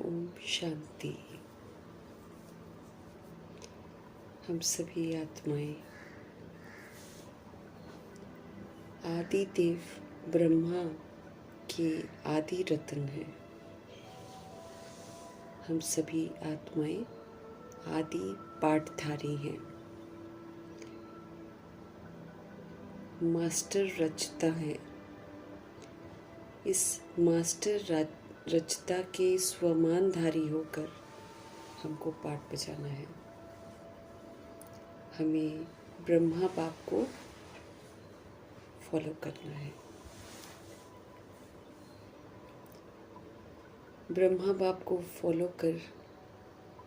ओम शांति। हम सभी आत्माएं आदि देव ब्रह्मा के आदि रत्न हैं। हम सभी आत्माएं आदि पाठधारी हैं। मास्टर रचता है। इस मास्टर रचता के स्वमानधारी होकर हमको पाठ बजाना है। हमें ब्रह्मा बाप को फॉलो करना है। ब्रह्मा बाप को फॉलो कर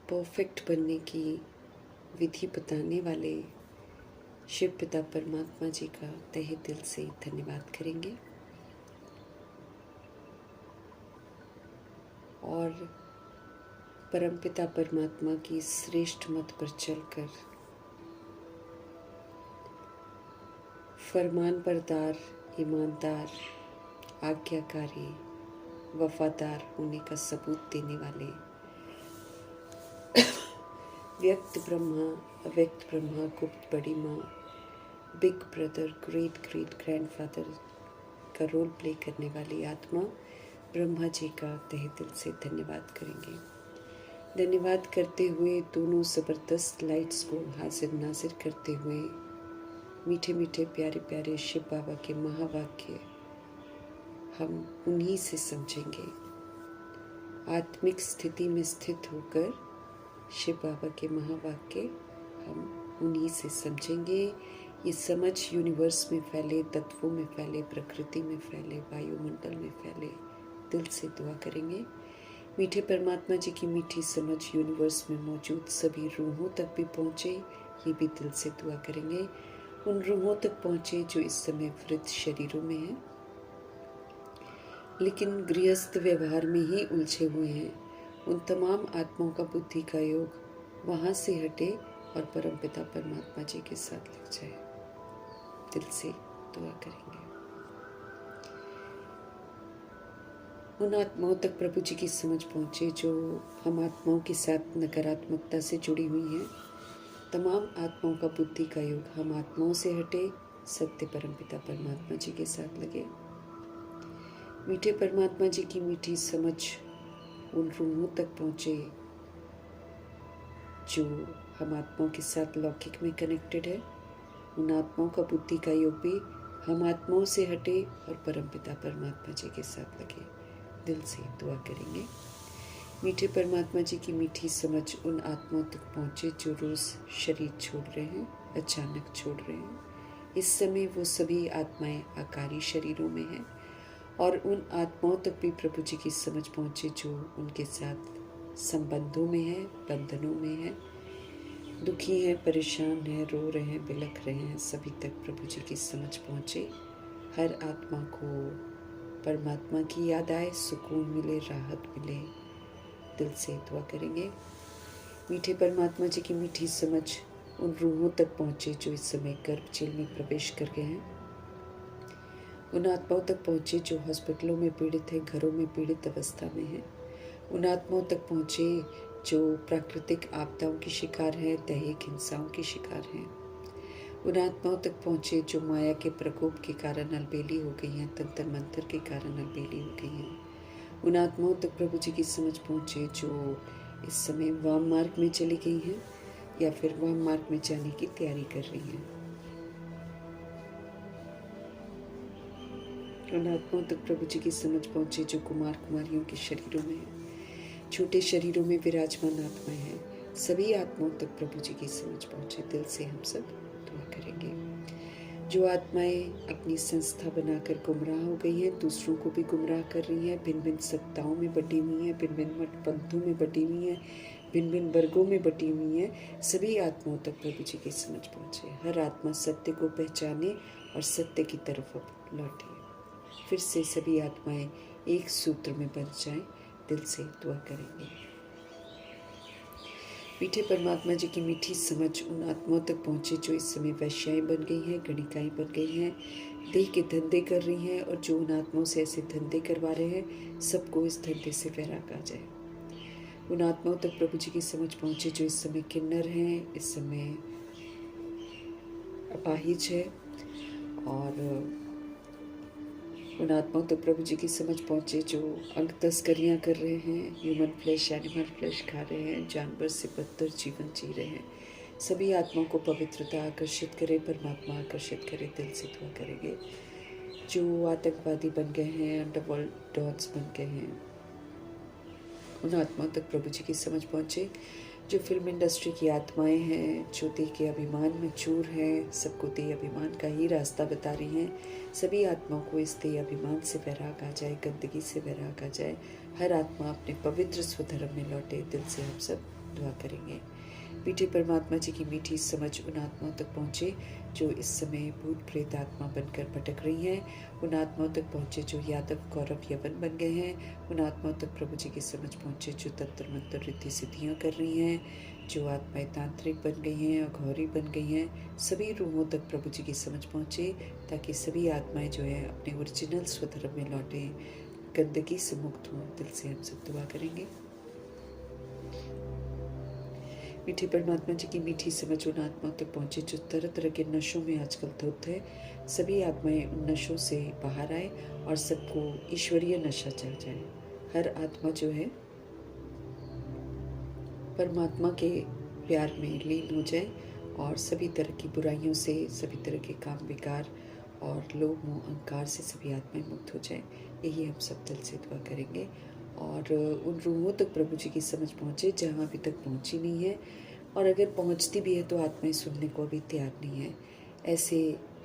परफेक्ट बनने की विधि बताने वाले शिव पिता परमात्मा जी का तहे दिल से धन्यवाद करेंगे और परमपिता परमात्मा की श्रेष्ठ मत पर चलकर फरमान बरदार, ईमानदार, आज्ञाकारी, वफादार होने का सबूत देने वाले व्यक्त ब्रह्मा, अव्यक्त ब्रह्मा, गुप्त बड़ी माँ, big brother, great great grandfather का रोल प्ले करने वाली आत्मा ब्रह्मा जी का तहे दिल से धन्यवाद करेंगे। धन्यवाद करते हुए दोनों ज़बरदस्त लाइट्स को हाजिर नाजिर करते हुए मीठे मीठे प्यारे प्यारे शिव बाबा के महावाक्य हम उन्हीं से समझेंगे। आत्मिक स्थिति में स्थित होकर शिव बाबा के महावाक्य हम उन्हीं से समझेंगे। ये समझ यूनिवर्स में फैले, तत्वों में फैले, प्रकृति में फैले, वायुमंडल में फैले। दिल से दुआ करेंगे। मीठे परमात्मा जी की मीठी समझ यूनिवर्स में मौजूद सभी रूहों तक भी पहुँचे, ये भी दिल से दुआ करेंगे। उन रूहों तक पहुँचे जो इस समय वृद्ध शरीरों में हैं, लेकिन गृहस्थ व्यवहार में ही उलझे हुए हैं। उन तमाम आत्माओं का बुद्धि का योग वहाँ से हटे और परमपिता परमात्मा जी के साथ लग जाए। दिल से दुआ करेंगे। उन आत्माओं तक प्रभु जी की समझ पहुँचे जो हम आत्माओं के साथ नकारात्मकता से जुड़ी हुई हैं। तमाम आत्माओं का बुद्धि का योग हम आत्माओं से हटे, सत्य परमपिता परमात्मा जी के साथ लगे। मीठे परमात्मा जी की मीठी समझ उन रूहों तक पहुँचे जो हम आत्माओं के साथ लौकिक में कनेक्टेड है। उन आत्माओं का बुद्धि का योग भी हम आत्माओं से हटे और परमपिता परमात्मा जी के साथ लगे। दिल से दुआ करेंगे। मीठे परमात्मा जी की मीठी समझ उन आत्माओं तक पहुँचे जो रोज़ शरीर छोड़ रहे हैं, अचानक छोड़ रहे हैं। इस समय वो सभी आत्माएं आकारी शरीरों में हैं और उन आत्माओं तक भी प्रभु जी की समझ पहुँचे जो उनके साथ संबंधों में है, बंधनों में है, दुखी हैं, परेशान हैं, रो रहे हैं, बिलख रहे हैं। सभी तक प्रभु जी की समझ पहुँचे। हर आत्मा को परमात्मा की याद आए, सुकून मिले, राहत मिले। दिल से दुआ करेंगे। मीठे परमात्मा जी की मीठी समझ उन रूहों तक पहुँचे जो इस समय गर्भ जेल में प्रवेश कर गए हैं। उन आत्माओं तक पहुँचे जो हॉस्पिटलों में पीड़ित हैं, घरों में पीड़ित अवस्था में हैं। उन आत्माओं तक पहुँचे जो प्राकृतिक आपदाओं की शिकार हैं, दैहिक हिंसाओं की शिकार हैं। उन आत्माओं तक पहुँचे जो माया के प्रकोप के कारण अलबेली हो गई हैं, तंत्र मंत्र के कारण अलबेली हो गई हैं। उन आत्माओं तक प्रभु जी की समझ पहुँचे जो इस समय वाम मार्ग में चली गई हैं या फिर वाम मार्ग में जाने की तैयारी कर रही हैं। उन आत्माओं तक प्रभु जी की समझ पहुँचे जो कुमार कुमारियों के शरीरों में हैं, छोटे शरीरों में विराजमान आत्माएं हैं। सभी आत्माओं तक प्रभु जी की समझ पहुँचे। दिल से हम सब दुआ करेंगे। जो आत्माएं अपनी संस्था बनाकर गुमराह हो गई हैं, दूसरों को भी गुमराह कर रही हैं, भिन्न भिन्न सत्ताओं में बटी हुई हैं, भिन्न भिन्न मठ पंथों में बटी हुई हैं, भिन्न भिन्न वर्गों में बटी हुई हैं, सभी आत्माओं तक प्रभु जी की समझ पहुँचे। हर आत्मा सत्य को पहचाने और सत्य की तरफ अब लौटे। फिर से सभी आत्माएं एक सूत्र में बंध जाएं। दिल से दुआ करेंगे। मीठे परमात्मा जी की मीठी समझ उन आत्माओं तक पहुँचे जो इस समय वैश्याएँ बन गई हैं, गणिकाएँ बन गई हैं, देह के धंधे कर रही हैं और जो उन आत्माओं से ऐसे धंधे करवा रहे हैं, सबको इस धंधे से वैराग आ जाए। उन आत्माओं तक प्रभु जी की समझ पहुँचे जो इस समय किन्नर हैं, इस समय अपाहिज है, और उन आत्माओं तक प्रभु जी की समझ पहुँचे जो अंग तस्करियाँ कर रहे हैं, ह्यूमन फ्लैश एनिमल फ्लैश खा रहे हैं, जानवर से बदतर जीवन जी रहे हैं। सभी आत्माओं को पवित्रता आकर्षित करे, परमात्मा आकर्षित करे। दिल से दुआ करेंगे। जो आतंकवादी बन गए हैं, अंडरवर्ल्ड डॉन्स बन गए हैं, उन आत्माओं तक प्रभु जी की समझ पहुँचे। जो फिल्म इंडस्ट्री की आत्माएं हैं, जो देह के अभिमान में चूर हैं, सबको देह अभिमान का ही रास्ता बता रही हैं, सभी आत्माओं को इस देह अभिमान से वैराग आ जाए, गंदगी से वैराग आ जाए। हर आत्मा अपने पवित्र स्वधर्म में लौटे। दिल से हम सब दुआ करेंगे। मीठे परमात्मा जी की मीठी समझ उन आत्माओं तक पहुँचे जो इस समय भूत प्रेत आत्मा बनकर भटक रही हैं। उन आत्माओं तक पहुँचे जो यादव कौरव यवन बन गए हैं। उन आत्माओं तक प्रभु जी की समझ पहुँचे जो तंत्र मंत्र रिद्धि सिद्धियाँ कर रही हैं। जो आत्माएं तांत्रिक बन गई हैं, अघौरी बन गई हैं, सभी रूहों तक प्रभु जी की समझ पहुँचे, ताकि सभी आत्माएं जो है अपने ओरिजिनल स्वधर्म में लौटें, गंदगी से मुक्त हों। दिल से हम सब दुआ करेंगे। मीठे परमात्मा जी की मीठी समझ उन आत्माओं तक पहुँचे जो तरह तरह के नशों में आजकल धुत है। सभी आत्माएं उन नशों से बाहर आए और सबको ईश्वरीय नशा चढ़ जाए। हर आत्मा जो है परमात्मा के प्यार में लीन हो जाए और सभी तरह की बुराइयों से, सभी तरह के काम विकार और लोभ मोह अहंकार से सभी आत्माएं मुक्त हो जाए। यही हम सब दिल से दुआ करेंगे। और उन रूहों तक प्रभु जी की समझ पहुँचे जहाँ अभी तक पहुँची नहीं है, और अगर पहुँचती भी है तो आत्माएं सुनने को अभी तैयार नहीं है। ऐसे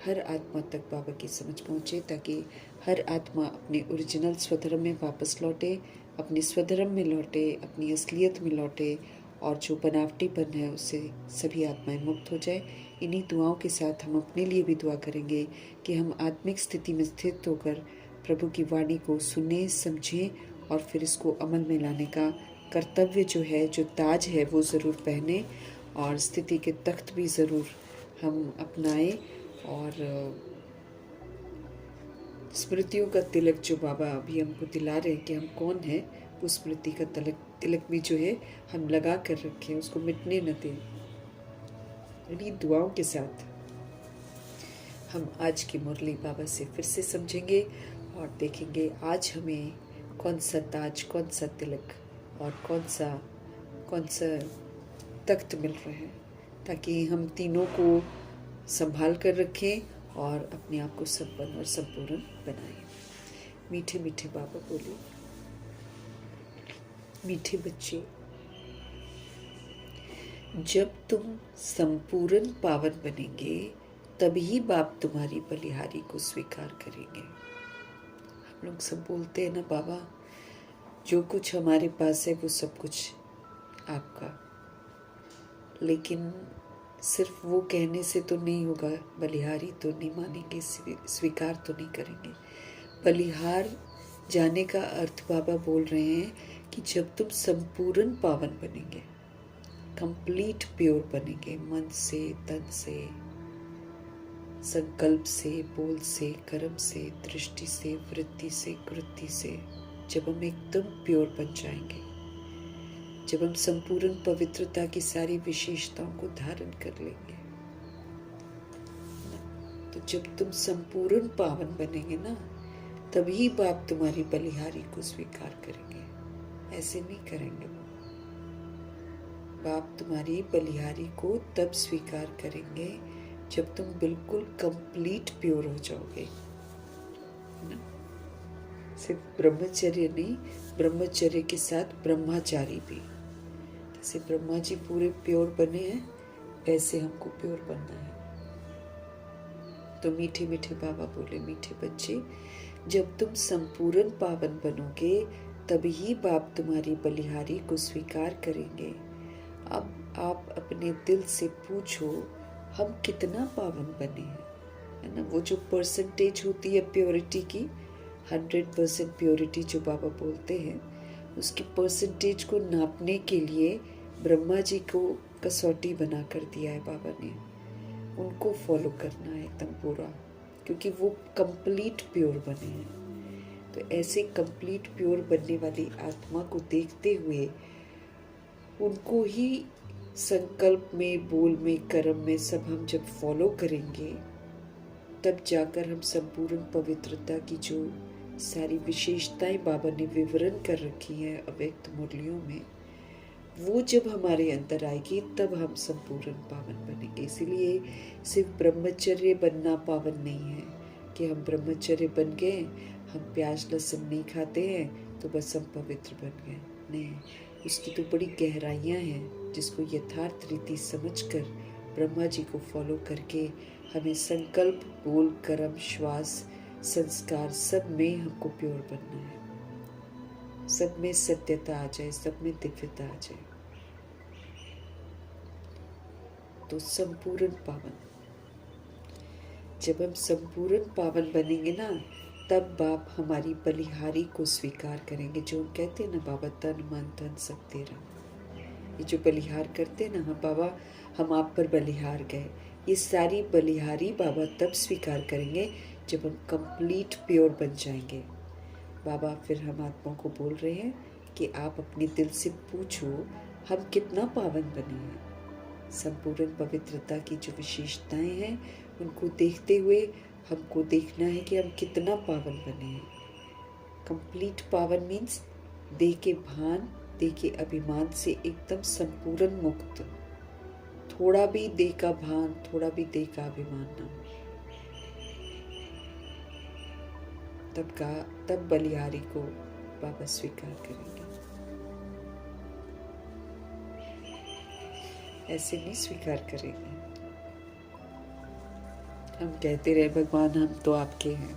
हर आत्मा तक बाबा की समझ पहुँचे, ताकि हर आत्मा अपने ओरिजिनल स्वधर्म में वापस लौटे, अपने स्वधर्म में लौटे, अपनी असलियत में लौटे, और जो बनावटीपन है उससे सभी आत्माएं मुक्त हो जाए। इन्हीं दुआओं के साथ हम अपने लिए भी दुआ करेंगे कि हम आत्मिक स्थिति में स्थित होकर प्रभु की वाणी को सुने, समझें और फिर इसको अमल में लाने का कर्तव्य जो है, जो ताज है, वो ज़रूर पहने, और स्थिति के तख्त भी ज़रूर हम अपनाएं। और स्मृतियों का तिलक जो बाबा अभी हमको दिला रहे हैं कि हम कौन हैं, वो स्मृति का तिलक भी जो है हम लगा कर रखें, उसको मिटने न दें। इन्हीं दुआओं के साथ हम आज की मुरली बाबा से फिर से समझेंगे और देखेंगे आज हमें कौन सा ताज, कौन सा तिलक और कौन सा तख्त मिल रहा है, ताकि हम तीनों को संभाल कर रखें और अपने आप को संपन्न और संपूर्ण बनाएं। मीठे मीठे बाबा बोले, मीठे बच्चे, जब तुम संपूर्ण पावन बनेंगे तभी बाप तुम्हारी बलिहारी को स्वीकार करेंगे। हम लोग सब बोलते हैं ना, बाबा जो कुछ हमारे पास है वो सब कुछ आपका, लेकिन सिर्फ वो कहने से तो नहीं होगा। बलिहारी तो नहीं मानेंगे, स्वीकार तो नहीं करेंगे। बलिहार जाने का अर्थ बाबा बोल रहे हैं कि जब तुम संपूर्ण पावन बनेंगे, कंप्लीट प्योर बनेंगे, मन से, तन से, संकल्प से, बोल से, कर्म से, दृष्टि से, वृत्ति से, कृति से, जब हम एकदम प्योर बन जाएंगे, जब हम संपूर्ण पवित्रता की सारी विशेषताओं को धारण कर लेंगे, तो जब तुम संपूर्ण पावन बनेंगे ना, तभी बाप तुम्हारी बलिहारी को स्वीकार करेंगे। ऐसे नहीं करेंगे बाप तुम्हारी बलिहारी को तब स्वीकार करेंगे जब तुम बिल्कुल कंप्लीट प्योर हो जाओगे ना। सिर्फ ब्रह्मचर्य नहीं, ब्रह्मचर्य के साथ ब्रह्मचारी भी। जैसे ब्रह्मा जी पूरे प्योर बने हैं, वैसे हमको प्योर बनना है। तो मीठे मीठे बाबा बोले, मीठे बच्चे, जब तुम संपूर्ण पावन बनोगे तभी बाप तुम्हारी बलिहारी को स्वीकार करेंगे। अब आप अपने दिल से पूछो, हम कितना पावन बने हैं, है ना। वो जो परसेंटेज होती है प्योरिटी की, 100% प्योरिटी जो बाबा बोलते हैं, उसकी परसेंटेज को नापने के लिए ब्रह्मा जी को कसौटी बना कर दिया है बाबा ने। उनको फॉलो करना है एकदम पूरा, क्योंकि वो कंप्लीट प्योर बने हैं। तो ऐसे कंप्लीट प्योर बनने वाली आत्मा को देखते हुए उनको ही संकल्प में, बोल में, कर्म में सब हम जब फॉलो करेंगे, तब जाकर हम संपूर्ण पवित्रता की जो सारी विशेषताएं बाबा ने विवरण कर रखी हैं अव्यक्त मुरलियों में, वो जब हमारे अंदर आएगी तब हम संपूर्ण पावन बनेंगे। इसीलिए सिर्फ ब्रह्मचर्य बनना पावन नहीं है कि हम ब्रह्मचर्य बन गए, हम प्याज लहसुन नहीं खाते हैं तो बस हम पवित्र बन गए। नहीं, उसकी तो बड़ी गहराइयाँ हैं जिसको यथार्थ रीति समझकर ब्रह्मा जी को फॉलो करके हमें संकल्प, बोल, कर्म, श्वास, संस्कार सब में हमको प्योर बनना है। सब में सत्यता आ जाए, सब में दिव्यता आ जाए, तो संपूर्ण पावन। जब हम संपूर्ण पावन बनेंगे ना, तब बाप हमारी बलिहारी को स्वीकार करेंगे। जो हम कहते हैं ना बाबा, तन मन धन सब तेरा, ये जो बलिहार करते हैं ना, हम बाबा हम आप पर बलिहार गए, ये सारी बलिहारी बाबा तब स्वीकार करेंगे जब हम कंप्लीट प्योर बन जाएंगे। बाबा फिर हम आत्माओं को बोल रहे हैं कि आप अपने दिल से पूछो हम कितना पावन बने हैं। संपूर्ण पवित्रता की जो विशेषताएं हैं उनको देखते हुए हमको देखना है कि हम कितना पावन बने हैं। कंप्लीट पावन मीन्स देह के भान, देह के अभिमान से एकदम संपूर्ण मुक्त, थोड़ा भी देह का भान, थोड़ा भी देह का अभिमान ना हो। तब बलिहारी को बाबा स्वीकार करेंगे। ऐसे नहीं स्वीकार करेंगे। हम कहते रहे भगवान हम तो आपके हैं,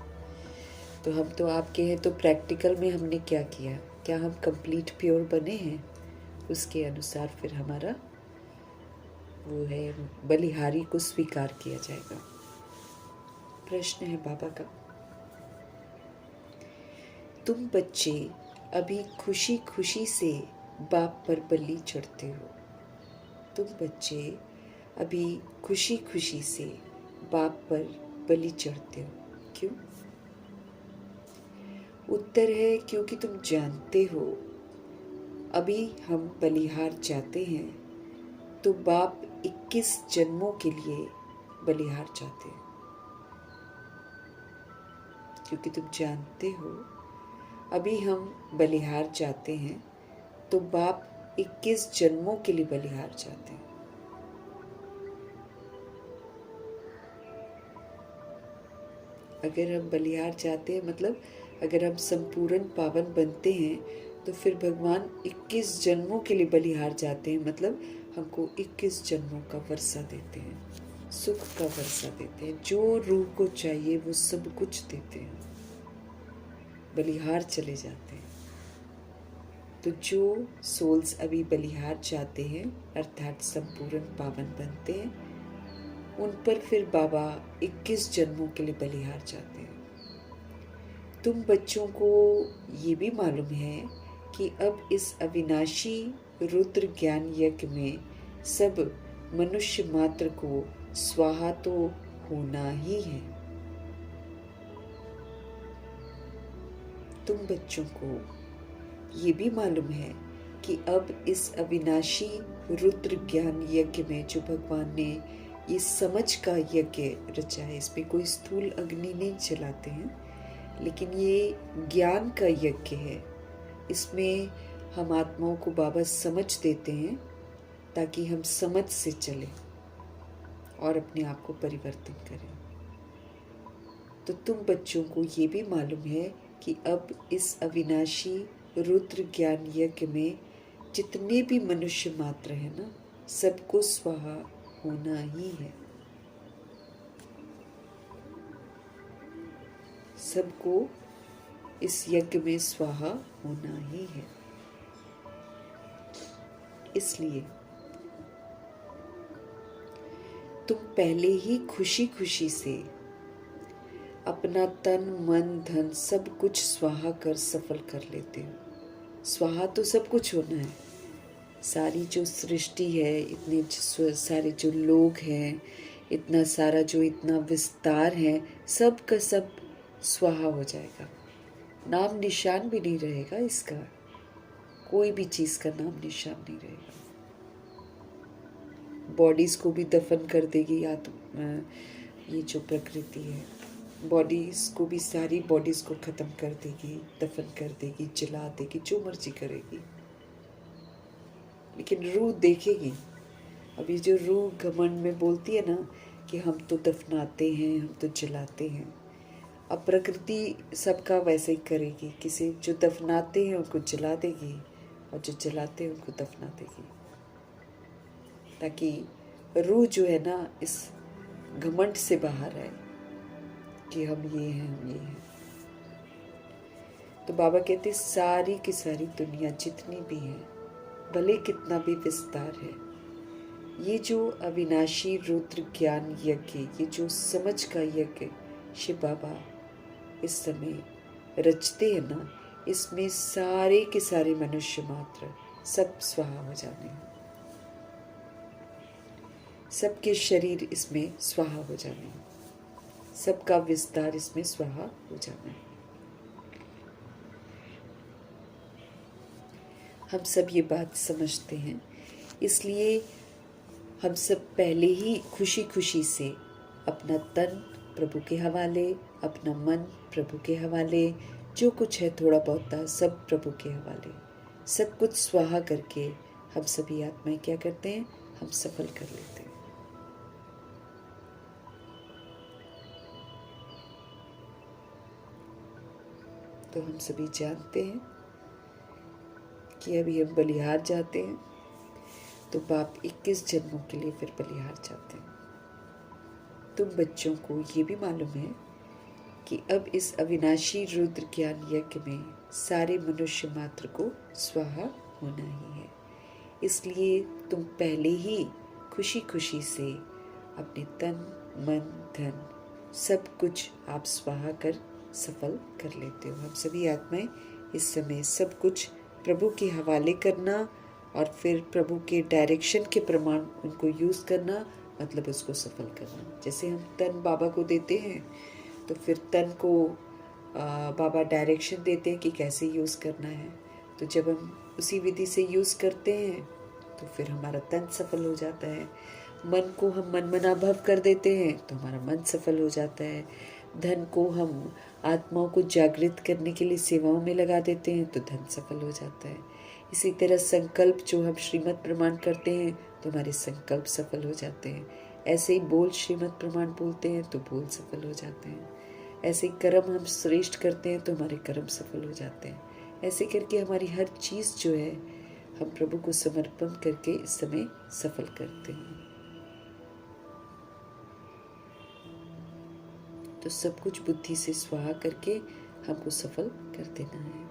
तो हम तो आपके हैं, तो प्रैक्टिकल में हमने क्या किया? क्या हम कंप्लीट प्योर बने हैं? उसके अनुसार फिर हमारा वो है, बलिहारी को स्वीकार किया जाएगा। प्रश्न है बाबा का, तुम बच्चे अभी खुशी खुशी से बाप पर बलि चढ़ते हो। तुम बच्चे अभी खुशी खुशी से बाप पर बलि चढ़ते हो, क्यों? उत्तर है क्योंकि तुम जानते हो अभी हम बलिहार चाहते हैं तो बाप 21 जन्मों के लिए बलिहार चाहते हैं। क्योंकि तुम जानते हो अभी हम बलिहार चाहते हैं तो बाप 21 जन्मों के लिए बलिहार चाहते हैं। अगर हम बलिहार चाहते हैं मतलब अगर हम संपूर्ण पावन बनते हैं तो फिर भगवान 21 जन्मों के लिए बलिहार चाहते हैं, मतलब हमको 21 जन्मों का वर्षा देते हैं, सुख का वर्षा देते हैं, जो रूह को चाहिए वो सब कुछ देते हैं, बलिहार चले जाते हैं। तो जो सोल्स अभी बलिहार चाहते हैं अर्थात संपूर्ण पावन बनते हैं, उन पर फिर बाबा 21 जन्मों के लिए बलिहार चाहते हैं। तुम बच्चों को ये भी मालूम है कि अब इस अविनाशी रुद्र ज्ञान यज्ञ में सब मनुष्य मात्र को स्वाहा तो होना ही है। तुम बच्चों को ये भी मालूम है कि अब इस अविनाशी रुद्र ज्ञान यज्ञ में जो भगवान ने ये समझ का यज्ञ रचा है, इसमें कोई स्थूल अग्नि नहीं जलाते हैं, लेकिन ये ज्ञान का यज्ञ है। इसमें हम आत्माओं को बाबा समझ देते हैं ताकि हम समझ से चलें और अपने आप को परिवर्तन करें। तो तुम बच्चों को ये भी मालूम है कि अब इस अविनाशी रुद्र ज्ञान यज्ञ में जितने भी मनुष्य मात्र हैं ना, सबको स्वाहा होना ही है। सबको इस यज्ञ में स्वाहा होना ही है। इसलिए तुम पहले ही खुशी खुशी से अपना तन मन धन सब कुछ स्वाहा कर सफल कर लेते हो। स्वाहा तो सब कुछ होना है। सारी जो सृष्टि है, इतने सारे जो लोग हैं, इतना सारा जो इतना विस्तार है, सब का सब स्वाहा हो जाएगा। नाम निशान भी नहीं रहेगा इसका, कोई भी चीज़ का नाम निशान नहीं रहेगा। बॉडीज़ को भी दफन कर देगी ये जो प्रकृति है, बॉडीज़ को भी, सारी बॉडीज़ को ख़त्म कर देगी, दफन कर देगी, जला देगी, जो मर्जी करेगी, लेकिन रूह देखेगी। अभी जो रूह घमंड में बोलती है ना कि हम तो दफनाते हैं, हम तो जलाते हैं, अब प्रकृति सबका वैसे ही करेगी। किसी जो दफनाते हैं उनको जला देगी और जो जलाते हैं उनको दफना देगी, ताकि रूह जो है ना इस घमंड से बाहर आए कि हम ये हैं, हम ये हैं। तो बाबा कहते सारी की सारी दुनिया जितनी भी है, भले कितना भी विस्तार है, ये जो अविनाशी रुद्र ज्ञान यज्ञ, ये जो समझ का यज्ञ शिव बाबा इस समय रचते हैं ना, इसमें सारे के सारे मनुष्य मात्र सब स्वाहा हो जाने हैं, सबके शरीर इसमें स्वाहा हो जाने हैं, सबका विस्तार इसमें स्वाहा हो जाना है। हम सब ये बात समझते हैं, इसलिए हम सब पहले ही खुशी खुशी से अपना तन प्रभु के हवाले, अपना मन प्रभु के हवाले, जो कुछ है थोड़ा बहुत सब प्रभु के हवाले, सब कुछ स्वाहा करके हम सभी आत्माएं क्या करते हैं, हम सफल कर लेते हैं। तो हम सभी जानते हैं कि अभी हम बलिहार जाते हैं, तो बाप 21 जन्मों के लिए फिर बलिहार जाते हैं। तुम बच्चों को ये भी मालूम है कि अब इस अविनाशी रुद्र ज्ञान यज्ञ में सारे मनुष्य मात्र को स्वाहा होना ही है, इसलिए तुम पहले ही खुशी खुशी से अपने तन मन धन सब कुछ आप स्वाहा कर सफल कर लेते हो। हम सभी आत्माएं इस समय सब कुछ प्रभु के हवाले करना और फिर प्रभु के डायरेक्शन के प्रमाण उनको यूज़ करना, मतलब उसको सफल करना। जैसे हम तन बाबा को देते हैं तो फिर तन को बाबा डायरेक्शन देते हैं कि कैसे यूज़ करना है, तो जब हम उसी विधि से यूज़ करते हैं तो फिर हमारा तन सफल हो जाता है। मन को हम मनमनाभव कर देते हैं तो हमारा मन सफल हो जाता है। धन को हम आत्माओं को जागृत करने के लिए सेवाओं में लगा देते हैं तो धन सफल हो जाता है। इसी तरह संकल्प जो हम श्रीमत प्रमाण करते हैं तो हमारे संकल्प सफल हो जाते हैं। ऐसे ही बोल श्रीमत प्रमाण बोलते हैं तो बोल सफल हो जाते हैं। ऐसे ही कर्म हम श्रेष्ठ करते हैं तो हमारे कर्म सफल हो जाते हैं। ऐसे करके हमारी हर चीज़ जो है हम प्रभु को समर्पण करके इस समय सफल करते हैं। तो सब कुछ बुद्धि से स्वाहा करके हमको सफल कर देना है।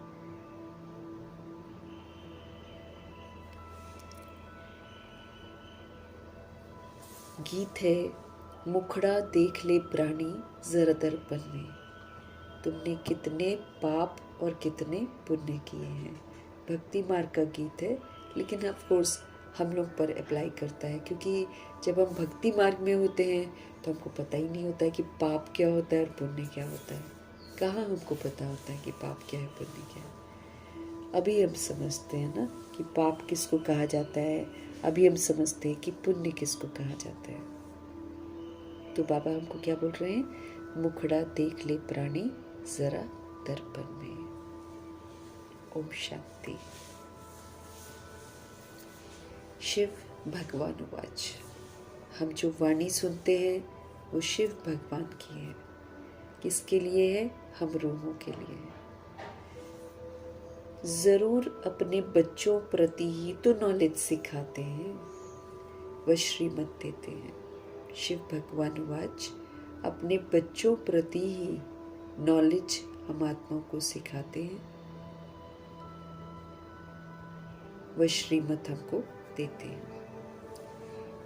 गीत है, मुखड़ा देख ले प्राणी जरा दर्पण में, तुमने कितने पाप और कितने पुण्य किए हैं। भक्ति मार्ग का गीत है, लेकिन ऑफ कोर्स हम लोग पर अप्लाई करता है, क्योंकि जब हम भक्ति मार्ग में होते हैं तो हमको पता ही नहीं होता है कि पाप क्या होता है और पुण्य क्या होता है। कहाँ हमको पता होता है कि पाप क्या है पुण्य क्या है। अभी हम समझते हैं ना कि पाप किसको कहा जाता है, अभी हम समझते हैं कि पुण्य किसको कहा जाता है। तो बाबा हमको क्या बोल रहे हैं, मुखड़ा देख ले प्राणी जरा दर्पण में। ओम शांति। शिव भगवान उवाच। हम जो वाणी सुनते हैं वो शिव भगवान की है। किसके लिए है, हम रूहों के लिए है। जरूर अपने बच्चों प्रति ही तो नॉलेज सिखाते हैं, वह श्रीमत देते हैं। शिव भगवान उवाच, अपने बच्चों प्रति ही नॉलेज हम आत्माओं को सिखाते हैं, वह श्रीमत हमको देते हैं।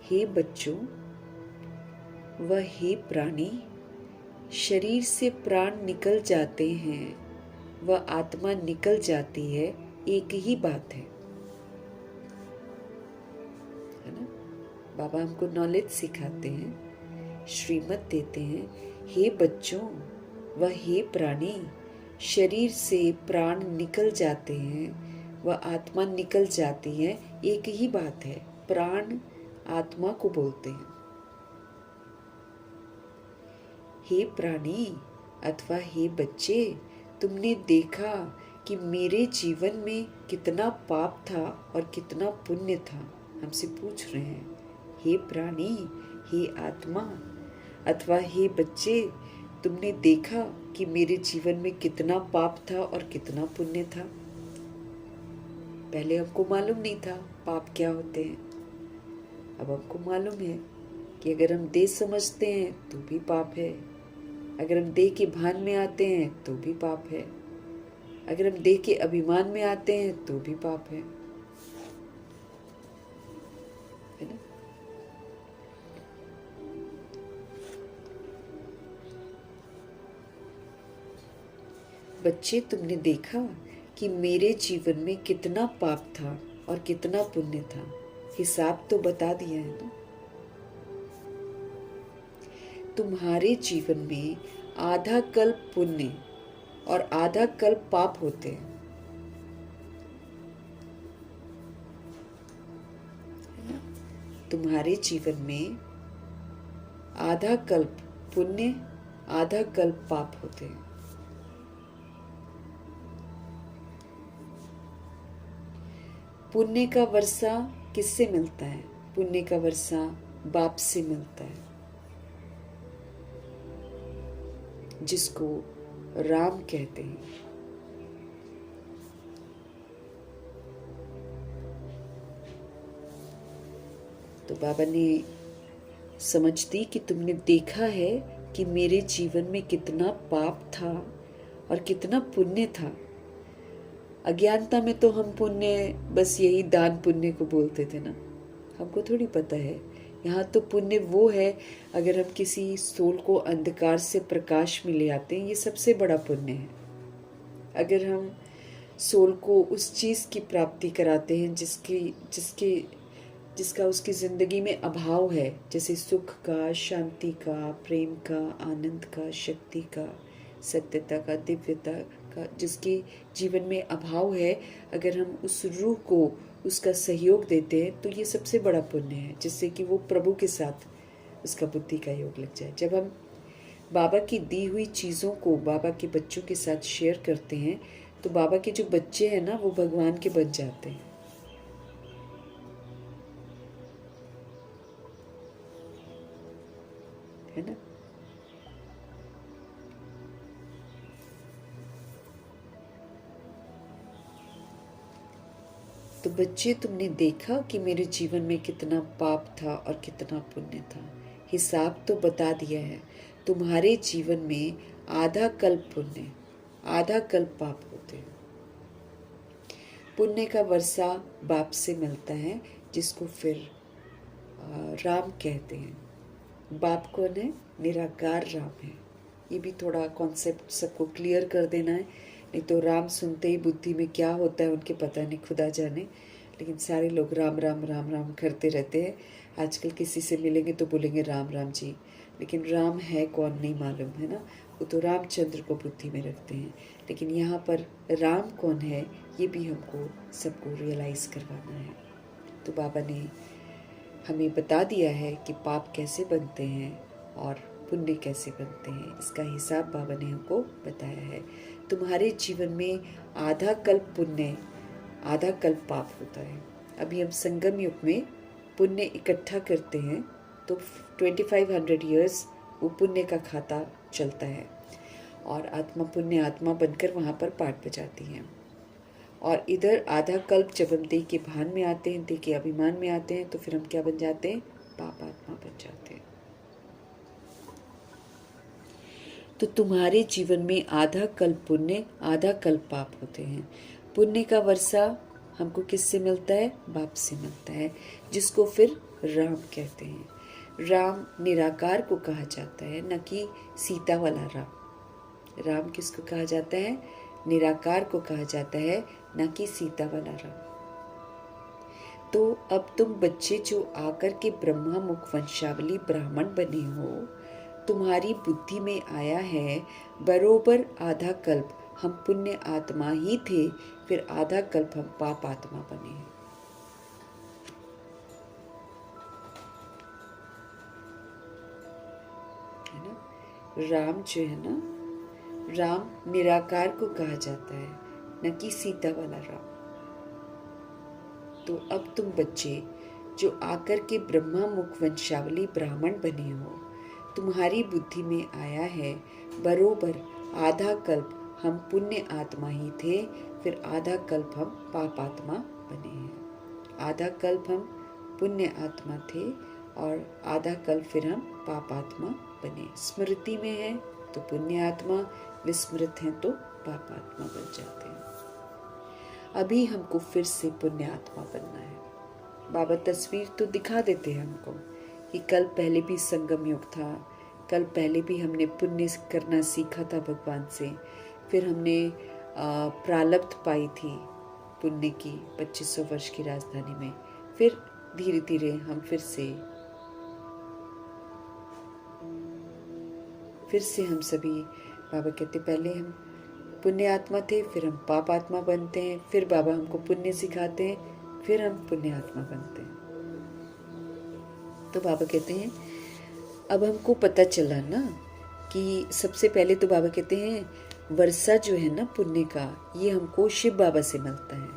हे बच्चों व हे प्राणी, शरीर से प्राण निकल जाते हैं व आत्मा निकल जाती है, एक ही बात है ना। बाबा हमको नॉलेज सिखाते हैं, श्रीमत देते हैं। हे बच्चों व हे प्राणी, शरीर से प्राण निकल जाते हैं व आत्मा निकल जाती है, एक ही बात है। प्राण आत्मा को बोलते हैं। हे प्राणी अथवा हे बच्चे, तुमने देखा कि मेरे जीवन में कितना पाप था और कितना पुण्य था। हमसे पूछ रहे हैं, हे प्राणी, हे आत्मा अथवा हे बच्चे, तुमने देखा कि मेरे जीवन में कितना पाप था और कितना पुण्य था। पहले हमको मालूम नहीं था पाप क्या होते हैं। अब हमको मालूम है कि अगर हम देह समझते हैं तो भी पाप है, अगर हम देह के भान में आते हैं तो भी पाप है, अगर हम देह के अभिमान में आते हैं तो भी पाप है ना। बच्चे, तुमने देखा कि मेरे जीवन में कितना पाप था और कितना पुण्य था। हिसाब तो बता दिया है ना। तुम्हारे जीवन में आधा कल्प पुण्य और आधा कल्प पाप होते हैं, है ना। तुम्हारे जीवन में आधा कल्प पुण्य आधा कल्प पाप होते हैं। पुण्य का वर्षा किससे मिलता है? पुण्य का वर्षा बाप से मिलता है, जिसको राम कहते हैं। तो बाबा ने समझ दी कि तुमने देखा है कि मेरे जीवन में कितना पाप था और कितना पुण्य था। अज्ञानता में तो हम पुण्य बस यही दान पुण्य को बोलते थे ना, हमको थोड़ी पता है यहाँ तो पुण्य वो है अगर हम किसी सोल को अंधकार से प्रकाश में ले आते हैं, ये सबसे बड़ा पुण्य है। अगर हम सोल को उस चीज़ की प्राप्ति कराते हैं जिसका उसकी ज़िंदगी में अभाव है, जैसे सुख का, शांति का, प्रेम का, आनंद का, शक्ति का, सत्यता का, दिव्यता का, जिसके जीवन में अभाव है, अगर हम उस रूह को उसका सहयोग देते हैं तो ये सबसे बड़ा पुण्य है, जिससे कि वो प्रभु के साथ उसका बुद्धि का योग लग जाए। जब हम बाबा की दी हुई चीज़ों को बाबा के बच्चों के साथ शेयर करते हैं तो बाबा के जो बच्चे हैं ना, वो भगवान के बन जाते हैं, है ना। तो बच्चे, तुमने देखा कि मेरे जीवन में कितना पाप था और कितना पुण्य था। हिसाब तो बता दिया है। तुम्हारे जीवन में आधा कल्प पुण्य आधा कल्प पाप होते हैं। पुण्य का वर्षा बाप से मिलता है, जिसको फिर राम कहते हैं। बाप कौन है? निराकार राम है। ये भी थोड़ा कॉन्सेप्ट सबको क्लियर कर देना है, नहीं तो राम सुनते ही बुद्धि में क्या होता है उनके पता नहीं, खुदा जाने। लेकिन सारे लोग राम राम राम राम करते रहते हैं। आजकल किसी से मिलेंगे तो बोलेंगे राम राम जी, लेकिन राम है कौन नहीं मालूम, है ना। वो तो रामचंद्र को बुद्धि में रखते हैं, लेकिन यहाँ पर राम कौन है ये भी हमको सबको रियलाइज़ करवाना है। तो बाबा ने हमें बता दिया है कि पाप कैसे बनते हैं और पुण्य कैसे बनते हैं। इसका हिसाब बाबा ने हमको बताया है। तुम्हारे जीवन में आधा कल्प पुण्य आधा कल्प पाप होता है। अभी हम संगम युग में पुण्य इकट्ठा करते हैं तो 2500 ईयर्स वो पुण्य का खाता चलता है और आत्मा पुण्य आत्मा बनकर वहाँ पर पाठ बजाती हैं। और इधर आधा कल्प जब हम देह के भान में आते हैं, देह के अभिमान में आते हैं, तो फिर हम क्या बन जाते हैं? पाप आत्मा बन जाते हैं। तो तुम्हारे जीवन में आधा कल्प पुण्य आधा कल्प पाप होते हैं। पुण्य का वर्षा हमको किससे मिलता है? बाप से मिलता है, जिसको फिर राम कहते हैं। राम निराकार को कहा जाता है, न कि सीता वाला राम। राम किसको कहा जाता है? निराकार को कहा जाता है, न कि सीता वाला राम। तो अब तुम बच्चे जो आकर के ब्रह्मा मुख वंशावली ब्राह्मण बने हो, तुम्हारी बुद्धि में आया है बरोबर आधा कल्प हम पुण्य आत्मा ही थे, फिर आधा कल्प हम पाप आत्मा बने हैं। राम जो है ना, राम निराकार को कहा जाता है, न कि सीता वाला राम। तो अब तुम बच्चे जो आकर के ब्रह्मा मुख वंशावली ब्राह्मण बने हो, तुम्हारी बुद्धि में आया है बरोबर आधा कल्प हम पुण्य आत्मा ही थे, फिर आधा कल्प हम पाप आत्मा बने हैं। आधा कल्प हम पुण्य आत्मा थे और आधा कल्प फिर हम पाप आत्मा बने। स्मृति में है तो पुण्य आत्मा, विस्मृत हैं तो पाप आत्मा बन जाते हैं। अभी हमको फिर से पुण्य आत्मा बनना है। बाबा तस्वीर तो दिखा देते हैं हमको कि कल पहले भी संगम युग था, कल पहले भी हमने पुण्य करना सीखा था भगवान से, फिर हमने प्रारब्ध पाई थी पुण्य की 2500 वर्ष की राजधानी में। फिर धीरे धीरे हम फिर से हम सभी, बाबा कहते पहले हम पुण्य आत्मा थे, फिर हम पाप आत्मा बनते हैं, फिर बाबा हमको पुण्य सिखाते हैं, फिर हम पुण्य आत्मा बनते हैं। तो बाबा कहते हैं अब हमको पता चला ना कि सबसे पहले तो बाबा कहते हैं वर्षा जो है ना पुण्य का, ये हमको शिव बाबा से मिलता है,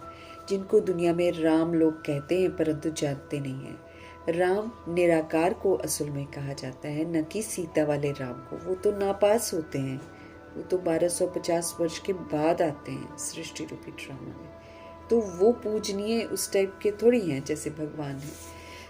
जिनको दुनिया में राम लोग कहते हैं परंतु जानते नहीं हैं। राम निराकार को असल में कहा जाता है, न कि सीता वाले राम को। वो तो नापास होते हैं, वो तो 1250 वर्ष के बाद आते हैं सृष्टि रूपी ड्रामा में, तो वो पूजनीय उस टाइप के थोड़ी हैं जैसे भगवान है।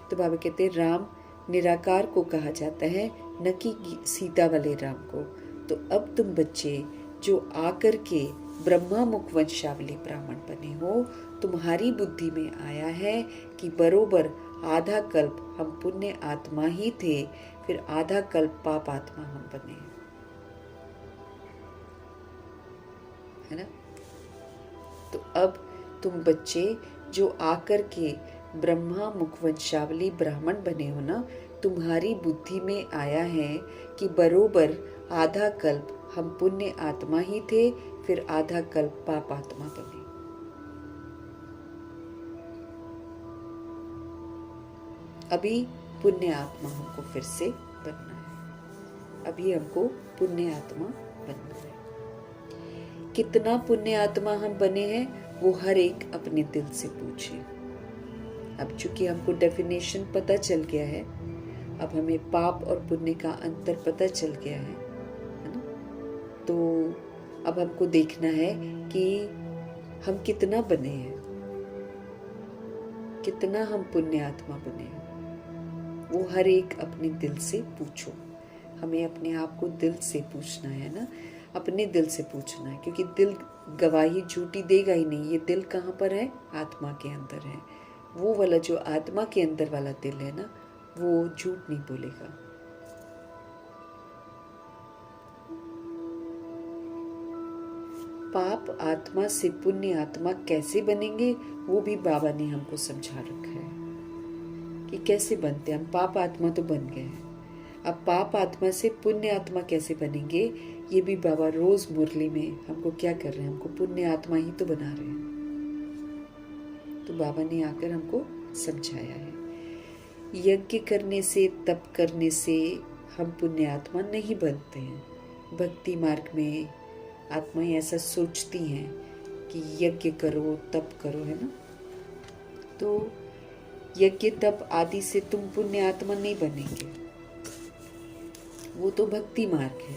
तो बाबा कहते हैं राम निराकार को कहा जाता है, न कि सीता वाले राम को। तो अब तुम बच्चे जो आकर के ब्रह्मा मुख वंशावली ब्राह्मण बने हो, तुम्हारी बुद्धि में आया है कि बरोबर आधा कल्प हम पुण्य आत्मा ही थे, फिर आधा कल्प पाप आत्मा हम बने, है ना। तो अब तुम बच्चे जो आकर के ब्रह्मा मुख वंशावली ब्राह्मण बने हो ना, तुम्हारी बुद्धि में आया है कि बरोबर आधा कल्प हम पुण्य आत्मा ही थे, फिर आधा कल्प पाप आत्मा बने। अभी पुण्य आत्मा हमको फिर से बनना है, अभी हमको पुण्य आत्मा बनना है। कितना पुण्य आत्मा हम बने हैं वो हर एक अपने दिल से पूछे। अब चूंकि हमको डेफिनेशन पता चल गया है, अब हमें पाप और पुण्य का अंतर पता चल गया है ना। तो अब हमको देखना है कि हम कितना बने हैं, कितना हम पुण्य आत्मा बने हैं, वो हर एक अपने दिल से पूछो। हमें अपने आप को दिल से पूछना है ना, अपने दिल से पूछना है, क्योंकि दिल गवाही झूठी देगा ही नहीं। ये दिल कहाँ पर है? आत्मा के अंदर है। वो वाला जो आत्मा के अंदर वाला दिल है ना, वो झूठ नहीं बोलेगा। पाप आत्मा से पुण्य आत्मा कैसे बनेंगे वो भी बाबा ने हमको समझा रखा है कि कैसे बनते हैं। हम पाप आत्मा तो बन गए हैं, अब पाप आत्मा से पुण्य आत्मा कैसे बनेंगे ये भी बाबा रोज मुरली में हमको क्या कर रहे हैं, हमको पुण्य आत्मा ही तो बना रहे हैं। तो बाबा ने आकर हमको समझाया है, यज्ञ करने से तप करने से हम पुण्य आत्मा नहीं बनते हैं। भक्ति मार्ग में आत्माएं ऐसा सोचती हैं कि यज्ञ करो तप करो, है ना। तो यज्ञ तप आदि से तुम पुण्य आत्मा नहीं बनेंगे, वो तो भक्ति मार्ग है।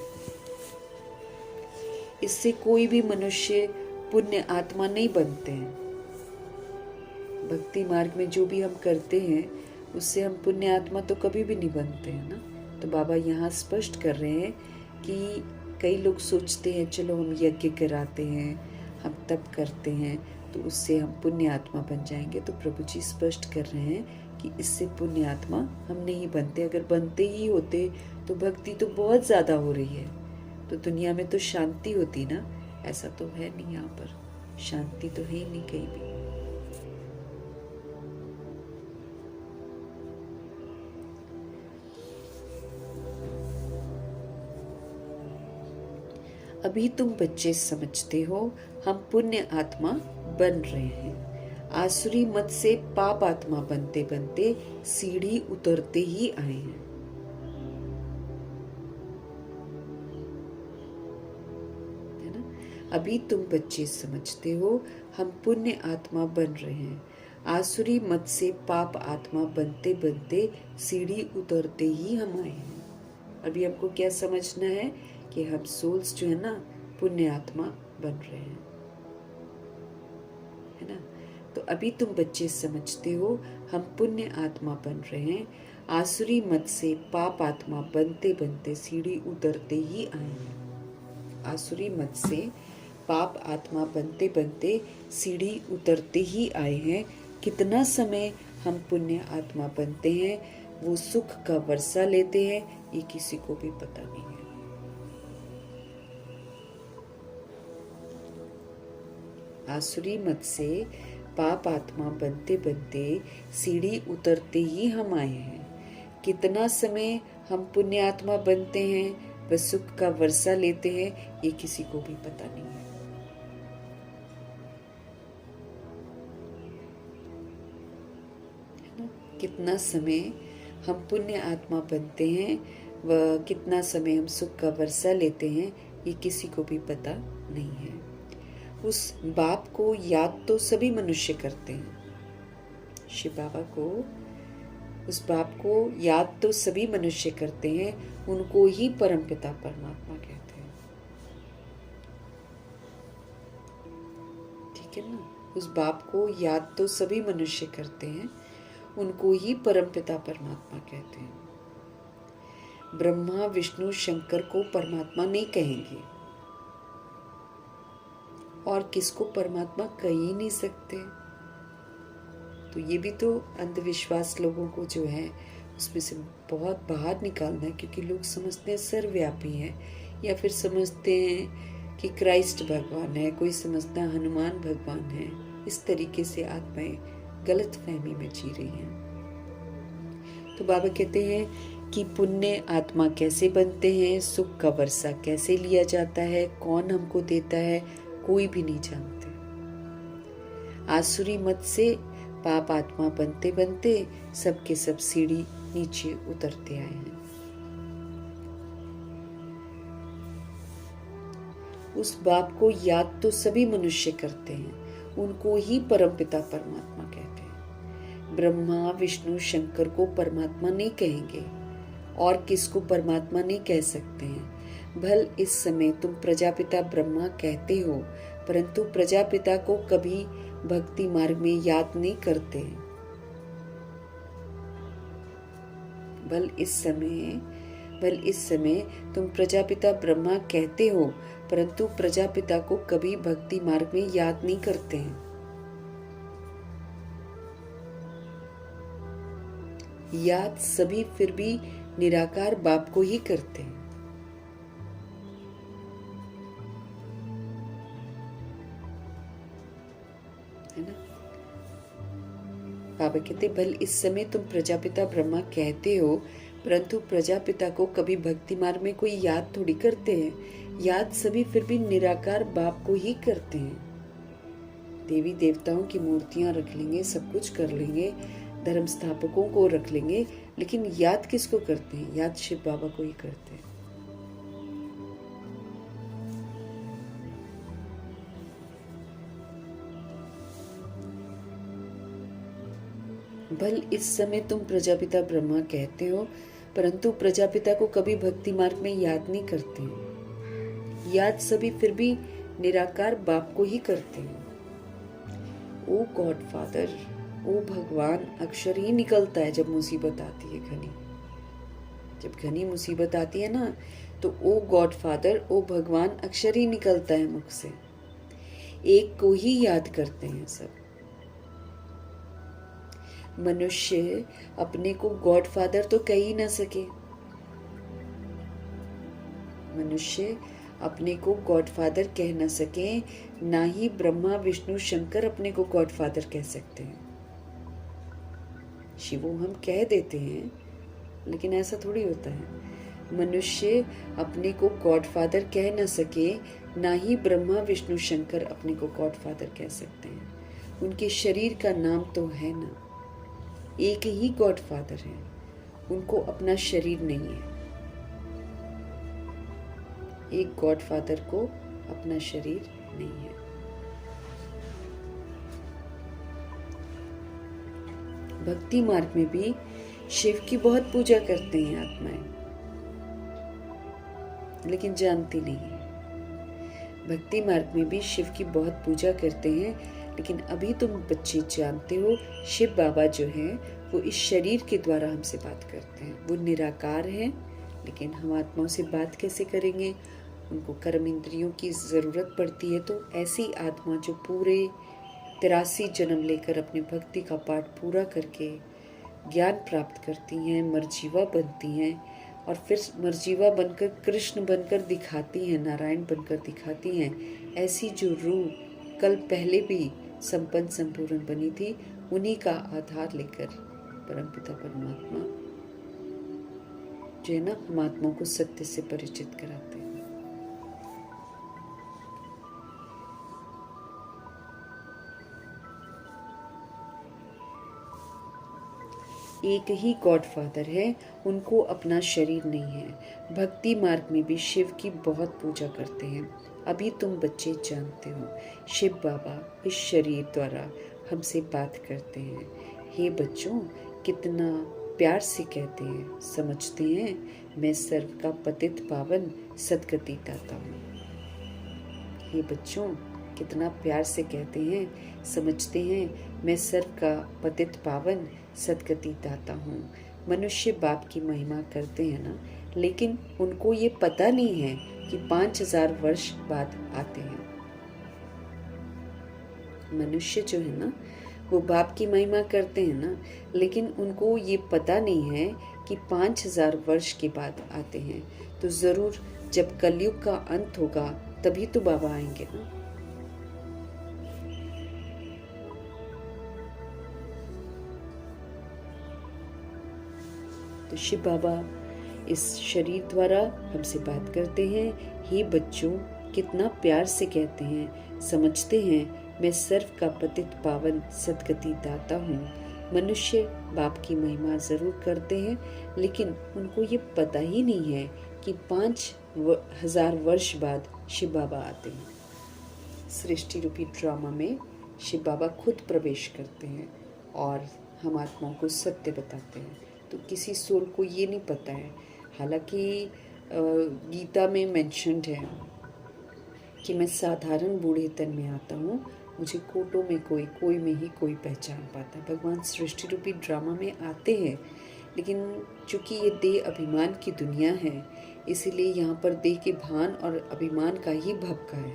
इससे कोई भी मनुष्य पुण्य आत्मा नहीं बनते हैं। भक्ति मार्ग में जो भी हम करते हैं उससे हम पुण्य आत्मा तो कभी भी नहीं बनते हैं ना। तो बाबा यहाँ स्पष्ट कर रहे हैं कि कई लोग सोचते हैं चलो हम यज्ञ कराते हैं, हम तप करते हैं तो उससे हम पुण्य आत्मा बन जाएंगे। तो प्रभु जी स्पष्ट कर रहे हैं कि इससे पुण्य आत्मा हम नहीं बनते। अगर बनते ही होते तो भक्ति तो बहुत ज़्यादा हो रही है, तो दुनिया में तो शांति होती ना। ऐसा तो है नहीं, यहाँ पर शांति तो है ही नहीं कहीं भी। अभी तुम बच्चे समझते हो हम पुण्य आत्मा बन रहे हैं। आसुरी मत से पाप आत्मा बनते बनते सीढ़ी उतरते ही आए हैं। अभी तुम बच्चे समझते हो हम पुण्य आत्मा बन रहे हैं। आसुरी मत से पाप आत्मा बनते बनते सीढ़ी उतरते ही हम आए हैं। अभी हमको क्या समझना है कि हम सोल्स जो है ना पुण्य आत्मा बन रहे हैं, है ना। तो अभी तुम बच्चे समझते हो हम पुण्य आत्मा बन रहे हैं। आसुरी मत से पाप आत्मा बनते बनते सीढ़ी उतरते ही आए हैं। आसुरी मत से पाप आत्मा बनते बनते सीढ़ी उतरते ही आए हैं। कितना समय हम पुण्य आत्मा बनते हैं, वो सुख का वर्षा लेते हैं, ये किसी को भी पता नहीं है। आसुरी मत से पाप आत्मा बनते बनते सीढ़ी उतरते ही हम आए हैं। कितना समय हम पुण्य आत्मा बनते हैं, वह सुख का वर्षा लेते हैं, ये किसी को भी पता नहीं है। कितना समय हम पुण्य आत्मा बनते हैं, वह कितना समय हम सुख का वर्षा लेते हैं, ये किसी को भी पता नहीं है। उस बाप को याद तो सभी मनुष्य करते हैं। शिव बाबा को, उस बाप को याद तो सभी मनुष्य करते हैं, उनको ही परमपिता परमात्मा कहते हैं। ठीक है ना। उस बाप को याद तो सभी मनुष्य करते हैं, उनको ही परमपिता परमात्मा कहते हैं। ब्रह्मा विष्णु शंकर को परमात्मा नहीं कहेंगे, और किसको परमात्मा कह ही नहीं सकते। तो ये भी तो अंधविश्वास लोगों को जो है उसमें से बहुत बाहर निकालना है, क्योंकि लोग समझते हैं सर्वव्यापी है, या फिर समझते हैं कि क्राइस्ट भगवान है, कोई समझता है हनुमान भगवान है। इस तरीके से आत्माएं गलत फहमी में जी रही हैं। तो बाबा कहते हैं कि पुण्य आत्मा कैसे बनते हैं, सुख का वर्षा कैसे लिया जाता है, कौन हमको देता है, कोई भी नहीं जानते। आसुरी मत से पाप आत्मा बनते बनते सबके सब सीढ़ी नीचे उतरते आए हैं। उस बाप को याद तो सभी मनुष्य करते हैं, उनको ही परमपिता परमात्मा कहते हैं। ब्रह्मा विष्णु शंकर को परमात्मा नहीं कहेंगे, और किसको परमात्मा नहीं कह सकते हैं। भल इस समय तुम प्रजापिता ब्रह्मा कहते हो, परंतु प्रजापिता को कभी भक्ति मार्ग में याद नहीं करते। भल इस समय तुम प्रजापिता ब्रह्मा कहते हो, परंतु प्रजापिता को कभी भक्ति मार्ग में याद नहीं करते हैं। याद सभी फिर भी निराकार बाप को ही करते हैं, है ना। बाबा कहते भल इस समय तुम प्रजापिता ब्रह्मा कहते हो, परंतु प्रजापिता को कभी भक्ति मार्ग में कोई याद थोड़ी करते हैं। याद सभी फिर भी निराकार बाप को ही करते हैं। देवी देवताओं की मूर्तियां रख लेंगे, सब कुछ कर लेंगे, धर्म स्थापकों को रख लेंगे, लेकिन याद किसको करते हैं? याद शिव बाबा को ही करते हैं। भल इस समय तुम प्रजापिता ब्रह्मा कहते हो, परंतु प्रजापिता को कभी भक्ति मार्ग में याद नहीं करते हैं। याद सभी फिर भी निराकार बाप को ही करते हैं। ओ गॉड फादर, ओ भगवान अक्षर ही निकलता है जब मुसीबत आती है घनी। जब घनी मुसीबत आती है ना, तो ओ गॉड फादर, ओ भगवान अक्षर ही निकलता है मुख से। एक को ही याद करते हैं सब। मनुष्य अपने को गॉड फादर तो कह ही ना सके। मनुष्य अपने को गॉड फादर कह ना सके, ना ही ब्रह्मा विष्णु शंकर अपने को गॉड फादर कह सकते हैं। शिवो हम कह देते हैं, लेकिन ऐसा थोड़ी होता है। मनुष्य अपने को गॉड फादर कह ना सके, ना ही ब्रह्मा विष्णु शंकर अपने को गॉड फादर कह सकते हैं। उनके शरीर का नाम तो है ना, एक ही गॉड फादर है, उनको अपना शरीर नहीं है। एक गॉड फादर को अपना शरीर नहीं है। भक्ति मार्ग में भी शिव की बहुत पूजा करते हैं आत्माएं, लेकिन जानती नहीं है। भक्ति मार्ग में भी शिव की बहुत पूजा करते हैं, लेकिन अभी तुम बच्चे जानते हो शिव बाबा जो हैं वो इस शरीर के द्वारा हमसे बात करते हैं। वो निराकार हैं, लेकिन हम आत्माओं से बात कैसे करेंगे? उनको कर्म इंद्रियों की ज़रूरत पड़ती है। तो ऐसी आत्मा जो पूरे 83 जन्म लेकर अपने भक्ति का पाठ पूरा करके ज्ञान प्राप्त करती हैं, मरजीवा बनती हैं और फिर मरजीवा बनकर कृष्ण बनकर दिखाती हैं, नारायण बनकर दिखाती हैं, ऐसी जो रूह कल पहले भी संपन्न संपूर्ण बनी थी, उन्हीं का आधार लेकर परमपिता परमात्मा जो है ना, हम आत्माओं को सत्य से परिचित कराते हैं। एक ही गॉडफादर है, उनको अपना शरीर नहीं है। भक्ति मार्ग में भी शिव की बहुत पूजा करते हैं। अभी तुम बच्चे जानते हो शिव बाबा इस शरीर द्वारा हमसे बात करते हैं। हे बच्चों, कितना प्यार से कहते हैं, समझते हैं, मैं सर्व का पतित पावन सदगति दाता हूँ। हे बच्चों, कितना प्यार से कहते हैं, समझते हैं, मैं सर्व का पतित पावन सदगति दाता हूँ। मनुष्य बाप की महिमा करते हैं ना, लेकिन उनको ये पता नहीं है कि 5000 वर्ष बाद आते हैं। मनुष्य जो है ना, वो बाप की महिमा करते हैं ना, लेकिन उनको ये पता नहीं है कि 5000 वर्ष के बाद आते हैं। तो जरूर जब कलयुग का अंत होगा तभी तो बाबा आएंगे ना। तो शिव बाबा इस शरीर द्वारा हमसे बात करते हैं। हे बच्चों, कितना प्यार से कहते हैं, समझते हैं, मैं सर्व का पतित पावन सदगति दाता हूँ। मनुष्य बाप की महिमा जरूर करते हैं, लेकिन उनको ये पता ही नहीं है कि 5000 वर्ष बाद शिव बाबा आते हैं। सृष्टि रूपी ड्रामा में शिव बाबा खुद प्रवेश करते हैं और हम आत्माओं को सत्य बताते हैं। तो किसी सोल को ये नहीं पता है। हालांकि गीता में मेंशन्ड है कि मैं साधारण बूढ़े तन में आता हूँ, मुझे कोटों में कोई में ही कोई पहचान पाता है। भगवान सृष्टि रूपी ड्रामा में आते हैं, लेकिन चूंकि ये देह अभिमान की दुनिया है, इसीलिए यहाँ पर देह के भान और अभिमान का ही भपका है।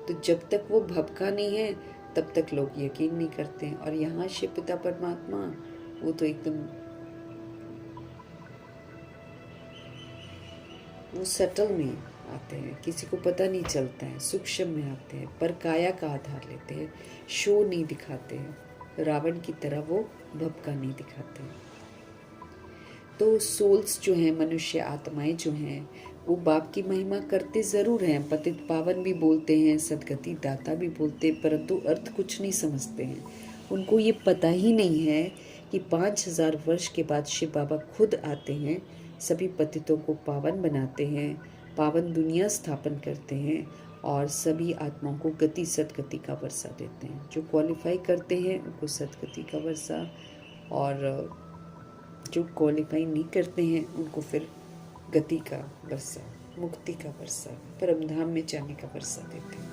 तो जब तक वो भपका नहीं है तब तक लोग यकीन नहीं करते हैं। और यहाँ शिव पिता परमात्मा वो तो एकदम वो सटल में आते हैं, किसी को पता नहीं चलता है, सूक्ष्म में आते हैं, पर काया का आधार लेते हैं, शो नहीं दिखाते हैं, रावण की तरह वो भपका नहीं दिखाते हैं। तो सोल्स जो हैं, मनुष्य आत्माएं जो हैं, वो बाप की महिमा करते ज़रूर हैं, पतित पावन भी बोलते हैं, सदगति दाता भी बोलते हैं, परंतु अर्थ कुछ नहीं समझते हैं। उनको ये पता ही नहीं है कि 5000 वर्ष के बाद शिव बाबा खुद आते हैं, सभी पतितों को पावन बनाते हैं, पावन दुनिया स्थापन करते हैं और सभी आत्माओं को गति सदगति का वर्षा देते हैं। जो क्वालिफाई करते हैं उनको सदगति का वर्षा, और जो क्वालिफाई नहीं करते हैं उनको फिर गति का वर्षा, मुक्ति का वर्षा, परमधाम में जाने का वर्षा देते हैं।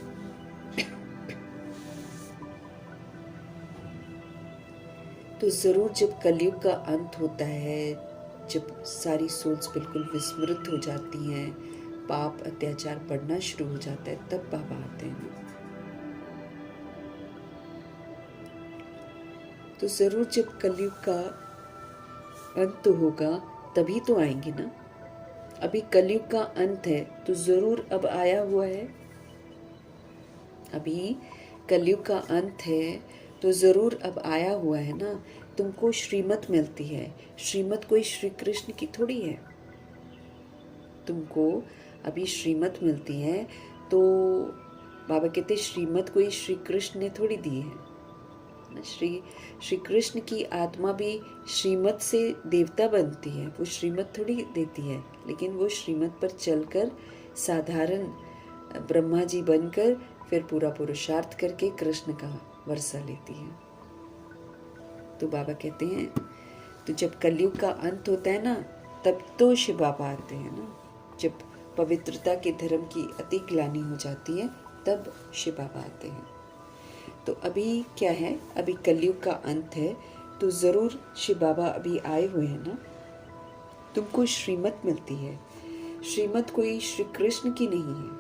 तो जरूर जब कलयुग का अंत होता है, जब सारी सोल्स बिल्कुल विस्मृत हो जाती हैं, पाप अत्याचार बढ़ना शुरू हो जाता है, तब बाबा आते हैं। तो जरूर जब कलयुग का अंत होगा तभी तो आएंगे ना। अभी कलयुग का अंत है तो जरूर अब आया हुआ है। अभी कलयुग का अंत है तो जरूर अब आया हुआ है ना। तुमको श्रीमत मिलती है, श्रीमत कोई श्री कृष्ण की थोड़ी है। तुमको अभी श्रीमत मिलती है तो बाबा कहते श्रीमत कोई श्री कृष्ण ने थोड़ी दी है। श्री कृष्ण की आत्मा भी श्रीमत से देवता बनती है, वो श्रीमत थोड़ी देती है, लेकिन वो श्रीमत पर चलकर साधारण ब्रह्मा जी बनकर फिर पूरा पुरुषार्थ करके कृष्ण का वर्षा लेती है। तो बाबा कहते हैं, तो जब कलयुग का अंत होता है ना, तब तो शिव बाबा आते हैं ना। जब पवित्रता के धर्म की अति ग्लानि हो जाती है, तब शिव बाबा आते हैं। तो अभी क्या है, अभी कलयुग का अंत है, तो ज़रूर शिव बाबा अभी आए हुए हैं ना। तुमको श्रीमत मिलती है। श्रीमत कोई श्री कृष्ण की नहीं है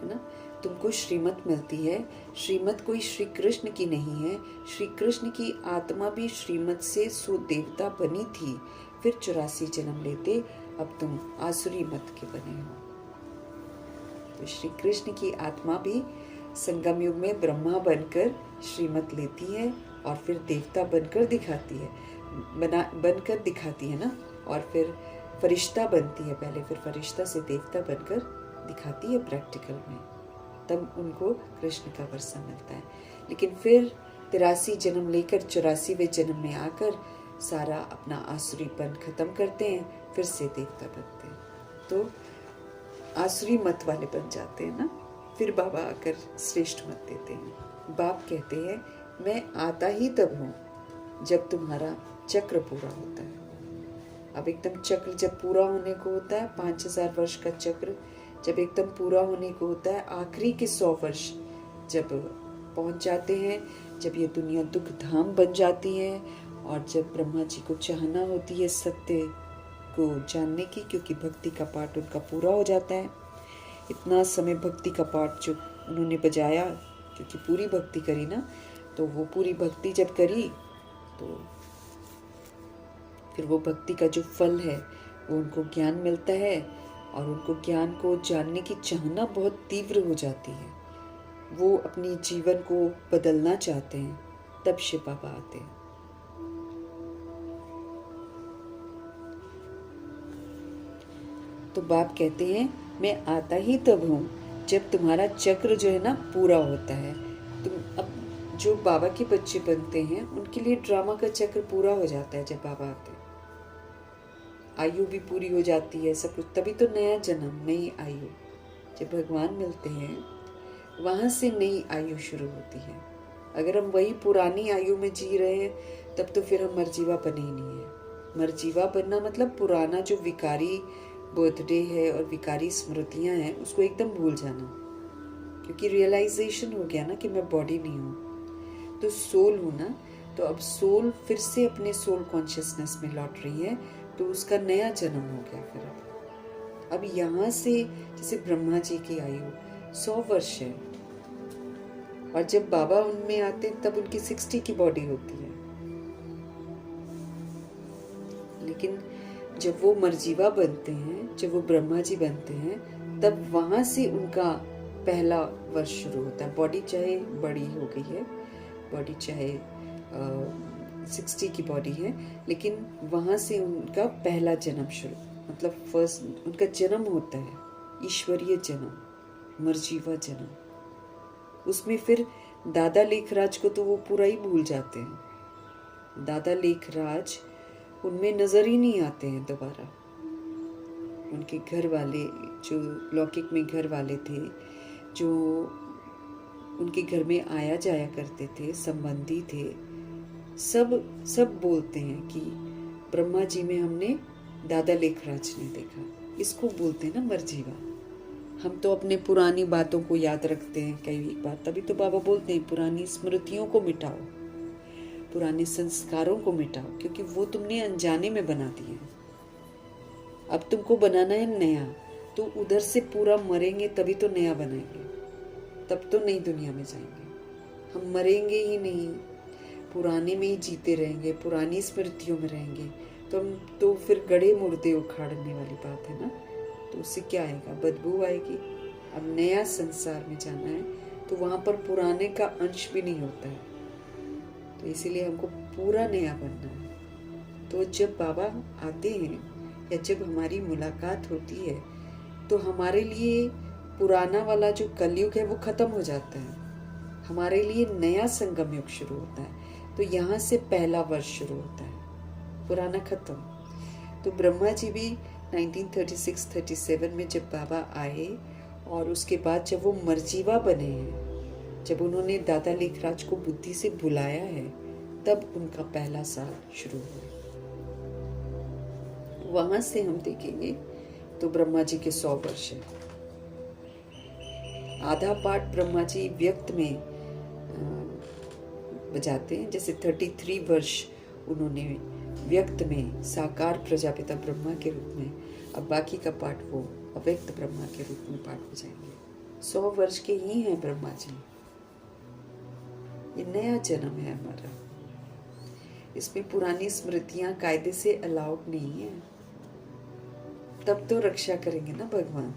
ना। तुमको श्रीमत मिलती है। श्रीमत कोई श्री कृष्ण की नहीं है। श्री कृष्ण की आत्मा भी श्रीमत से सो देवता बनी थी, फिर 84 जन्म लेते, अब तुम आसुरी मत के बने हो। तो श्री कृष्ण की आत्मा भी संगम युग में ब्रह्मा बनकर श्रीमत लेती है और फिर देवता बनकर दिखाती है, बनकर दिखाती है ना। और फिर फरिश्ता बनती है पहले, फिर फरिश्ता से देवता बनकर दिखाती है प्रैक्टिकल में, तब उनको कृष्ण का वर्षा मिलता है। लेकिन फिर 83 जन्म लेकर 84वें जन्म में आकर सारा अपना आसुरीपन खत्म करते हैं, फिर से देवता बनते हैं, तो आसुरी मत वाले बन जाते हैं ना। फिर बाबा आकर श्रेष्ठ मत देते हैं। बाप कहते हैं, मैं आता ही तब हूँ जब तुम्हारा चक्र पूरा होता है। अब एकदम चक्र जब पूरा होने को होता है, 5000 वर्ष का चक्र जब एकदम पूरा होने को होता है, आखिरी के 100 वर्ष जब पहुंच जाते हैं, जब ये दुनिया दुख धाम बन जाती है, और जब ब्रह्मा जी को चाहना होती है सत्य को जानने की, क्योंकि भक्ति का पाठ उनका पूरा हो जाता है। इतना समय भक्ति का पाठ जो उन्होंने बजाया, क्योंकि पूरी भक्ति करी ना, तो वो पूरी भक्ति जब करी तो फिर वो भक्ति का जो फल है वो उनको ज्ञान मिलता है, और उनको ज्ञान को जानने की चाहना बहुत तीव्र हो जाती है। वो अपनी जीवन को बदलना चाहते हैं, तब शिव बाबा आते हैं। तो बाप कहते हैं, मैं आता ही तब हूँ जब तुम्हारा चक्र जो है ना पूरा होता है। तुम अब जो बाबा के बच्चे बनते हैं उनके लिए ड्रामा का चक्र पूरा हो जाता है जब बाबा आते हैं। आयु भी पूरी हो जाती है, सब कुछ, तभी तो नया जन्म, नई आयु। जब भगवान मिलते हैं वहाँ से नई आयु शुरू होती है। अगर हम वही पुरानी आयु में जी रहे हैं तब तो फिर हम मरजीवा बने ही नहीं है। मरजीवा बनना मतलब पुराना जो विकारी बर्थडे है और विकारी स्मृतियाँ हैं उसको एकदम भूल जाना, क्योंकि रियलाइजेशन हो गया ना कि मैं बॉडी नहीं हूँ, तो सोल हूँ ना। तो अब सोल फिर से अपने सोल कॉन्शियसनेस में लौट रही है, तो उसका नया जन्म हो गया। फिर अब यहाँ से जैसे ब्रह्मा जी की आयु 100 वर्ष है, और जब बाबा उनमें आते तब उनकी 60 की बॉडी होती है। लेकिन जब वो मरजीवा बनते हैं, जब वो ब्रह्मा जी बनते हैं, तब वहाँ से उनका पहला वर्ष शुरू होता है। बॉडी चाहे बड़ी हो गई है, बॉडी चाहे 60 की बॉडी है, लेकिन वहाँ से उनका पहला जन्म शुरू, मतलब फर्स्ट उनका जन्म होता है, ईश्वरीय जन्म, मरजीवा जन्म। उसमें फिर दादा लेखराज को तो वो पूरा ही भूल जाते हैं। दादा लेखराज उनमें नजर ही नहीं आते हैं दोबारा। उनके घर वाले जो लौकिक में घर वाले थे, जो उनके घर में आया जाया करते थे, संबंधी थे, सब बोलते हैं कि ब्रह्मा जी में हमने दादा लेखराज ने देखा। इसको बोलते हैं ना मरजीवा। हम तो अपने पुरानी बातों को याद रखते हैं कई बार, तभी तो बाबा बोलते हैं पुरानी स्मृतियों को मिटाओ, पुराने संस्कारों को मिटाओ, क्योंकि वो तुमने अनजाने में बना दिए हैं। अब तुमको बनाना है नया, तो उधर से पूरा मरेंगे तभी तो नया बनाएंगे, तब तो नई दुनिया में जाएंगे। हम मरेंगे ही नहीं, पुराने में ही जीते रहेंगे, पुरानी स्मृतियों में रहेंगे, तो हम तो फिर गड़े मुर्दे उखाड़ने वाली बात है ना। तो उससे क्या आएगा, बदबू आएगी। अब नया संसार में जाना है तो वहाँ पर पुराने का अंश भी नहीं होता है, तो इसीलिए हमको पूरा नया बनना है। तो जब बाबा आते हैं या जब हमारी मुलाकात होती है, तो हमारे लिए पुराना वाला जो कलयुग है वो खत्म हो जाता है, हमारे लिए नया संगम युग शुरू होता है। तो यहाँ से पहला वर्ष शुरू होता है, पुराना खत्म। तो ब्रह्मा जी भी 1936-37 में जब बाबा आए और उसके बाद जब वो मर्जीवा बने हैं, जब उन्होंने दादा लेखराज को बुद्धि से बुलाया है, तब उनका पहला साल शुरू हुआ। वहां से हम देखेंगे तो ब्रह्मा जी के 100 वर्ष है। आधा पाठ ब्रह्मा जी व्यक्त में बजाते हैं, जैसे 33 वर्ष उन्होंने व्यक्त में साकार प्रजापिता ब्रह्मा के रूप में, अब बाकी का पाठ वो अव्यक्त ब्रह्मा के रूप में पाठ बजाएंगे। 100 वर्ष के ही हैं ब्रह्मा जी। ये नया जन्म है हमारा, इसमें पुरानी स्मृतियां कायदे से अलाउड नहीं है। तब तो रक्षा करेंगे ना भगवान।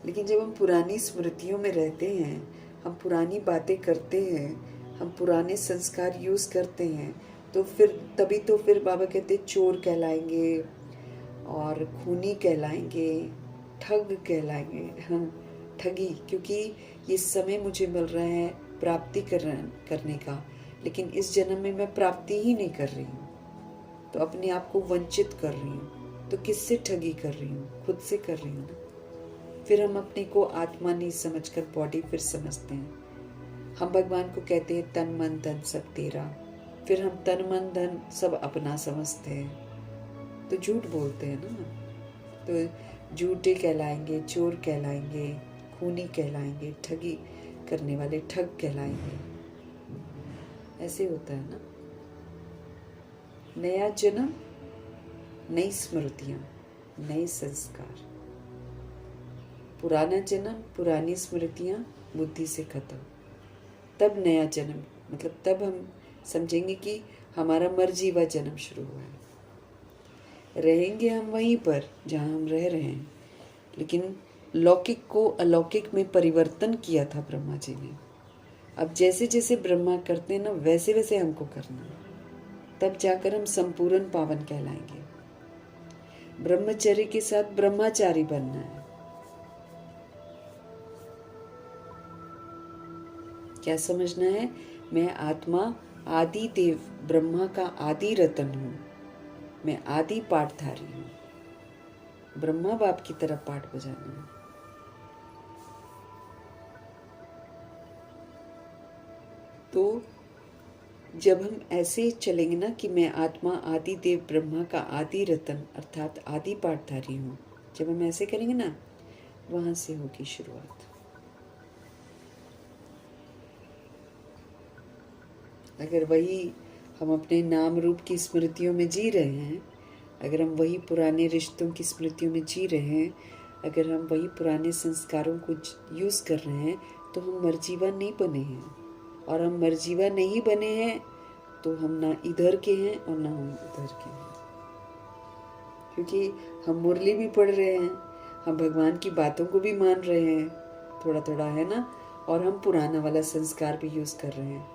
लेकिन जब हम पुरानी स्मृतियों में रहते हैं, हम पुरानी बातें करते हैं, हम पुराने संस्कार यूज करते हैं, तो फिर तभी तो फिर बाबा कहते चोर कहलाएंगे और खूनी कहलाएंगे, ठग कहलाएंगे। हाँ, ठगी, क्योंकि ये समय मुझे मिल रहा है प्राप्ति करने का, लेकिन इस जन्म में मैं प्राप्ति ही नहीं कर रही हूँ, तो अपने आप को वंचित कर रही हूँ। तो किससे ठगी कर रही हूँ? खुद से कर रही हूँ ना। फिर हम अपने को आत्मा नहीं समझकर बॉडी फिर समझते हैं। हम भगवान को कहते हैं तन मन धन सब तेरा, फिर हम तन मन धन सब अपना समझते हैं, तो झूठ बोलते हैं ना। तो झूठे कहलाएंगे, चोर कहलाएंगे, खूनी कहलाएंगे, ठगी करने वाले ठग कहलाएंगे। ऐसे होता है ना। नया जन्म, नई स्मृतियां, नए संस्कार। पुराना जन्म, पुरानी स्मृतियां बुद्धि से खत्म। तब नया जन्म, मतलब तब हम समझेंगे कि हमारा मर्जीवा जन्म शुरू हुआ है। रहेंगे हम वहीं पर जहाँ हम रह रहे हैं, लेकिन लौकिक को अलौकिक में परिवर्तन किया था ब्रह्मा जी ने। अब जैसे जैसे ब्रह्मा करते हैं ना, वैसे वैसे हमको करना है, तब जाकर हम संपूर्ण पावन कहलाएंगे। ब्रह्मचर्य के साथ ब्रह्मचारी बनना है। क्या समझना है? मैं आत्मा आदि देव ब्रह्मा का आदि रतन हूँ, मैं आदि पाठधारी हूँ। ब्रह्मा बाप की तरह पाठ बजाना है। तो जब हम ऐसे चलेंगे ना कि मैं आत्मा आदि देव ब्रह्मा का आदि रतन अर्थात आदि पाठधारी हूँ, जब हम ऐसे करेंगे ना, वहां से होगी शुरुआत। अगर वही हम अपने नाम रूप की स्मृतियों में जी रहे हैं, अगर हम वही पुराने रिश्तों की स्मृतियों में जी रहे हैं, अगर हम वही पुराने संस्कारों को यूज़ कर रहे हैं, तो हम मर्जीवा नहीं बने हैं। और हम मर्जीवा नहीं बने हैं तो हम ना इधर के हैं और ना हम उधर के हैं, क्योंकि हम मुरली भी पढ़ रहे हैं, हम भगवान की बातों को भी मान रहे हैं थोड़ा थोड़ा, है ना, और हम पुराना वाला संस्कार भी यूज़ कर रहे हैं।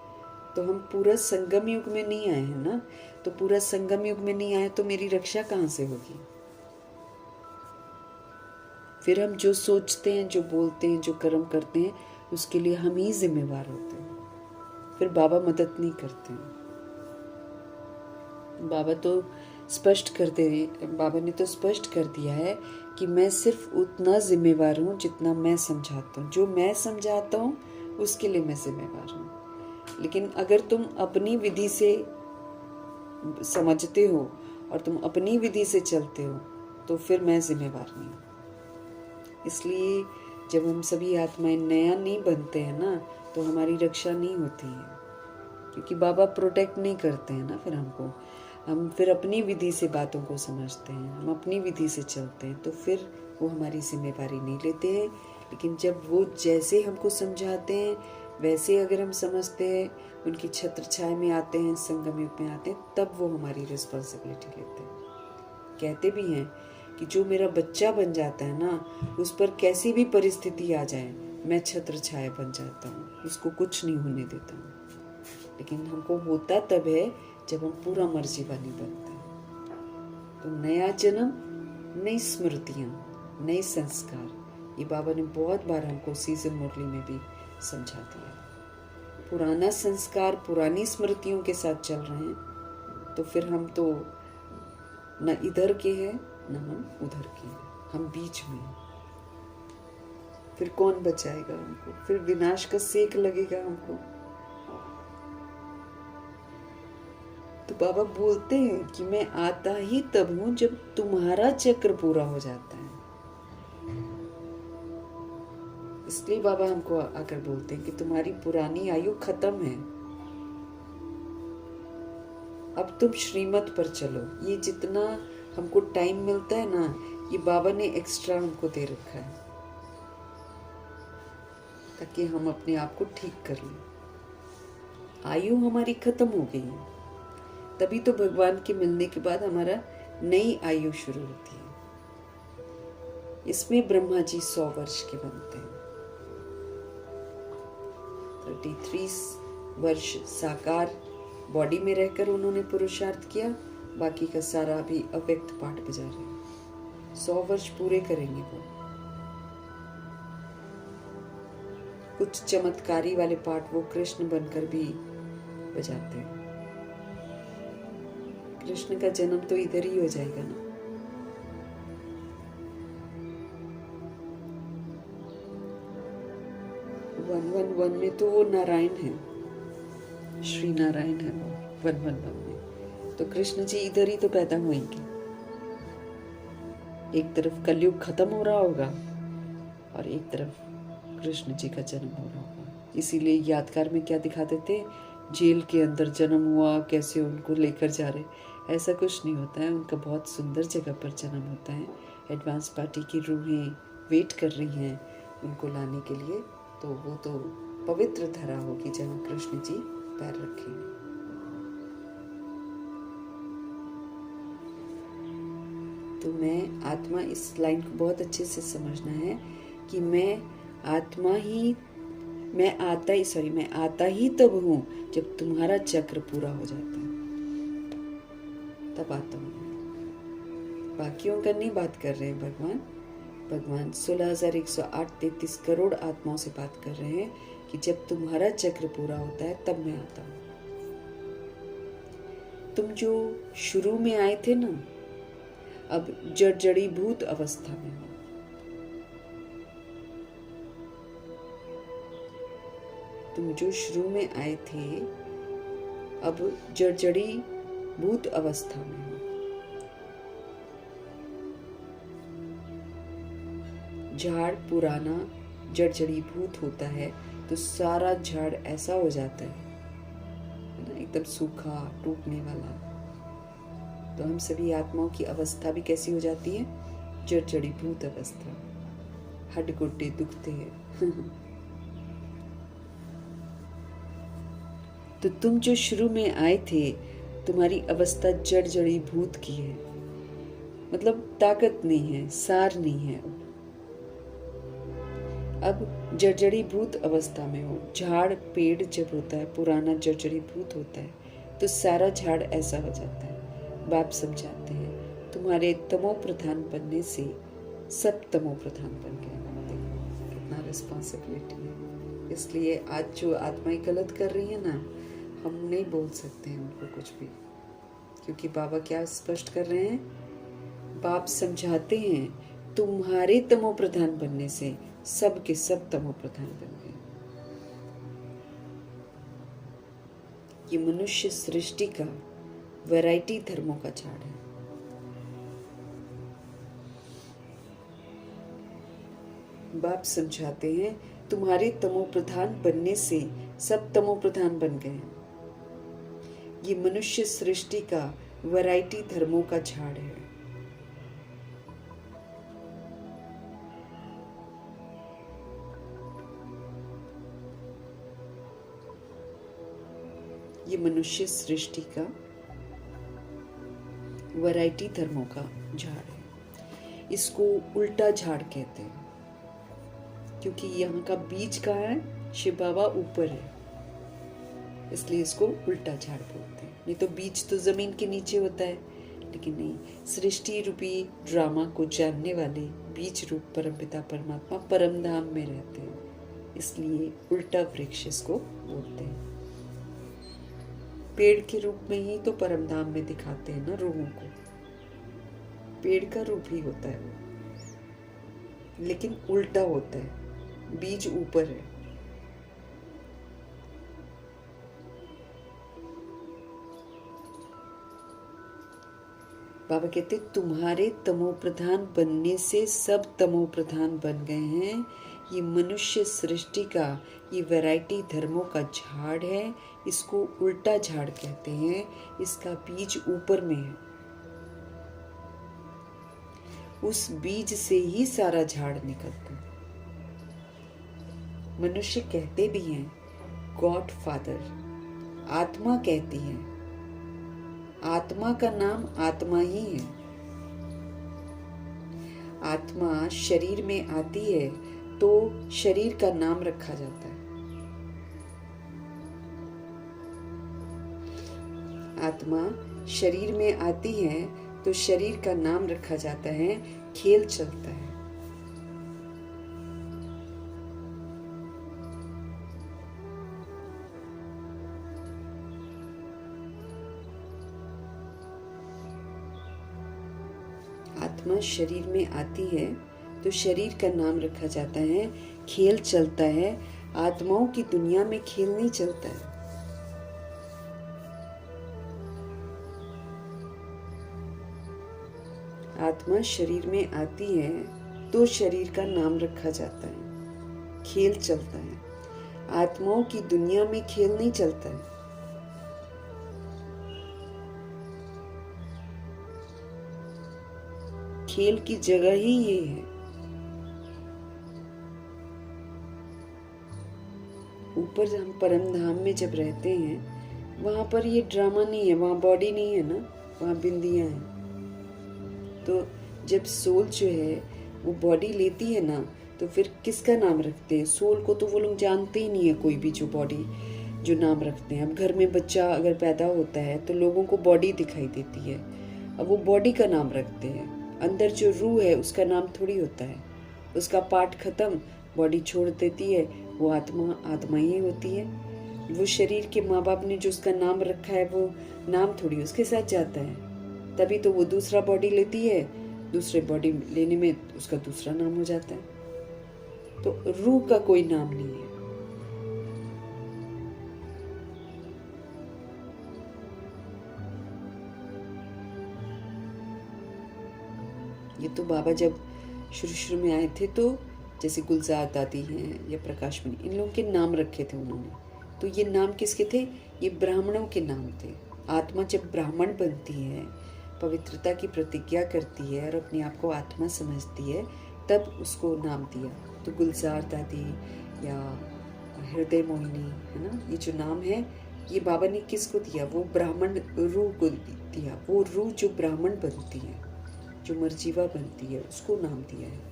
तो हम पूरा संगम युग में नहीं आए हैं ना। तो पूरा संगम युग में नहीं आए तो मेरी रक्षा कहाँ से होगी? फिर हम जो सोचते हैं, जो बोलते हैं, जो कर्म करते हैं, उसके लिए हम ही जिम्मेवार होते हैं। फिर बाबा मदद नहीं करते हैं। बाबा तो स्पष्ट करते हैं, बाबा ने तो स्पष्ट कर दिया है कि मैं सिर्फ उतना जिम्मेवार हूँ जितना मैं समझाता हूँ। जो मैं समझाता हूँ उसके लिए मैं जिम्मेवार हूँ। लेकिन अगर तुम अपनी विधि से समझते हो और तुम अपनी विधि से चलते हो, तो फिर मैं जिम्मेवार नहीं हूँ। इसलिए जब हम सभी आत्माएं नया नहीं बनते हैं ना, तो हमारी रक्षा नहीं होती है, क्योंकि बाबा प्रोटेक्ट नहीं करते हैं ना। फिर हमको, हम फिर अपनी विधि से बातों को समझते हैं, हम अपनी विधि से चलते हैं, तो फिर वो हमारी जिम्मेवारी नहीं लेते हैं। लेकिन जब वो जैसे हमको समझाते हैं वैसे अगर हम समझते हैं, उनकी छत्र छाया में आते हैं, संगम युग में आते हैं, तब वो हमारी रिस्पॉन्सिबिलिटी लेते हैं। कहते भी हैं कि जो मेरा बच्चा बन जाता है ना, उस पर कैसी भी परिस्थिति आ जाए, मैं छत्र छाया बन जाता हूँ, उसको कुछ नहीं होने देता हूँ। लेकिन हमको होता तब है जब हम पूरा मर्जीवा नहीं बनते। तो नया जन्म, नई स्मृतियाँ, नए संस्कार, ये बाबा ने बहुत बार हमको सीजन मुरली में भी समझा दिया। पुराना संस्कार, पुरानी स्मृतियों के साथ चल रहे हैं, तो फिर हम तो न इधर के हैं न हम उधर के हैं, हम बीच में हैं। फिर कौन बचाएगा हमको? फिर विनाश का सेक लगेगा हमको। तो बाबा बोलते हैं कि मैं आता ही तब हूं जब तुम्हारा चक्र पूरा हो जाता है। इसलिए बाबा हमको आकर बोलते हैं कि तुम्हारी पुरानी आयु खत्म है, अब तुम श्रीमत पर चलो। ये जितना हमको टाइम मिलता है ना, ये बाबा ने एक्स्ट्रा हमको दे रखा है ताकि हम अपने आप को ठीक कर लें। आयु हमारी खत्म हो गई है, तभी तो भगवान के मिलने के बाद हमारा नई आयु शुरू होती है। इसमें ब्रह्मा जी 100 वर्ष के बनते हैं। 33 वर्ष साकार बॉडी में रहकर उन्होंने पुरुषार्थ किया, बाकी का सारा अभी अव्यक्त पाठ बजा रहे हैं। 100 वर्ष पूरे करेंगे वो। कुछ चमत्कारी वाले पाठ वो कृष्ण बनकर भी बजाते हैं। कृष्ण का जन्म तो इधर ही हो जाएगा ना। वन में तो वो नारायण है, श्री नारायण है वो 111 में। तो कृष्ण जी इधर ही तो पैदा होंगे। एक तरफ कलयुग खत्म हो रहा होगा और एक तरफ कृष्ण जी का जन्म हो रहा होगा। इसीलिए यादगार में क्या दिखा देते, जेल के अंदर जन्म हुआ, कैसे उनको लेकर जा रहे। ऐसा कुछ नहीं होता है, उनका बहुत सुंदर जगह पर जन्म होता है। एडवांस पार्टी की रूहें वेट कर रही हैं उनको लाने के लिए। तो वो तो पवित्र धरा होगी जहाँ कृष्ण जी पैर रखेंगे। तो मैं आत्मा, इस लाइन को बहुत अच्छे से समझना है कि मैं आता ही तब हूँ जब तुम्हारा चक्र पूरा हो जाता है, तब आता हूँ। बाकियों का नहीं बात कर रहे हैं भगवान 16,108-33 करोड़ आत्माओं से बात कर रहे हैं कि जब तुम्हारा चक्र पूरा होता है तब मैं आता हूँ। तुम जो शुरू में आए थे ना, अब जड़ीभूत अवस्था में हो। तुम जो शुरू में आए थे अब जड़ीभूत अवस्था में हो। झाड़ पुराना जड़ीभूत होता है तो सारा झाड़ ऐसा हो जाता है ना, एकदम सूखा टूटने वाला। तो हम सभी आत्माओं की अवस्था भी कैसी हो जाती है, जड़ीभूत अवस्था। हड्ड गोड्डे दुखते हैं। तो तुम जो शुरू में आए थे, तुम्हारी अवस्था जड़ीभूत की है, मतलब ताकत नहीं है, सार नहीं है। अब जड़ीभूत अवस्था में हो। झाड़ पेड़ जब होता है पुराना जड़ीभूत होता है तो सारा झाड़ ऐसा हो जाता है। बाप समझाते हैं तुम्हारे तमो प्रधान बनने से सब तमो प्रधान बन गए। देखो कितना रिस्पॉन्सिबिलिटी है। इसलिए आज जो आत्माएं गलत कर रही है ना, हम नहीं बोल सकते हैं उनको कुछ भी, क्योंकि बाबा क्या स्पष्ट कर रहे हैं, बाप समझाते हैं तुम्हारे तमो प्रधान बनने से सब के सब तमो प्रधान बन गए। ये मनुष्य सृष्टि का वैरायटी धर्मों का झाड़ है। बाप समझाते हैं तुम्हारे तमो प्रधान बनने से सब तमो प्रधान बन गए। ये मनुष्य सृष्टि का वैरायटी धर्मों का झाड़ है। ये मनुष्य सृष्टि का वैरायटी धर्मों का झाड़ है। इसको उल्टा झाड़ कहते हैं क्योंकि यहाँ का बीज कहाँ है, शिव बाबा ऊपर है, इसलिए इसको उल्टा झाड़ बोलते हैं। नहीं तो बीज तो जमीन के नीचे होता है, लेकिन नहीं, सृष्टि रूपी ड्रामा को जानने वाले बीज रूप परमपिता परमात्मा परम धाम में रहते हैं, इसलिए उल्टा वृक्ष इसको बोलते हैं। पेड़ के रूप में ही तो परम धाम में दिखाते हैं ना रूहों को, पेड़ का रूप ही होता है वो, लेकिन उल्टा होता है। बीज ऊपर है। बाबा कहते तुम्हारे तमोप्रधान बनने से सब तमोप्रधान बन गए हैं। ये मनुष्य सृष्टि का ये वैरायटी धर्मों का झाड़ है। इसको उल्टा झाड़ कहते हैं। इसका बीज ऊपर में है। उस बीज से ही सारा झाड़ निकलता है। मनुष्य कहते भी हैं गॉड फादर, आत्मा कहती है। आत्मा का नाम आत्मा ही है। आत्मा शरीर में आती है तो शरीर का नाम रखा जाता है। आत्मा शरीर में आती है तो शरीर का नाम रखा जाता है। खेल चलता है। आत्मा शरीर में आती है तो शरीर का नाम रखा जाता है। खेल चलता है। आत्माओं की दुनिया में खेल नहीं चलता है। आत्मा शरीर में आती है तो शरीर का नाम रखा जाता है। खेल चलता है। आत्माओं की दुनिया में खेल नहीं चलता है। खेल की जगह ही ये है। ऊपर हम परम धाम में जब रहते हैं वहां पर ये ड्रामा नहीं है। वहां बॉडी नहीं है ना, वहां बिंदियां हैं। तो जब सोल जो है वो बॉडी लेती है ना, तो फिर किसका नाम रखते हैं? सोल को तो वो लोग जानते ही नहीं है। कोई भी जो बॉडी जो नाम रखते हैं। अब घर में बच्चा अगर पैदा होता है तो लोगों को बॉडी दिखाई देती है। अब वो बॉडी का नाम रखते हैं। अंदर जो रूह है उसका नाम थोड़ी होता है। उसका पार्ट खत्म, बॉडी छोड़ देती है, वो आत्मा आत्मा ही होती है। वो शरीर के माँ बाप ने जो उसका नाम रखा है वो नाम थोड़ी उसके साथ जाता है। तभी तो वो दूसरा बॉडी लेती है। दूसरे बॉडी लेने में उसका दूसरा नाम हो जाता है। तो रूह का कोई नाम नहीं है। ये तो बाबा जब शुरू में आए थे तो जैसे गुलजार दादी हैं या प्रकाश मणि, इन लोगों के नाम रखे थे उन्होंने। तो ये नाम किसके थे? ये ब्राह्मणों के नाम थे। आत्मा जब ब्राह्मण बनती है, पवित्रता की प्रतिज्ञा करती है और अपने आप को आत्मा समझती है, तब उसको नाम दिया। तो गुलजार दादी या हृदय मोहिनी, है ना, ये जो नाम है ये बाबा ने किसको दिया? वो ब्राह्मण रूह को दिया। वो रूह जो ब्राह्मण बनती है, जो मर्जीवा बनती है, उसको नाम दिया है।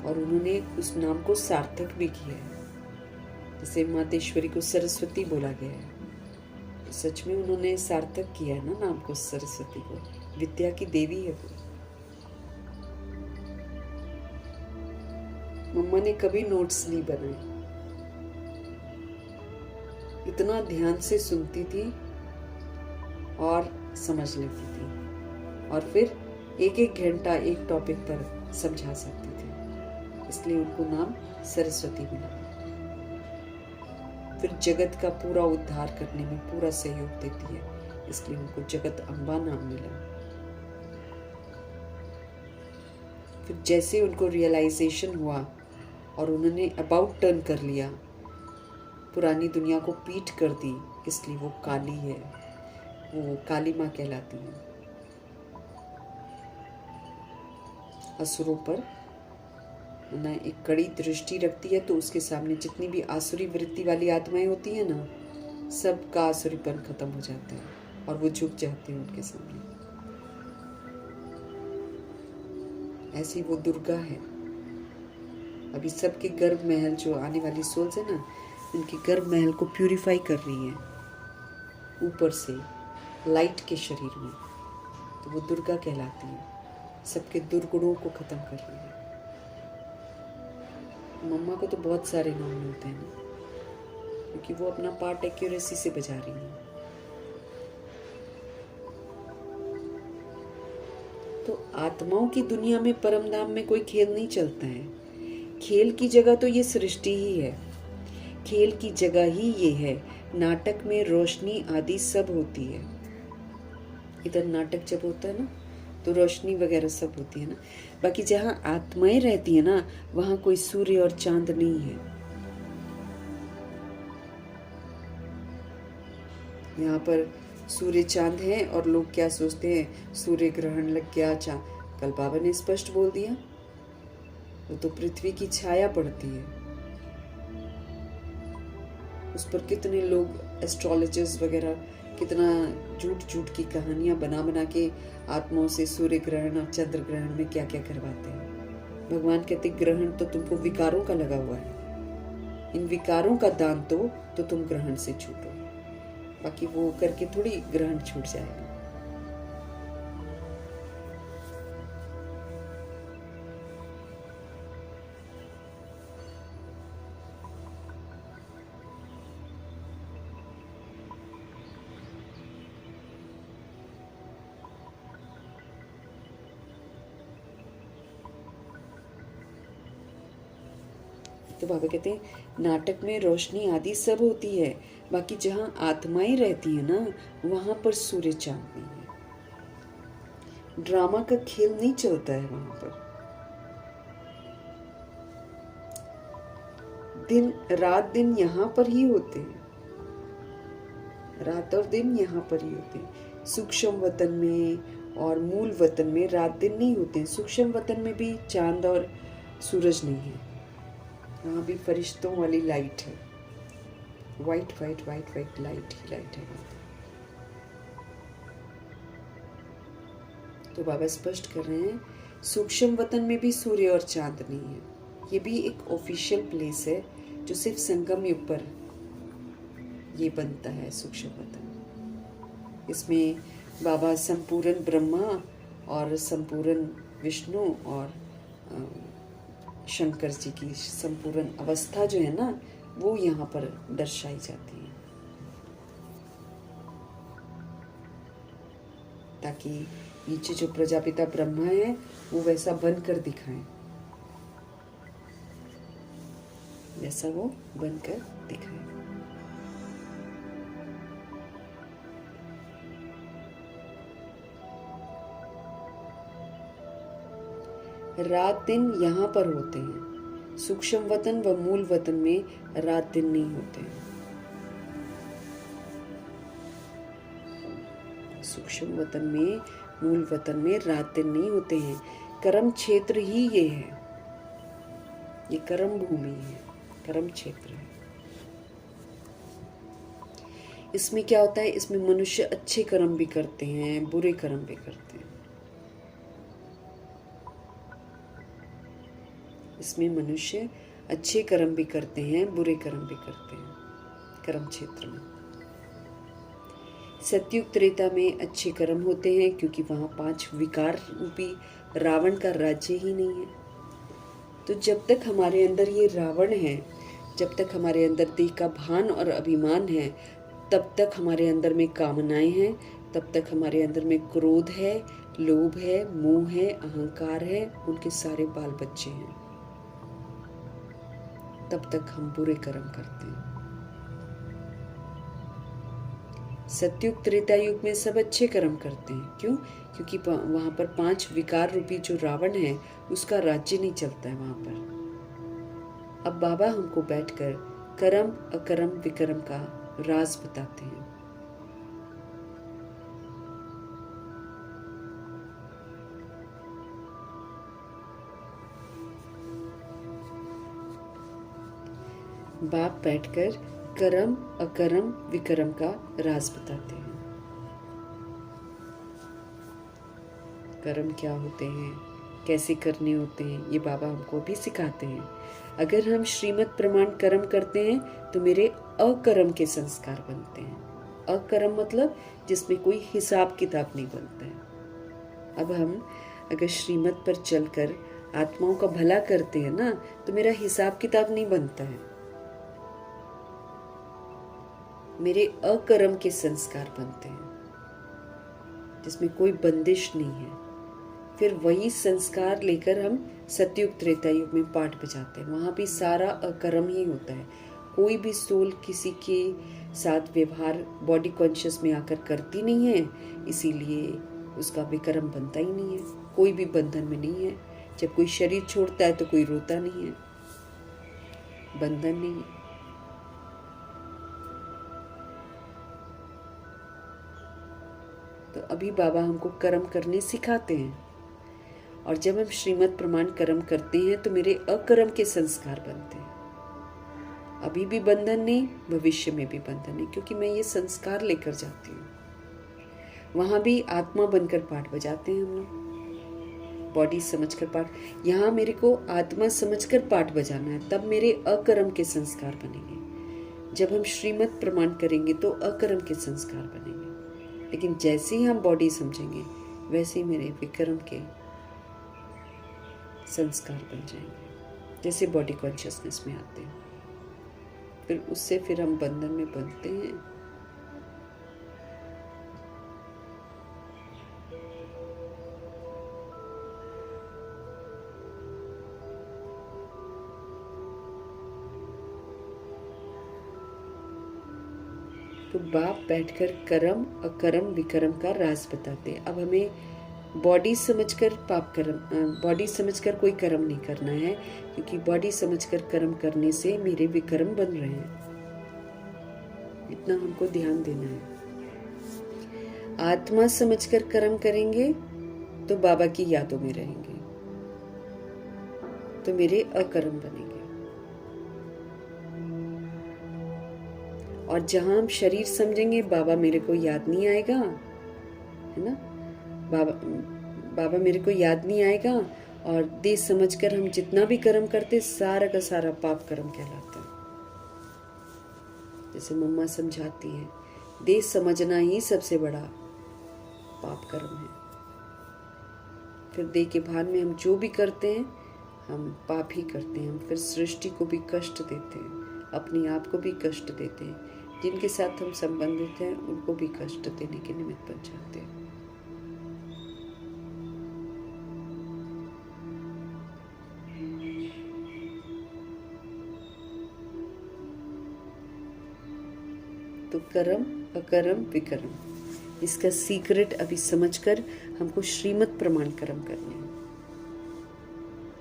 और उन्होंने उस नाम को सार्थक भी किया है। जैसे मातेश्वरी को सरस्वती बोला गया है, तो सच में उन्होंने सार्थक किया है ना नाम को, सरस्वती को। विद्या की देवी है वो। मम्मा ने कभी नोट्स नहीं बनाए। इतना ध्यान से सुनती थी और समझ लेती थी, और फिर एक एक घंटा एक टॉपिक पर समझा सकती थी। इसलिए उनको नाम सरस्वती मिला। फिर जगत का पूरा उद्धार करने में पूरा सहयोग देती है, इसलिए उनको जगत अम्बा नाम मिला। फिर जैसे उनको रियलाइजेशन हुआ और उन्होंने अबाउट टर्न कर लिया, पुरानी दुनिया को पीठ कर दी, इसलिए वो काली है, वो काली माँ कहलाती है। असुरों पर ना एक कड़ी दृष्टि रखती है, तो उसके सामने जितनी भी आसुरी वृत्ति वाली आत्माएं होती हैं ना, सबका आसुरीपन खत्म हो जाता है और वो झुक जाते हैं उनके सामने। ऐसी वो दुर्गा है। अभी सबके गर्भ महल, जो आने वाली सोल्स है ना, उनके गर्भ महल को प्यूरिफाई कर रही है ऊपर से लाइट के शरीर में। तो वो दुर्गा कहलाती है। सबके दुर्गुणों को खत्म कर रही है। मम्मा को तो बहुत सारे नाम मिलते हैं ना, क्योंकि वो अपना पार्ट एक्यूरेसी से बजा रही है। तो आत्माओं की दुनिया में, परम धाम में कोई खेल नहीं चलता है। खेल की जगह तो ये सृष्टि ही है, खेल की जगह ही ये है। नाटक में रोशनी आदि सब होती है। इधर नाटक जब होता है ना तो रोशनी वगैरह सब होती है ना। बाकी जहाँ आत्माएं रहती है ना वहाँ कोई सूर्य और चांद नहीं है। यहाँ पर सूर्य चांद है और लोग क्या सोचते हैं, सूर्य ग्रहण लग गया, चांद। कल बाबा ने स्पष्ट बोल दिया, वो तो पृथ्वी की छाया पड़ती है। उस पर कितने लोग एस्ट्रोलॉजर्स वगैरह कितना झूठ झूठ की कहानियां बना बना के आत्माओं से सूर्य ग्रहण और चंद्र ग्रहण में क्या क्या करवाते हैं। भगवान कहते ग्रहण तो तुमको विकारों का लगा हुआ है, इन विकारों का दान दो तो तुम ग्रहण से छूटो। बाकी वो करके थोड़ी ग्रहण छूट जाएगा। तो बाबा कहते हैं नाटक में रोशनी आदि सब होती है, बाकी जहाँ आत्माएं रहती है ना वहां पर सूर्य चांद नहीं है। ड्रामा का खेल नहीं चलता है वहां पर। रात दिन यहाँ पर ही होते हैं, रात और दिन यहाँ पर ही होते हैं। सूक्ष्म वतन में और मूल वतन में रात दिन नहीं होते हैं। सूक्ष्म वतन में भी चांद और सूरज नहीं है, वहाँ भी फरिश्तों वाली लाइट है, white white white white light ही लाइट है। तो बाबा स्पष्ट कर रहे हैं सूक्ष्म वतन में भी सूर्य और चांद नहीं है। ये भी एक ऑफिशियल प्लेस है जो सिर्फ संगम युग पर ये बनता है, सूक्ष्म वतन। इसमें बाबा संपूर्ण ब्रह्मा और संपूर्ण विष्णु और शंकर जी की संपूर्ण अवस्था जो है ना वो यहाँ पर दर्शाई जाती है, ताकि नीचे जो प्रजापिता ब्रह्मा है वो वैसा बनकर दिखाएं, वैसा वो बनकर दिखाएं। रात दिन यहाँ पर होते हैं, सूक्ष्म वतन व मूल वतन में रात दिन नहीं होते हैं। सूक्ष्म वतन में मूल वतन में रात दिन नहीं होते हैं। कर्म क्षेत्र ही ये है, ये कर्म भूमि है, कर्म क्षेत्र है। इसमें क्या होता है, इसमें मनुष्य अच्छे कर्म भी करते हैं, बुरे कर्म भी करते हैं। इसमें मनुष्य अच्छे कर्म भी करते हैं, बुरे कर्म भी करते हैं। कर्म क्षेत्र में सतयुग त्रेता में अच्छे कर्म होते हैं, क्योंकि वहाँ 5 विकार रूपी रावण का राज्य ही नहीं है। तो जब तक हमारे अंदर ये रावण है, जब तक हमारे अंदर देह का भान और अभिमान है, तब तक हमारे अंदर में कामनाएं हैं, तब तक हमारे अंदर में क्रोध है, लोभ है, मोह है, अहंकार है, उनके सारे बाल बच्चे हैं। तब तक हम बुरे कर्म करते हैं। सतयुग त्रेता युग में सब अच्छे कर्म करते हैं। क्यों? क्योंकि वहां पर 5 विकार रूपी जो रावण है उसका राज्य नहीं चलता है वहां पर। अब बाबा हमको बैठकर कर्म अकर्म विकर्म का राज बताते हैं। बाप बैठकर कर्म अकर्म विकर्म का राज बताते हैं। कर्म क्या होते हैं, कैसे करने होते हैं, ये बाबा हमको भी सिखाते हैं। अगर हम श्रीमत प्रमाण कर्म करते हैं तो मेरे अकर्म के संस्कार बनते हैं। अकर्म मतलब जिसमें कोई हिसाब किताब नहीं बनता है। अब हम अगर श्रीमत पर चलकर आत्माओं का भला करते हैं ना, तो मेरा हिसाब किताब नहीं बनता है, मेरे अकर्म के संस्कार बनते हैं, जिसमें कोई बंदिश नहीं है। फिर वही संस्कार लेकर हम सतयुग त्रेता युग में पाठ बजाते हैं। वहाँ भी सारा अकर्म ही होता है। कोई भी सोल किसी के साथ व्यवहार बॉडी कॉन्शियस में आकर करती नहीं है, इसीलिए उसका विकर्म बनता ही नहीं है। कोई भी बंधन में नहीं है। जब कोई शरीर छोड़ता है तो कोई रोता नहीं है, बंधन नहीं है। तो अभी बाबा हमको कर्म करने सिखाते हैं, और जब हम श्रीमद् प्रमाण कर्म करते हैं तो मेरे अकर्म के संस्कार बनते हैं। अभी भी बंधन नहीं, भविष्य में भी बंधन नहीं, क्योंकि मैं ये संस्कार लेकर जाती हूँ। वहां भी आत्मा बनकर पाठ बजाते हैं हम लोग, बॉडी समझकर पाठ। यहाँ मेरे को आत्मा समझकर पाठ बजाना है, तब मेरे अकर्म के संस्कार बनेंगे। जब हम श्रीमद् प्रमाण करेंगे तो अकर्म के संस्कार बनेंगे, लेकिन जैसे ही हम बॉडी समझेंगे वैसे ही मेरे विकर्म के संस्कार बन जाएंगे, जैसे बॉडी कॉन्शियसनेस में आते हैं। फिर उससे फिर हम बंधन में बंधते हैं। तो बाप बैठकर कर्म अकर्म विकर्म का राज बताते हैं। अब हमें बॉडी समझकर बॉडी समझकर कोई कर्म नहीं करना है, क्योंकि बॉडी समझकर कर्म करने से मेरे विकर्म बन रहे हैं। इतना हमको ध्यान देना है। आत्मा समझकर कर्म करेंगे तो बाबा की यादों में रहेंगे, तो मेरे अकर्म बनेंगे। और जहां हम शरीर समझेंगे बाबा मेरे को याद नहीं आएगा, है ना, बाबा मेरे को याद नहीं आएगा, और देह समझकर हम जितना भी कर्म करते सारा का सारा पाप कर्म कहलाता है। जैसे मम्मा समझाती है, देह समझना ही सबसे बड़ा पाप कर्म है। फिर देह के भान में हम जो भी करते हैं हम पाप ही करते हैं। हम फिर सृष्टि को भी कष्ट देते हैं, अपने आप को भी कष्ट देते हैं, जिनके साथ हम संबंधित हैं उनको भी कष्ट देने के निमित्त बन जाते हैं। तो कर्म अकर्म विकर्म, इसका सीक्रेट अभी समझकर हमको श्रीमद् प्रमाण कर्म करने हैं।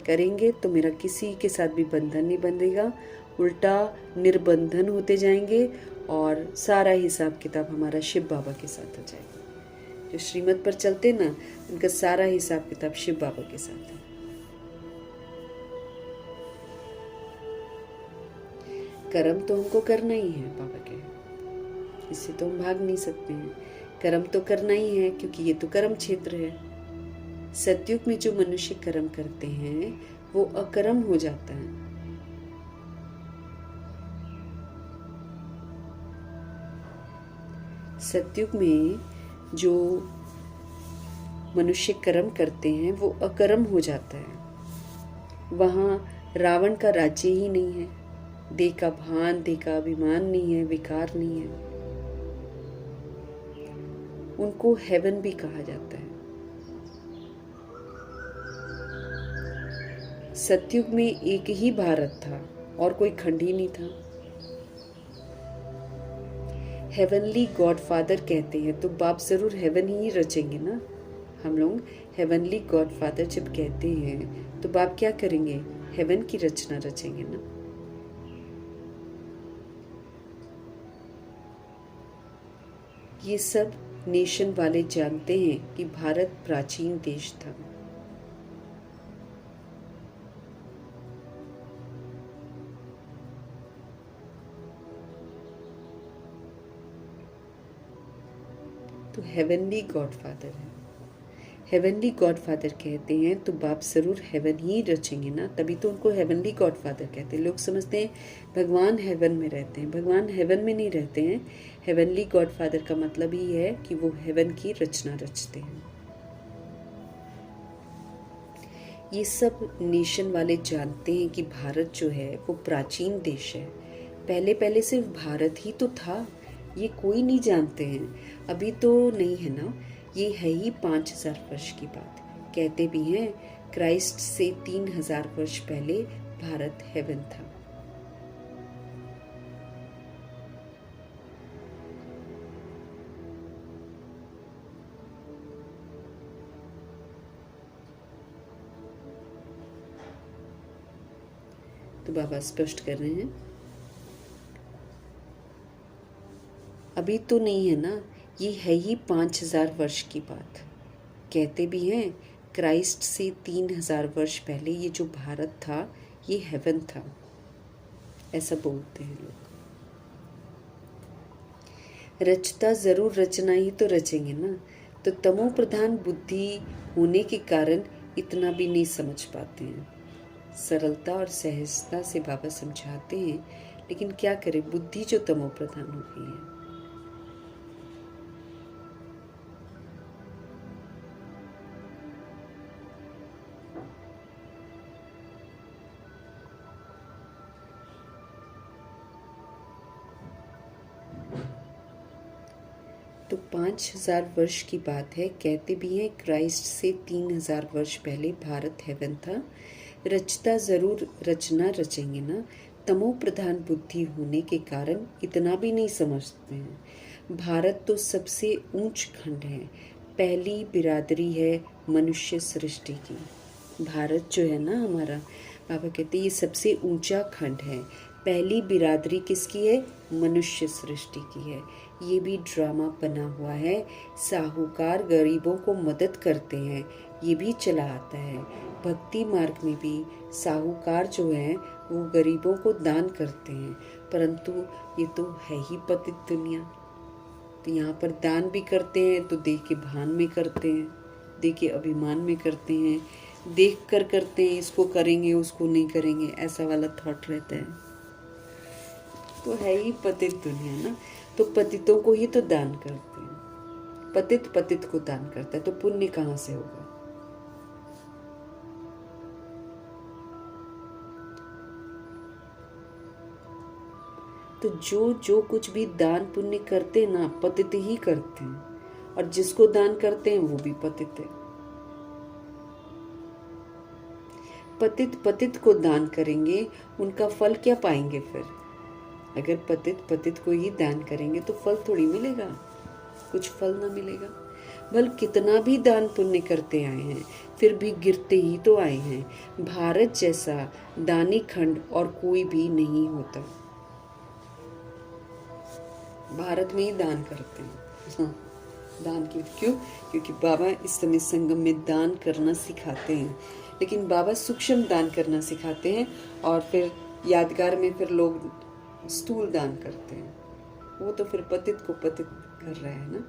करेंगे तो मेरा किसी के साथ भी बंधन नहीं बंधेगा, उल्टा निर्बंधन होते जाएंगे, और सारा हिसाब किताब हमारा शिव बाबा के साथ हो जाएगा। जो श्रीमद् पर चलते ना, उनका सारा हिसाब किताब शिव बाबा के साथ है। कर्म तो हमको करना ही है बाबा के, इससे तो हम भाग नहीं सकते हैं। कर्म तो करना ही है, क्योंकि ये तो कर्म क्षेत्र है। सतयुग में जो मनुष्य कर्म करते हैं वो अकर्म हो जाता है। सतयुग में जो मनुष्य कर्म करते हैं वो अकर्म हो जाता है। वहां रावण का राज्य ही नहीं है, देह का भान, देह का अभिमान नहीं है, विकार नहीं है। उनको हेवन भी कहा जाता है। सतयुग में एक ही भारत था और कोई खंड ही नहीं था। हेवनली गॉडफादर कहते हैं तो बाप जरूर हेवन ही रचेंगे ना। हम लोग हेवनली गॉडफादर जब कहते हैं तो बाप क्या करेंगे, हेवन की रचना रचेंगे ना। ये सब नेशन वाले जानते हैं कि भारत प्राचीन देश था। तो हेवनली गॉडफादर है। हेवनली गॉडफादर कहते हैं तो बाप जरूर हेवन ही रचेंगे ना, तभी तो उनको हेवनली गॉडफादर कहते हैं। लोग समझते हैं भगवान हेवन में रहते हैं, भगवान हेवन में नहीं रहते हैं। हेवनली गॉडफादर का मतलब ही है कि वो हेवन की रचना रचते हैं। ये सब नेशन वाले जानते हैं कि भारत जो है वो प्राचीन देश है। पहले पहले सिर्फ भारत ही तो था, ये कोई नहीं जानते हैं। अभी तो नहीं है ना, ये है ही 5000 वर्ष की बात। कहते भी हैं क्राइस्ट से 3000 वर्ष पहले भारत हेवन था। तो बाबा स्पष्ट कर रहे हैं, अभी तो नहीं है ना, ये है ही 5000 वर्ष की बात। कहते भी हैं क्राइस्ट से 3000 वर्ष पहले ये जो भारत था ये हेवन था, ऐसा बोलते हैं लोग। रचता जरूर रचना ही तो रचेंगे ना, तो तमो प्रधान बुद्धि होने के कारण इतना भी नहीं समझ पाते हैं। सरलता और सहजता से बाबा समझाते हैं, लेकिन क्या करें, बुद्धि जो तमो प्रधान हो गई है। तो 5000 वर्ष की बात है। कहते भी हैं क्राइस्ट से 3000 वर्ष पहले भारत हेवन था। रचता जरूर रचना रचेंगे ना, तमो प्रधान बुद्धि होने के कारण इतना भी नहीं समझते हैं। भारत तो सबसे ऊंच खंड है, पहली बिरादरी है मनुष्य सृष्टि की। भारत जो है ना हमारा, बाबा कहते हैं ये सबसे ऊंचा खंड है। पहली बिरादरी किसकी है? मनुष्य सृष्टि की है। ये भी ड्रामा बना हुआ है। साहूकार गरीबों को मदद करते हैं, ये भी चला आता है। भक्ति मार्ग में भी साहूकार जो है वो गरीबों को दान करते हैं, परंतु ये तो है ही पतित दुनिया। तो यहाँ पर दान भी करते हैं तो दे के भान में करते हैं, दे के अभिमान में करते हैं, देख कर करते हैं, इसको करेंगे उसको नहीं करेंगे, ऐसा वाला थॉट रहता है। तो है ही पतित दुनिया ना, तो पतितों को ही तो दान करते हैं। पतित पतित को दान करता है, तो पुण्य कहाँ से होगा? तो जो जो कुछ भी दान पुण्य करते ना, पतित ही करते हैं, और जिसको दान करते हैं वो भी पतित है। पतित पतित को दान करेंगे, उनका फल क्या पाएंगे फिर? अगर पतित पतित को ही दान करेंगे तो फल थोड़ी मिलेगा, कुछ फल ना मिलेगा। भल कितना भी दान पुण्य करते आए हैं, फिर भी गिरते ही तो आए हैं। भारत जैसा दानी खंड और कोई भी नहीं होता। भारत में ही दान करते हैं। हाँ, दान क्यों? क्योंकि बाबा इस समय संगम में दान करना सिखाते हैं, लेकिन बाबा सूक्ष्म दान करना सिखाते हैं, और फिर यादगार में फिर लोग स्थूल दान करते हैं। वो तो फिर पतित को पतित कर रहा है ना।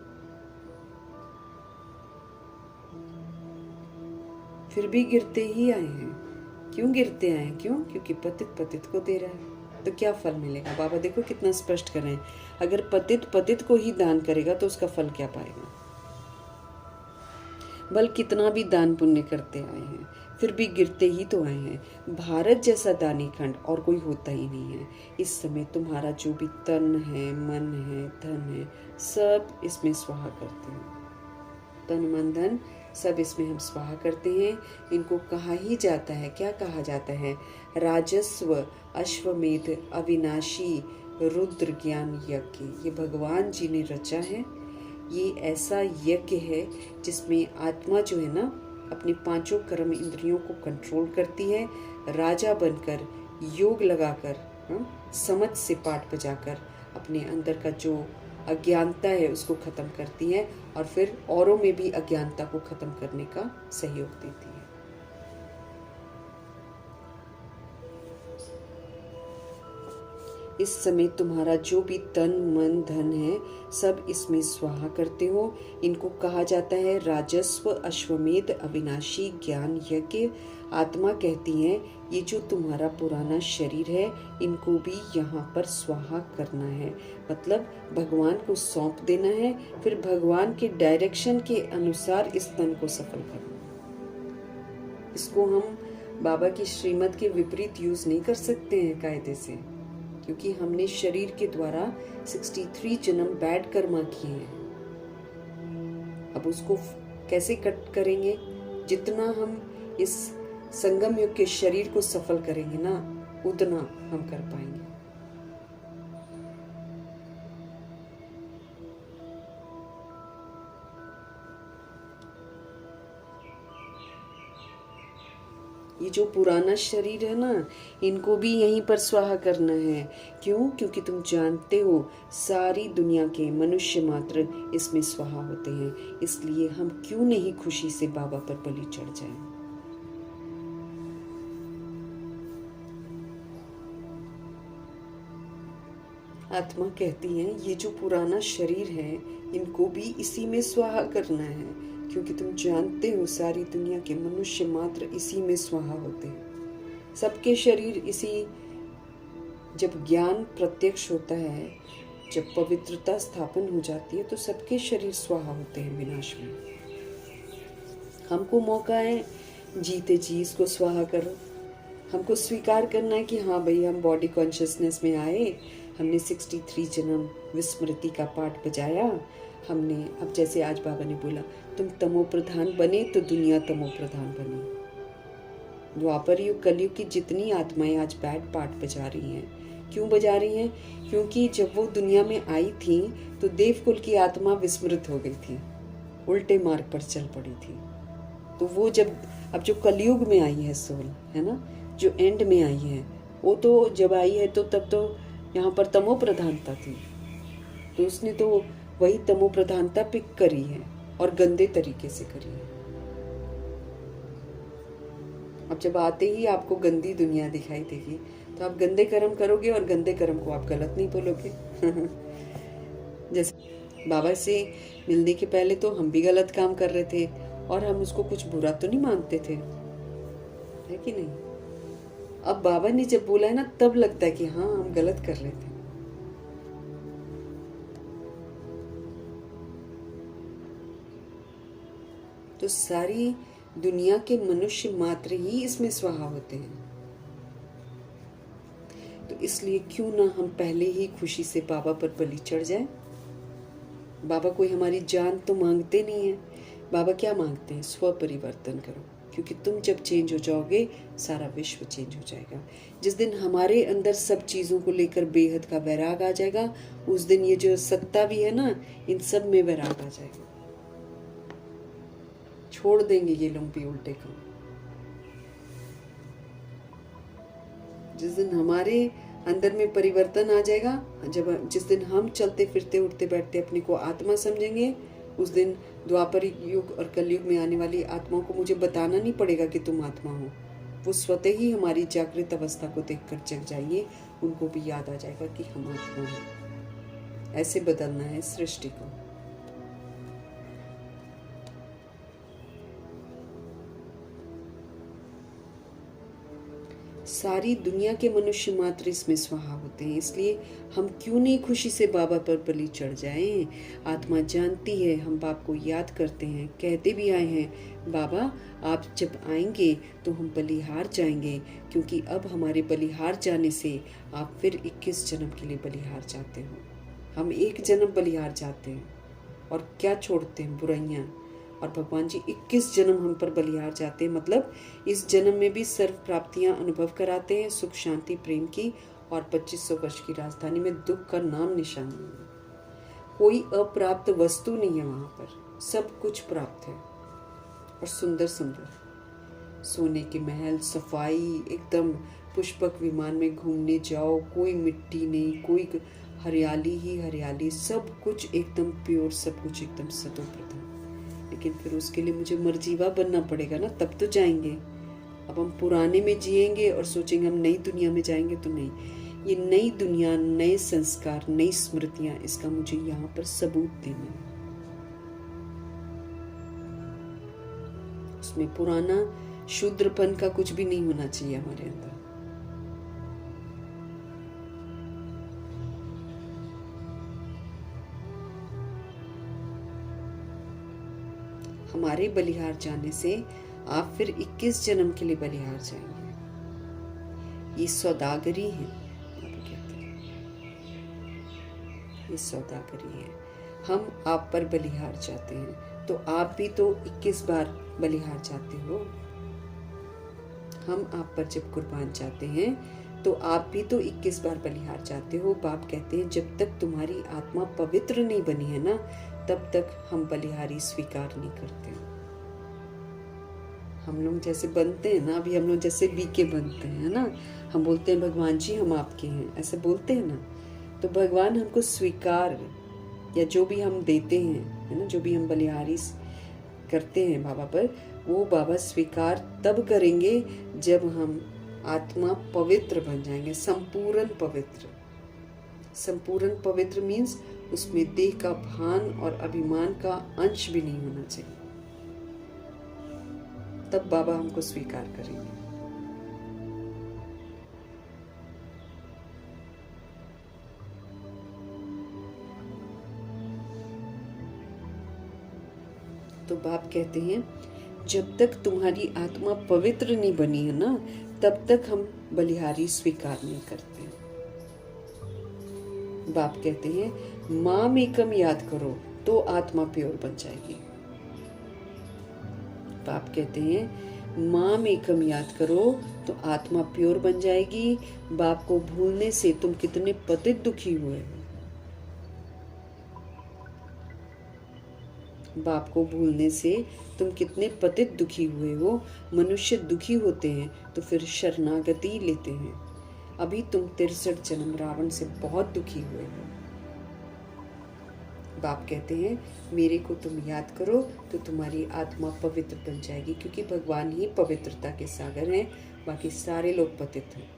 फिर भी गिरते ही आए हैं। क्यों गिरते आए हैं? क्यों? क्योंकि पतित पतित को दे रहा है। तो क्या फल मिलेगा? बाबा देखो कितना स्पष्ट कर रहे हैं। अगर पतित पतित को ही दान करेगा तो उसका फल क्या पाएगा? बल कितना भी दान पुण्य करते आए हैं, फिर भी गिरते ही तो आए हैं। भारत जैसा दानी खंड और कोई होता ही नहीं है। इस समय तुम्हारा जो भी तन है, मन है, धन है, सब इसमें स्वाहा करते हैं। तन मन धन सब इसमें हम स्वाहा करते हैं। इनको कहा ही जाता है, क्या कहा जाता है? राजस्व अश्वमेध अविनाशी रुद्र ज्ञान यज्ञ। ये भगवान जी ने रचा है। ये ऐसा यज्ञ है जिसमें आत्मा जो है ना अपनी पांचों कर्म इंद्रियों को कंट्रोल करती है, राजा बनकर योग लगाकर, समझ से पाठ बजाकर अपने अंदर का जो अज्ञानता है उसको खत्म करती है, और फिर औरों में भी अज्ञानता को खत्म करने का सहयोग देती है। इस समय तुम्हारा जो भी तन मन धन है सब इसमें स्वाहा करते हो। इनको कहा जाता है राजस्व अश्वमेध अविनाशी ज्ञान यज्ञ। आत्मा कहती है ये जो तुम्हारा पुराना शरीर है इनको भी यहाँ पर स्वाहा करना है, मतलब भगवान को सौंप देना है, फिर भगवान के डायरेक्शन के अनुसार इस तन को सफल करना। इसको हम बाबा की श्रीमत के विपरीत यूज नहीं कर सकते हैं कायदे से, क्योंकि हमने शरीर के द्वारा 63 जन्म बैड कर्मा किए हैं। अब उसको कैसे कट करेंगे? जितना हम इस संगम युग के शरीर को सफल करेंगे ना, उतना हम कर पाएंगे। ये जो पुराना शरीर है ना, इनको भी यहीं पर स्वाहा करना है। क्यों? क्योंकि तुम जानते हो सारी दुनिया के मनुष्य मात्र इसमें स्वाहा होते हैं। इसलिए हम क्यों नहीं खुशी से बाबा पर बलि चढ़ जाएं। आत्मा कहती है ये जो पुराना शरीर है, इनको भी इसी में स्वाहा करना है। क्योंकि तुम जानते हो सारी दुनिया के मनुष्य मात्र इसी में स्वाहा होते हैं। सबके शरीर इसी, जब ज्ञान प्रत्यक्ष होता है, जब पवित्रता स्थापन हो जाती है, तो सबके शरीर स्वाहा होते हैं विनाश में। हमको मौका है जीते जी इसको स्वाहा करो। हमको स्वीकार करना है कि हाँ भाई, हम बॉडी कॉन्शियसनेस में आए, हमने 63 जन्म विस्मृति का पाठ बजाया हमने। अब जैसे आज बाबा ने बोला, तुम तमो प्रधान बने तो दुनिया तमो प्रधान बनी। द्वापर युग कलयुग की जितनी आत्माएं आज बैड पाठ बजा रही हैं, क्यों बजा रही हैं? क्योंकि जब वो दुनिया में आई थी तो देवकुल की आत्मा विस्मृत हो गई थी, उल्टे मार्ग पर चल पड़ी थी। तो वो जब अब जो कलयुग में आई है सोल, है ना, जो एंड में आई है, वो तो जब आई है तो तब तो यहाँ पर तमो प्रधानता थी। तो उसने तो वही तमो प्रधानता पिक करी है और गंदे तरीके से करी है। अब जब आते ही आपको गंदी दुनिया दिखाई देगी तो आप गंदे कर्म करोगे, और गंदे कर्म को आप गलत नहीं बोलोगे। जैसे बाबा से मिलने के पहले तो हम भी गलत काम कर रहे थे और हम उसको कुछ बुरा तो नहीं मानते थे, है कि नहीं? अब बाबा ने जब बोला है ना, तब लगता है कि हाँ, हम गलत कर रहे थे। तो सारी दुनिया के मनुष्य मात्र ही इसमें स्वाहा होते हैं। तो इसलिए क्यों ना हम पहले ही खुशी से बाबा पर बलि चढ़ जाएं। बाबा कोई हमारी जान तो मांगते नहीं है। बाबा क्या मांगते हैं? स्व परिवर्तन करो। क्योंकि तुम जब चेंज हो जाओगे, सारा विश्व चेंज हो जाएगा। जिस दिन हमारे अंदर सब चीज़ों को लेकर बेहद का वैराग आ जाएगा, उस दिन ये जो सत्ता भी है ना, इन सब में वैराग आ जाएगा। छोड़ देंगे ये लोग भी उल्टे काम। जिस दिन हमारे अंदर में परिवर्तन आ जाएगा, जिस दिन हम चलते फिरते उठते बैठते अपने को आत्मा समझेंगे, उस दिन द्वापर युग और कलयुग में आने वाली आत्माओं को मुझे बताना नहीं पड़ेगा कि तुम आत्मा हो। वो स्वतः ही हमारी जागृत अवस्था को देखकर जग जाएंगे। उनको भी याद आ जाएगा कि हम आत्मा हैं। ऐसे बदलना है सृष्टि को। सारी दुनिया के मनुष्य मात्र इसमें स्वाहा होते हैं। इसलिए हम क्यों नहीं खुशी से बाबा पर बलि चढ़ जाएं। आत्मा जानती है, हम बाप को याद करते हैं, कहते भी आए हैं, बाबा आप जब आएंगे तो हम बलिहार जाएंगे। क्योंकि अब हमारे बलिहार जाने से आप फिर 21 जन्म के लिए बलिहार जाते हो। हम एक जन्म बलिहार जाते हैं और क्या छोड़ते हैं? बुराइयाँ। और भगवान जी 21 जन्म हम पर बलिहार जाते हैं। मतलब इस जन्म में भी सर्व प्राप्तियां अनुभव कराते हैं, सुख शांति प्रेम की, और 2500 वर्ष की राजधानी में दुख का नाम निशान नहीं है। कोई अप्राप्त वस्तु नहीं है वहां पर, सब कुछ प्राप्त है। और सुंदर सुंदर सोने के महल, सफाई, एकदम पुष्पक विमान में घूमने जाओ, कोई मिट्टी नहीं, कोई हरियाली ही हरियाली, सब कुछ एकदम प्योर, सब कुछ एकदम सतोप्रधान। लेकिन फिर उसके लिए मुझे मर्जीवा बनना पड़ेगा ना, तब तो जाएंगे। अब हम पुराने में जिएंगे और सोचेंगे हम नई दुनिया में जाएंगे, तो नहीं। ये नई दुनिया, नए संस्कार, नई स्मृतियां, इसका मुझे यहाँ पर सबूत देना है। उसमें पुराना शूद्रपन का कुछ भी नहीं होना चाहिए हमारे अंदर। हमारे बलिहार जाने से आप फिर 21 जन्म के लिए बलिहार जाएंगे। ये सौदागरी है, आप कहते हैं, ये सौदागरी है। हम आप पर बलिहार जाते हैं तो आप भी तो 21 बार बलिहार चाहते हो। हम आप पर जब कुर्बान चाहते हैं तो आप भी तो 21 बार बलिहार चाहते हो। बाप कहते हैं जब तक तुम्हारी आत्मा पवित्र नहीं बनी है ना, तब तक हम बलिहारी स्वीकार नहीं करते। हम लोग जैसे बनते हैं ना, अभी हम लोग जैसे बीके बनते हैं ना, हम बोलते हैं भगवान जी हम आपके हैं, ऐसे बोलते हैं ना, तो भगवान हमको स्वीकार या जो भी हम देते हैं, है ना, जो भी हम बलिहारी करते हैं बाबा पर, वो बाबा स्वीकार तब करेंगे जब हम आत्मा पवित्र बन जाएंगे, संपूर्ण पवित्र। संपूर्ण पवित्र मीन्स उसमें देह का भान और अभिमान का अंश भी नहीं होना चाहिए, तब बाबा हमको स्वीकार करेंगे। तो बाप कहते हैं जब तक तुम्हारी आत्मा पवित्र नहीं बनी है ना, तब तक हम बलिहारी स्वीकार नहीं करते। बाप कहते हैं माम एकम याद करो तो आत्मा प्योर बन जाएगी। बाप कहते हैं माम एकम याद करो तो आत्मा प्योर बन जाएगी। बाप को भूलने से तुम कितने पतित दुखी हुए हो। बाप को भूलने से तुम कितने पतित दुखी हुए हो। मनुष्य दुखी होते हैं तो फिर शरणागति लेते हैं। अभी तुम 63 जन्म रावण से बहुत दुखी हुए हो। बाप कहते हैं मेरे को तुम याद करो तो तुम्हारी आत्मा पवित्र बन जाएगी, क्योंकि भगवान ही पवित्रता के सागर हैं, बाकी सारे लोग पतित हैं।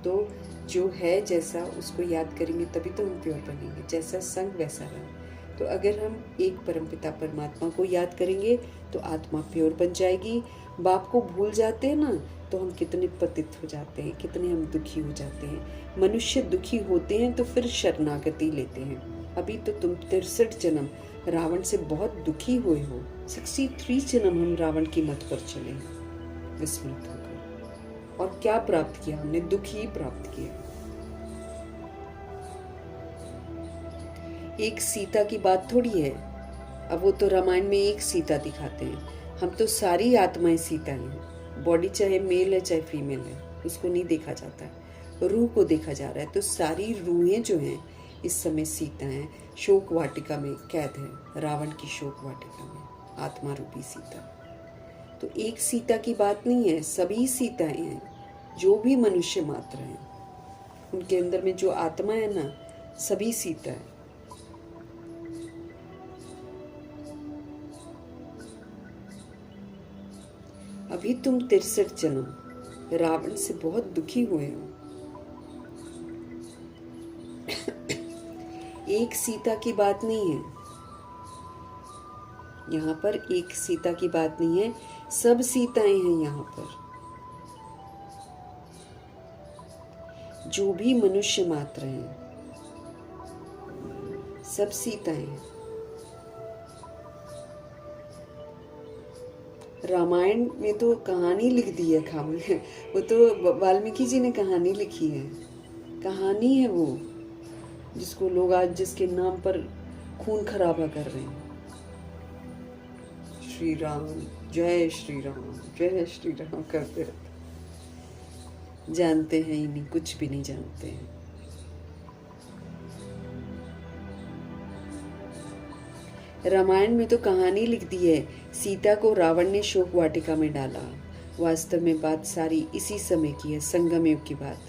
तो जो है जैसा उसको याद करेंगे तभी तो हम प्योर बनेंगे। जैसा संग वैसा रंग। तो अगर हम एक परमपिता परमात्मा को याद करेंगे तो आत्मा प्योर बन जाएगी। बाप को भूल जाते हैं ना तो हम कितने पतित हो जाते हैं, कितने हम दुखी हो जाते हैं। मनुष्य दुखी होते हैं तो फिर शरणागति लेते हैं। अभी तो तुम 63 जन्म रावण से बहुत दुखी हुए हो। 63 जन्म हम रावण की मत पर चले विस्मृत होकर, और क्या प्राप्त किया हमने? दुख ही प्राप्त किया। एक सीता की बात थोड़ी है। अब वो तो रामायण में एक सीता दिखाते हैं। हम तो सारी आत्माएं सीता हैं। बॉडी चाहे मेल है चाहे फीमेल है, उसको नहीं देखा जाता है, रूह को देखा जा रहा है। तो सारी रूहें जो हैं इस समय सीता हैं, शोक वाटिका में कैद है, रावण की शोक वाटिका में आत्मा रूपी सीता। तो एक सीता की बात नहीं है, सभी सीताएं हैं। जो भी मनुष्य मात्र हैं उनके अंदर में जो आत्मा है ना, सभी सीता है। अभी तुम 63 जन्म रावण से बहुत दुखी हुए हो। एक सीता की बात नहीं है यहाँ पर, एक सीता की बात नहीं है, सब सीताएं हैं यहाँ पर। जो भी मनुष्य मात्र हैं सब सीताएं हैं। रामायण में तो कहानी लिख दी है वो तो वाल्मीकि जी ने कहानी लिखी है। कहानी है वो, जिसको लोग आज जिसके नाम पर खून खराबा कर रहे हैं। श्री राम जय श्री राम जय श्री राम करते रहते, जानते हैं ही नहीं, कुछ भी नहीं जानते हैं। रामायण में तो कहानी लिख दी है, सीता को रावण ने शोक वाटिका में डाला। वास्तव में बात सारी इसी समय की है, संगम युग की बात।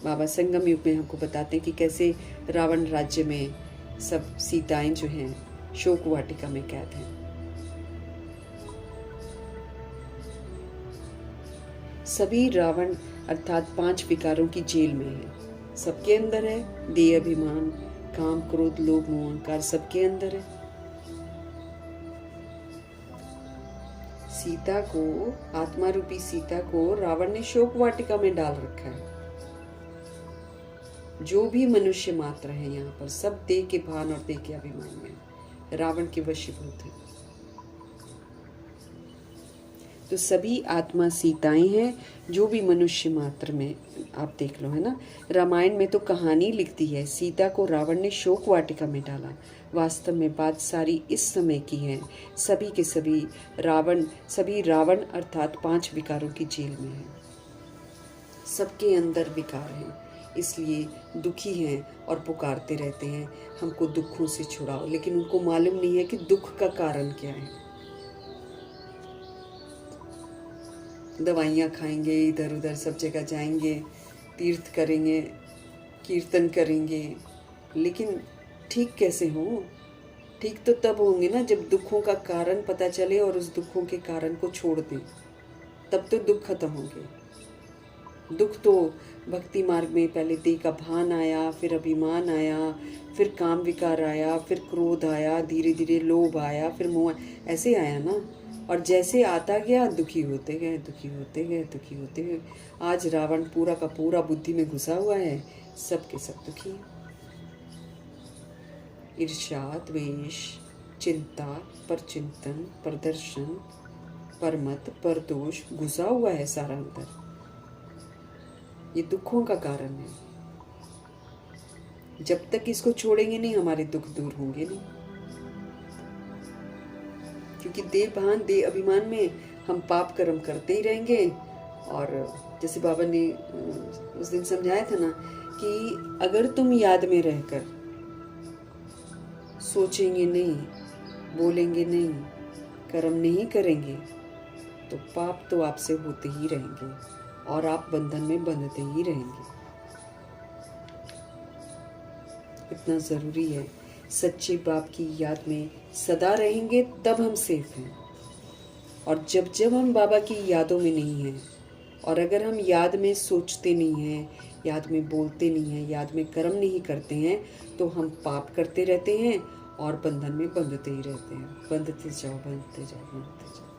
बाबा संगम युग में हमको बताते हैं कि कैसे रावण राज्य में सब सीताएं जो हैं शोक वाटिका में कैद हैं। सभी रावण अर्थात 5 विकारों की जेल में है। सबके अंदर है देह, अभिमान, काम, क्रोध, लोभ, मोह, अहंकार, सबके अंदर है। सीता को, आत्मा रूपी सीता को रावण ने शोक वाटिका में डाल रखा है। जो भी मनुष्य मात्र है यहाँ पर सब देह के भान और देह के अभिमान में रावण के वशीभूत हैं। तो सभी आत्मा सीताएं हैं, जो भी मनुष्य मात्र में। आप देख लो, है ना, रामायण में तो कहानी लिख दी है, सीता को रावण ने शोक वाटिका में डाला। वास्तव में बात सारी इस समय की है। सभी के सभी रावण अर्थात 5 विकारों की जेल में हैं। सबके अंदर विकार हैं, इसलिए दुखी हैं और पुकारते रहते हैं हमको दुखों से छुड़ाओ, लेकिन उनको मालूम नहीं है कि दुख का कारण क्या है। दवाइयाँ खाएंगे, इधर उधर सब जगह जाएंगे, तीर्थ करेंगे, कीर्तन करेंगे, लेकिन ठीक कैसे हो? ठीक तो तब होंगे ना जब दुखों का कारण पता चले और उस दुखों के कारण को छोड़ दें, तब तो दुख खत्म होंगे। दुख तो भक्ति मार्ग में पहले देह का भान आया, फिर अभिमान आया, फिर काम विकार आया, फिर क्रोध आया, धीरे धीरे लोभ आया, फिर मोह, ऐसे आया ना। और जैसे आता गया दुखी होते गए, दुखी होते गए, दुखी होते गए। आज रावण पूरा का पूरा बुद्धि में घुसा हुआ है, सब के सब दुखी हैं। ईर्ष्या, द्वेष, चिंता, परचिंतन, प्रदर्शन, परमत, परदोष घुसा हुआ है सारा अंदर। ये दुखों का कारण है। जब तक इसको छोड़ेंगे नहीं, हमारे दुख दूर होंगे नहीं। क्योंकि देह भान, देह अभिमान में हम पाप कर्म करते ही रहेंगे। और जैसे बाबा ने उस दिन समझाया था ना कि अगर तुम याद में रहकर सोचेंगे नहीं, बोलेंगे नहीं, कर्म नहीं करेंगे, तो पाप तो आपसे होते ही रहेंगे और आप बंधन में बंधते ही रहेंगे। इतना ज़रूरी है। सच्चे बाप की याद में सदा रहेंगे तब हम सेफ हैं। और जब जब हम बाबा की यादों में नहीं हैं, और अगर हम याद में सोचते नहीं हैं, याद में बोलते नहीं हैं, याद में कर्म नहीं करते हैं, तो हम पाप करते रहते हैं और बंधन में बंधते ही रहते हैं। बंधते जाओ, बंधते जाओ, बंधते जाओ।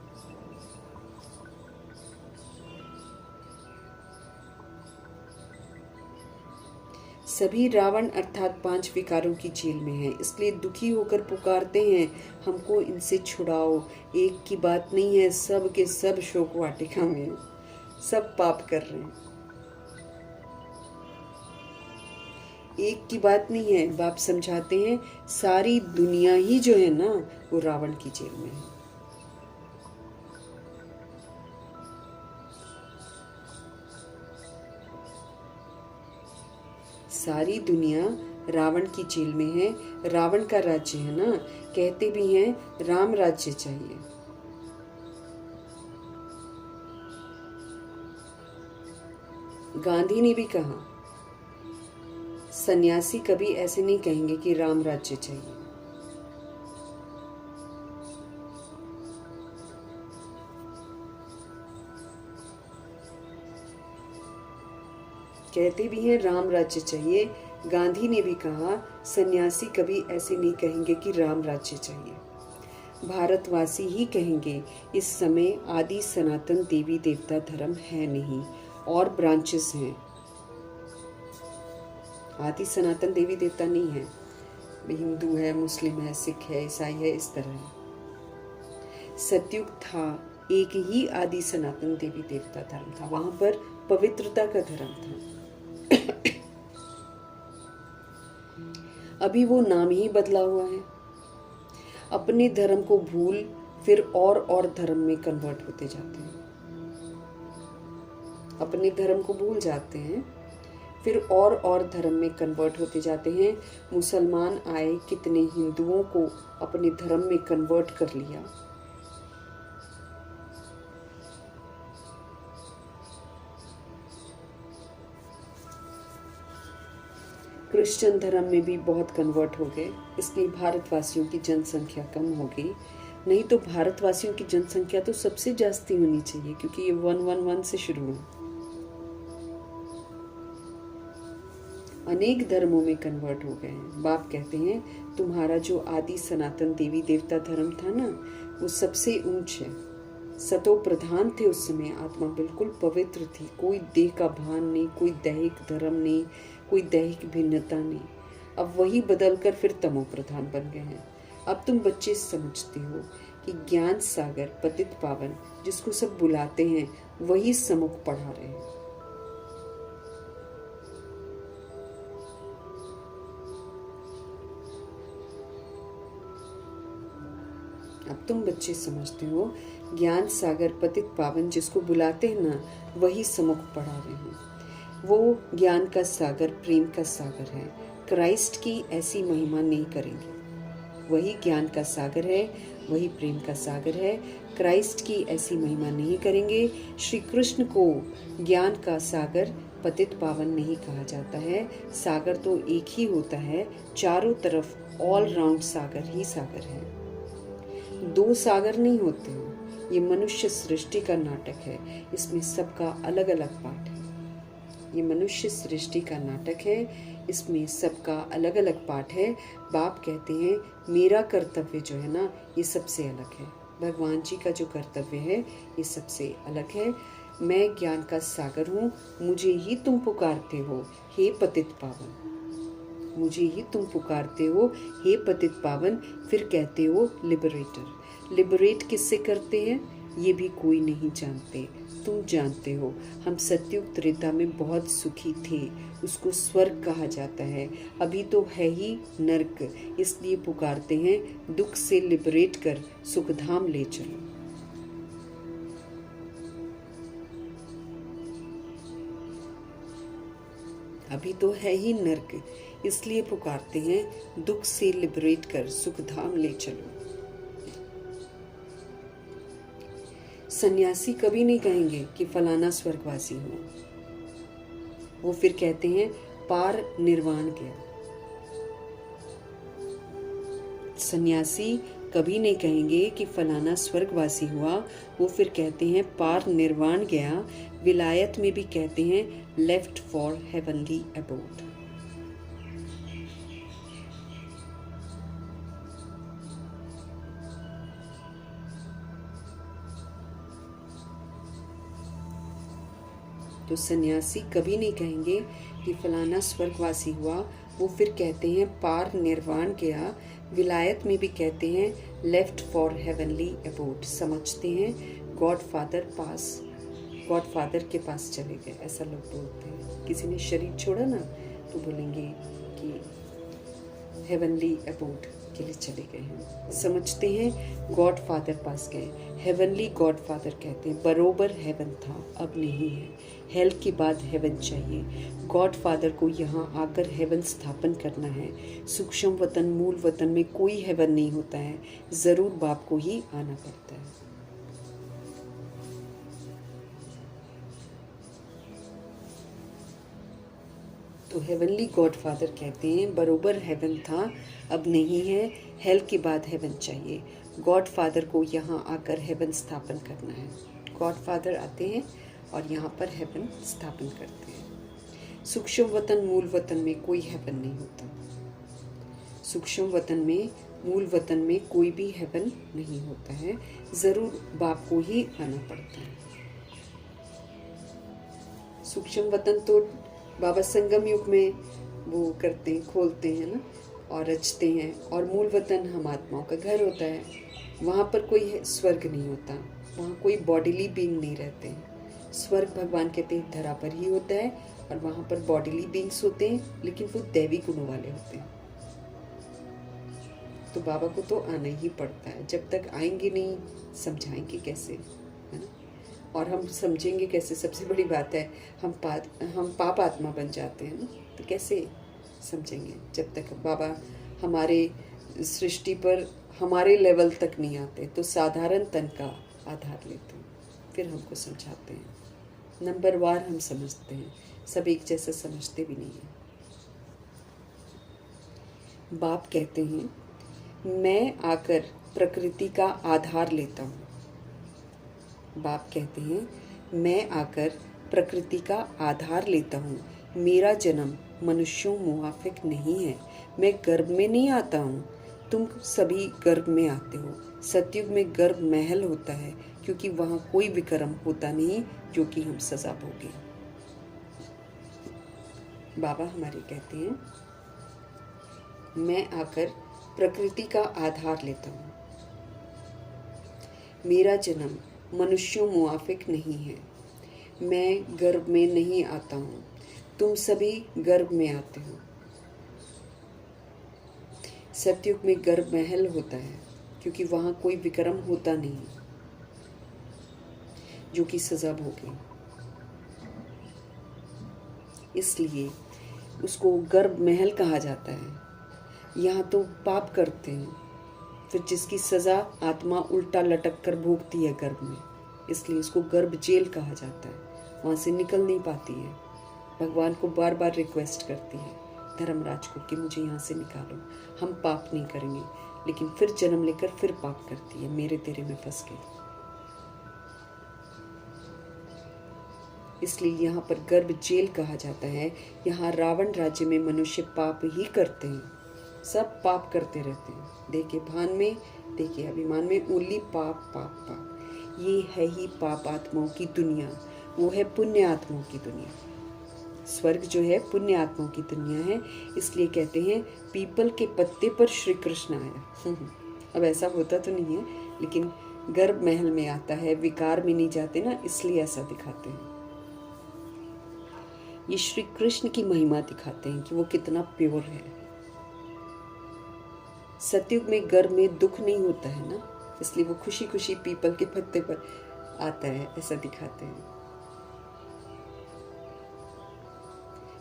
सभी रावण अर्थात 5 विकारों की जेल में हैं, इसलिए दुखी होकर पुकारते हैं हमको इनसे छुड़ाओ। एक की बात नहीं है, सब के सब शोक वाटिका में हैं, सब पाप कर रहे हैं। एक की बात नहीं है, बाप समझाते हैं सारी दुनिया ही जो है ना वो रावण की जेल में है। सारी दुनिया रावण की जेल में है। रावण का राज्य है ना, कहते भी हैं राम राज्य चाहिए। गांधी ने भी कहा, सन्यासी कभी ऐसे नहीं कहेंगे कि राम राज्य चाहिए। कहते भी हैं राम राज्य चाहिए। गांधी ने भी कहा, सन्यासी कभी ऐसे नहीं कहेंगे कि राम राज्य चाहिए। भारतवासी ही कहेंगे इस समय आदि सनातन देवी देवता धर्म है नहीं, और ब्रांचेस हैं। आदि सनातन देवी देवता नहीं है, हिंदू है, मुस्लिम है, सिख है, ईसाई है, इस तरह है। सतयुग था, एक ही आदि सनातन देवी देवता धर्म था, वहां पर पवित्रता का धर्म था। अभी वो नाम ही बदला हुआ है। अपने धर्म को भूल फिर और धर्म में कन्वर्ट होते जाते हैं। अपने धर्म को भूल जाते हैं, फिर और धर्म में कन्वर्ट होते जाते हैं। मुसलमान आए, कितने हिंदुओं को अपने धर्म में कन्वर्ट कर लिया। क्रिश्चियन धर्म में भी बहुत कन्वर्ट हो गए, इसलिए भारतवासियों की जनसंख्या कम हो गई। नहीं तो भारतवासियों की जनसंख्या तो सबसे जास्ती होनी चाहिए, क्योंकि ये 111 से शुरू है। अनेक धर्मों में कन्वर्ट हो गए हैं। बाप कहते हैं तुम्हारा जो आदि सनातन देवी देवता धर्म था ना, वो सबसे ऊंच है। सतो प्रधान थे उस समय, आत्मा बिल्कुल पवित्र थी, कोई देह का भान नहीं, कोई दैहिक धर्म नहीं, कोई दैहिक भिन्नता नहीं। अब वही बदलकर फिर तमो प्रधान बन गए हैं। अब तुम बच्चे समझते हो कि ज्ञान सागर पतित पावन जिसको सब बुलाते हैं वही सम्मुख पढ़ा रहे हैं। अब तुम बच्चे समझते हो, ज्ञान सागर पतित पावन जिसको बुलाते हैं ना, वही सम्मुख पड़ा रहे हैं। वो ज्ञान का सागर, प्रेम का सागर है। क्राइस्ट की ऐसी महिमा नहीं करेंगे। वही ज्ञान का सागर है, वही प्रेम का सागर है। क्राइस्ट की ऐसी महिमा नहीं करेंगे। श्री कृष्ण को ज्ञान का सागर, पतित पावन नहीं कहा जाता है। सागर तो एक ही होता है, चारों तरफ ऑल राउंड सागर ही सागर है। दो सागर नहीं होते हैं। ये मनुष्य सृष्टि का नाटक है, इसमें सबका अलग अलग पार्ट है। ये मनुष्य सृष्टि का नाटक है, इसमें सबका अलग अलग पार्ट है। बाप कहते हैं मेरा कर्तव्य जो है ना, ये सबसे अलग है। भगवान जी का जो कर्तव्य है ये सबसे अलग है। मैं ज्ञान का सागर हूँ, मुझे ही तुम पुकारते हो हे पतित पावन। मुझे ही तुम पुकारते हो हे पतित पावन, फिर कहते हो लिबरेटर। लिबरेट किससे करते हैं ये भी कोई नहीं जानते, तुम जानते हो। हम सत्युग त्रेता में बहुत सुखी थे, उसको स्वर्ग कहा जाता है। अभी तो है ही नर्क, इसलिए पुकारते हैं दुख से लिबरेट कर सुखधाम ले चलो। अभी तो है ही नर्क, इसलिए पुकारते हैं दुख से लिबरेट कर सुखधाम ले चलो। सन्यासी कभी नहीं कहेंगे कि फलाना स्वर्गवासी हो। वो फिर कहते हैं पार निर्वाण गया। सन्यासी कभी नहीं कहेंगे कि फलाना स्वर्गवासी हुआ, वो फिर कहते हैं पार निर्वाण गया। विलायत में भी कहते हैं लेफ्ट फॉर हेवनली अबोर्ड। तो सन्यासी कभी नहीं कहेंगे कि फलाना स्वर्गवासी हुआ, वो फिर कहते हैं पार निर्वाण गया। विलायत में भी कहते हैं लेफ्ट फॉर हेवनली अबोर्ड। समझते हैं गॉड फादर के पास चले गए, ऐसा लोग बोलते हैं। किसी ने शरीर छोड़ा ना तो बोलेंगे कि हेवनली अबोर्ड के लिए चले गए हैं। समझते हैं गॉड फादर पास गए, हेवनली गॉड फादर कहते हैं। बरोबर हेवन था, अब नहीं है। हेल के बाद हेवन चाहिए। गॉड फादर को यहाँ आकर हेवन स्थापन करना है। सूक्ष्म वतन, मूल वतन में कोई हेवन नहीं होता है, जरूर बाप को ही आना पड़ता है। तो हेवनली गॉड फादर कहते हैं बरोबर हेवन था, अब नहीं है। हेल के बाद हेवन चाहिए। गॉड फादर को यहाँ आकर हेवन स्थापन करना है। गॉड फादर आते हैं और यहाँ पर हेवन स्थापन करते हैं। सूक्ष्म वतन, मूल वतन में कोई हेवन नहीं होता। सूक्ष्म वतन में, मूल वतन में कोई भी हेवन नहीं होता है, जरूर बाप को ही आना पड़ता है। सूक्ष्म वतन तो बाबा संगम युग में वो करते हैं, खोलते हैं ना और रचते हैं। और मूल वतन हम आत्माओं का घर होता है, वहाँ पर कोई स्वर्ग नहीं होता, वहाँ कोई बॉडीली बीइंग नहीं रहते हैं। स्वर्ग भगवान कहते हैं धरा पर ही होता है, और वहाँ पर बॉडीली बीइंग्स होते हैं, लेकिन वो दैवी गुणों वाले होते हैं। तो बाबा को तो आना ही पड़ता है। जब तक आएंगे नहीं, समझाएंगे कैसे, है ना? और हम समझेंगे कैसे? सबसे बड़ी बात है हम पाप आत्मा बन जाते हैं ना, तो कैसे समझेंगे जब तक बाबा हमारे सृष्टि पर हमारे लेवल तक नहीं आते। तो साधारण तन का आधार लेते हैं, फिर हमको समझाते हैं। नंबर वार हम समझते हैं, सब एक जैसा समझते भी नहीं है। बाप कहते हैं मैं आकर प्रकृति का आधार लेता हूँ। बाप कहते हैं मैं आकर प्रकृति का आधार लेता हूँ। मेरा जन्म मनुष्यों मुआफिक नहीं है। मैं गर्भ में नहीं आता हूँ, तुम सभी गर्भ में आते हो। सतयुग में गर्भ महल होता है, क्योंकि वहाँ कोई विक्रम होता नहीं जो कि हम सजा भोगे। बाबा हमारे कहते हैं मैं आकर प्रकृति का आधार लेता हूँ। मेरा जन्म मनुष्यों मुआफिक नहीं है। मैं गर्भ में नहीं आता हूँ, तुम सभी गर्भ में आते हो। सतयुग में गर्भ महल होता है, क्योंकि वहाँ कोई विक्रम होता नहीं जो कि सज़ा भोगे। इसलिए उसको गर्भ महल कहा जाता है। यहाँ तो पाप करते हैं, फिर जिसकी सज़ा आत्मा उल्टा लटक कर भोगती है गर्भ में, इसलिए उसको गर्भ जेल कहा जाता है। वहाँ से निकल नहीं पाती है, भगवान को बार बार रिक्वेस्ट करती है धर्मराज को कि मुझे यहाँ से निकालो, हम पाप नहीं करेंगे, लेकिन फिर जन्म लेकर फिर पाप करती है, मेरे तेरे में फंस गई। इसलिए यहाँ पर गर्भ जेल कहा जाता है। यहाँ रावण राज्य में मनुष्य पाप ही करते हैं, सब पाप करते रहते हैं। देखिए भान में, देखिए अभिमान में, ओनली पाप पाप पाप। ये है ही पाप आत्माओं की दुनिया, वो है पुण्य आत्माओं की दुनिया। स्वर्ग जो है पुण्य आत्माओं की दुनिया है। इसलिए कहते हैं पीपल के पत्ते पर श्री कृष्ण आया। अब ऐसा होता तो नहीं है, लेकिन गर्भ महल में आता है, विकार में नहीं जाते ना, इसलिए ऐसा दिखाते हैं। ये श्री कृष्ण की महिमा दिखाते हैं कि वो कितना प्योर है। सतयुग में गर्भ में दुख नहीं होता है ना, इसलिए वो खुशी खुशी पीपल के पत्ते पर आता है, ऐसा दिखाते हैं।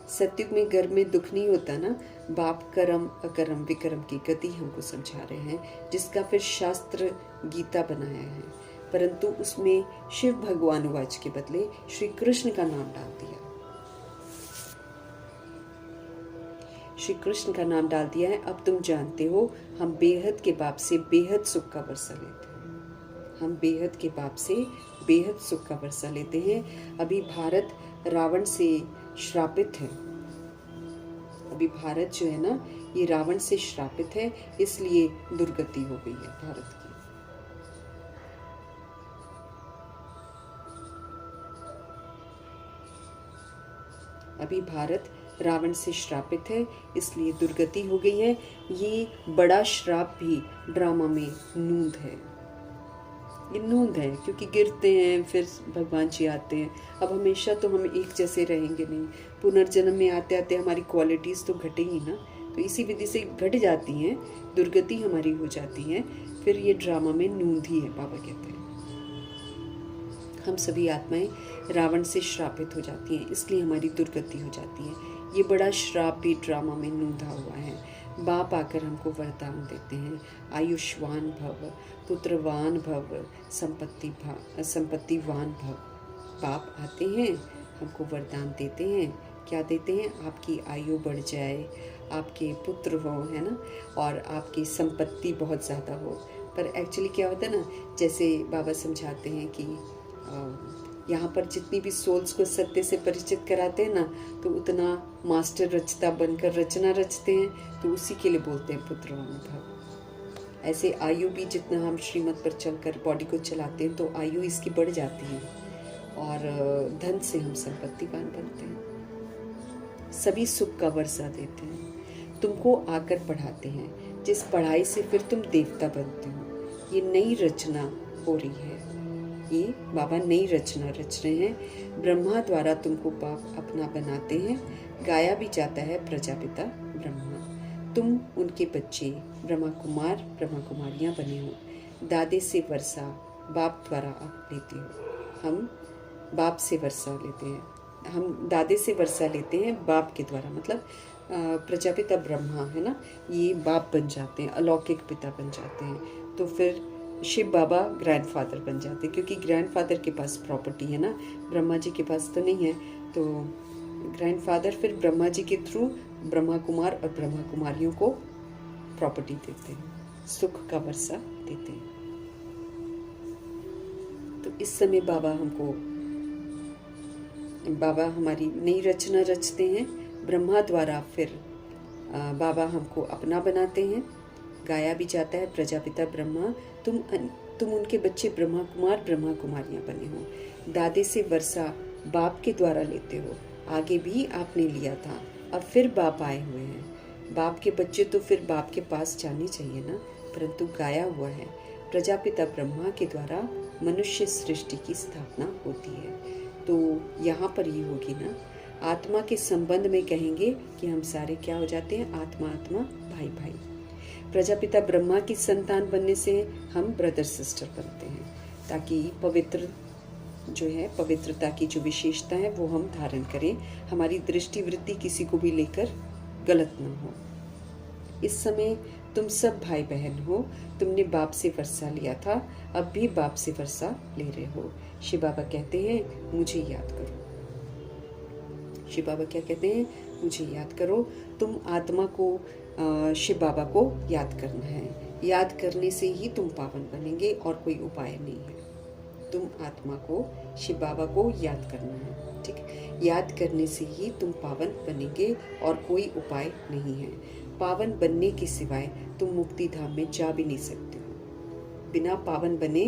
सतयुग में गर्भ में दुख नहीं होता ना, बाप कर्म अकर्म विकर्म की गति हमको समझा रहे हैं, जिसका फिर शास्त्र गीता बनाया है। परंतु उसमें शिव भगवान वाच के बदले श्री कृष्ण का नाम डाल दिया। श्री कृष्ण का नाम डाल दिया है। अब तुम जानते हो हम बेहद के बाप से बेहद सुख का वर्षा लेते हैं। हम बेहद के बाप से बेहद सुख का वर्षा लेते हैं। अभी भारत रावण से श्रापित है। अभी भारत जो है ना, ये रावण से श्रापित है, इसलिए दुर्गति हो गई है भारत की। अभी भारत रावण से श्रापित है, इसलिए दुर्गति हो गई है। ये बड़ा श्राप भी ड्रामा में नूंद है। ये नूंद है क्योंकि गिरते हैं, फिर भगवान जी आते हैं। अब हमेशा तो हम एक जैसे रहेंगे नहीं, पुनर्जन्म में आते आते हमारी क्वालिटीज़ तो घटेंगी ना, तो इसी विधि से घट जाती हैं, दुर्गति हमारी हो जाती है। फिर ये ड्रामा में नूंद ही है, बाबा कहते हैं। हम सभी आत्माएं रावण से श्रापित हो जाती हैं, इसलिए हमारी दुर्गति हो जाती है। ये बड़ा श्राप भी ड्रामा में नूंधा हुआ है। बाप आकर हमको वरदान देते हैं, आयुष्वान भव, पुत्रवान भव, संपत्तिवान भव। बाप आते हैं, हमको वरदान देते हैं। क्या देते हैं? आपकी आयु बढ़ जाए, आपके पुत्र हो, है ना, और आपकी संपत्ति बहुत ज़्यादा हो। पर एक्चुअली क्या होता है ना, जैसे बाबा समझाते हैं कि यहाँ पर जितनी भी सोल्स को सत्य से परिचित कराते हैं ना, तो उतना मास्टर रचता बनकर रचना रचते हैं, तो उसी के लिए बोलते हैं पुत्रवान भव। ऐसे आयु भी जितना हम श्रीमत पर चलकर बॉडी को चलाते हैं, तो आयु इसकी बढ़ जाती है, और धन से हम संपत्तिवान बनते हैं। सभी सुख का वर्षा देते हैं, तुमको आकर पढ़ाते हैं, जिस पढ़ाई से फिर तुम देवता बनते हो। ये नई रचना हो रही है, ये बाबा नई रचना रच रहे हैं। ब्रह्मा द्वारा तुमको बाप अपना बनाते हैं। गाया भी जाता है प्रजापिता ब्रह्मा। तुम उनके बच्चे ब्रह्मा कुमार ब्रह्मा कुमारियाँ बने हो। दादे से वर्षा बाप द्वारा आप लेते हो। हम बाप से वर्षा लेते हैं, हम दादे से वर्षा लेते हैं बाप के द्वारा, मतलब प्रजापिता ब्रह्मा है ना, ये बाप बन जाते हैं, अलौकिक पिता बन जाते हैं। तो फिर शिव बाबा ग्रैंडफादर बन जाते हैं, क्योंकि ग्रैंडफादर के पास प्रॉपर्टी है ना, ब्रह्मा जी के पास तो नहीं है। तो ग्रैंडफादर फिर ब्रह्मा जी के थ्रू ब्रह्मा कुमार और ब्रह्मा कुमारियों को प्रॉपर्टी देते हैं, सुख का वर्षा देते हैं। तो इस समय बाबा हमारी नई रचना रचते हैं ब्रह्मा द्वारा। फिर बाबा हमको अपना बनाते हैं। गाया भी जाता है प्रजापिता ब्रह्मा, तुम उनके बच्चे ब्रह्मा कुमार ब्रह्मा कुमारियाँ बने हो। दादे से वर्षा बाप के द्वारा लेते हो, आगे भी आपने लिया था, अब फिर बाप आए हुए हैं। बाप के बच्चे तो फिर बाप के पास जाने चाहिए ना, परंतु गाया हुआ है प्रजापिता ब्रह्मा के द्वारा मनुष्य सृष्टि की स्थापना होती है। तो यहाँ पर ये होगी ना, आत्मा के संबंध में कहेंगे कि हम सारे क्या हो जाते हैं, आत्मा आत्मा भाई भाई। प्रजापिता ब्रह्मा की संतान बनने से हम ब्रदर सिस्टर बनते हैं, ताकि पवित्रता की जो विशेषता है वो हम धारण करें, हमारी दृष्टि वृत्ति किसी को भी लेकर गलत ना हो। इस समय तुम सब भाई बहन हो, तुमने बाप से वर्षा लिया था, अब भी बाप से वर्षा ले रहे हो। शिव बाबा कहते हैं मुझे याद करो। शिव बाबा क्या कहते हैं? मुझे याद करो। तुम आत्मा को शिव बाबा को याद करना है। याद करने से ही तुम पावन बनेंगे और कोई उपाय नहीं है। तुम आत्मा को शिव बाबा को याद करना है, ठीक है? याद करने से ही तुम पावन बनेंगे और कोई उपाय नहीं है। पावन बनने के सिवाय तुम मुक्ति धाम में जा भी नहीं सकते हो। बिना पावन बने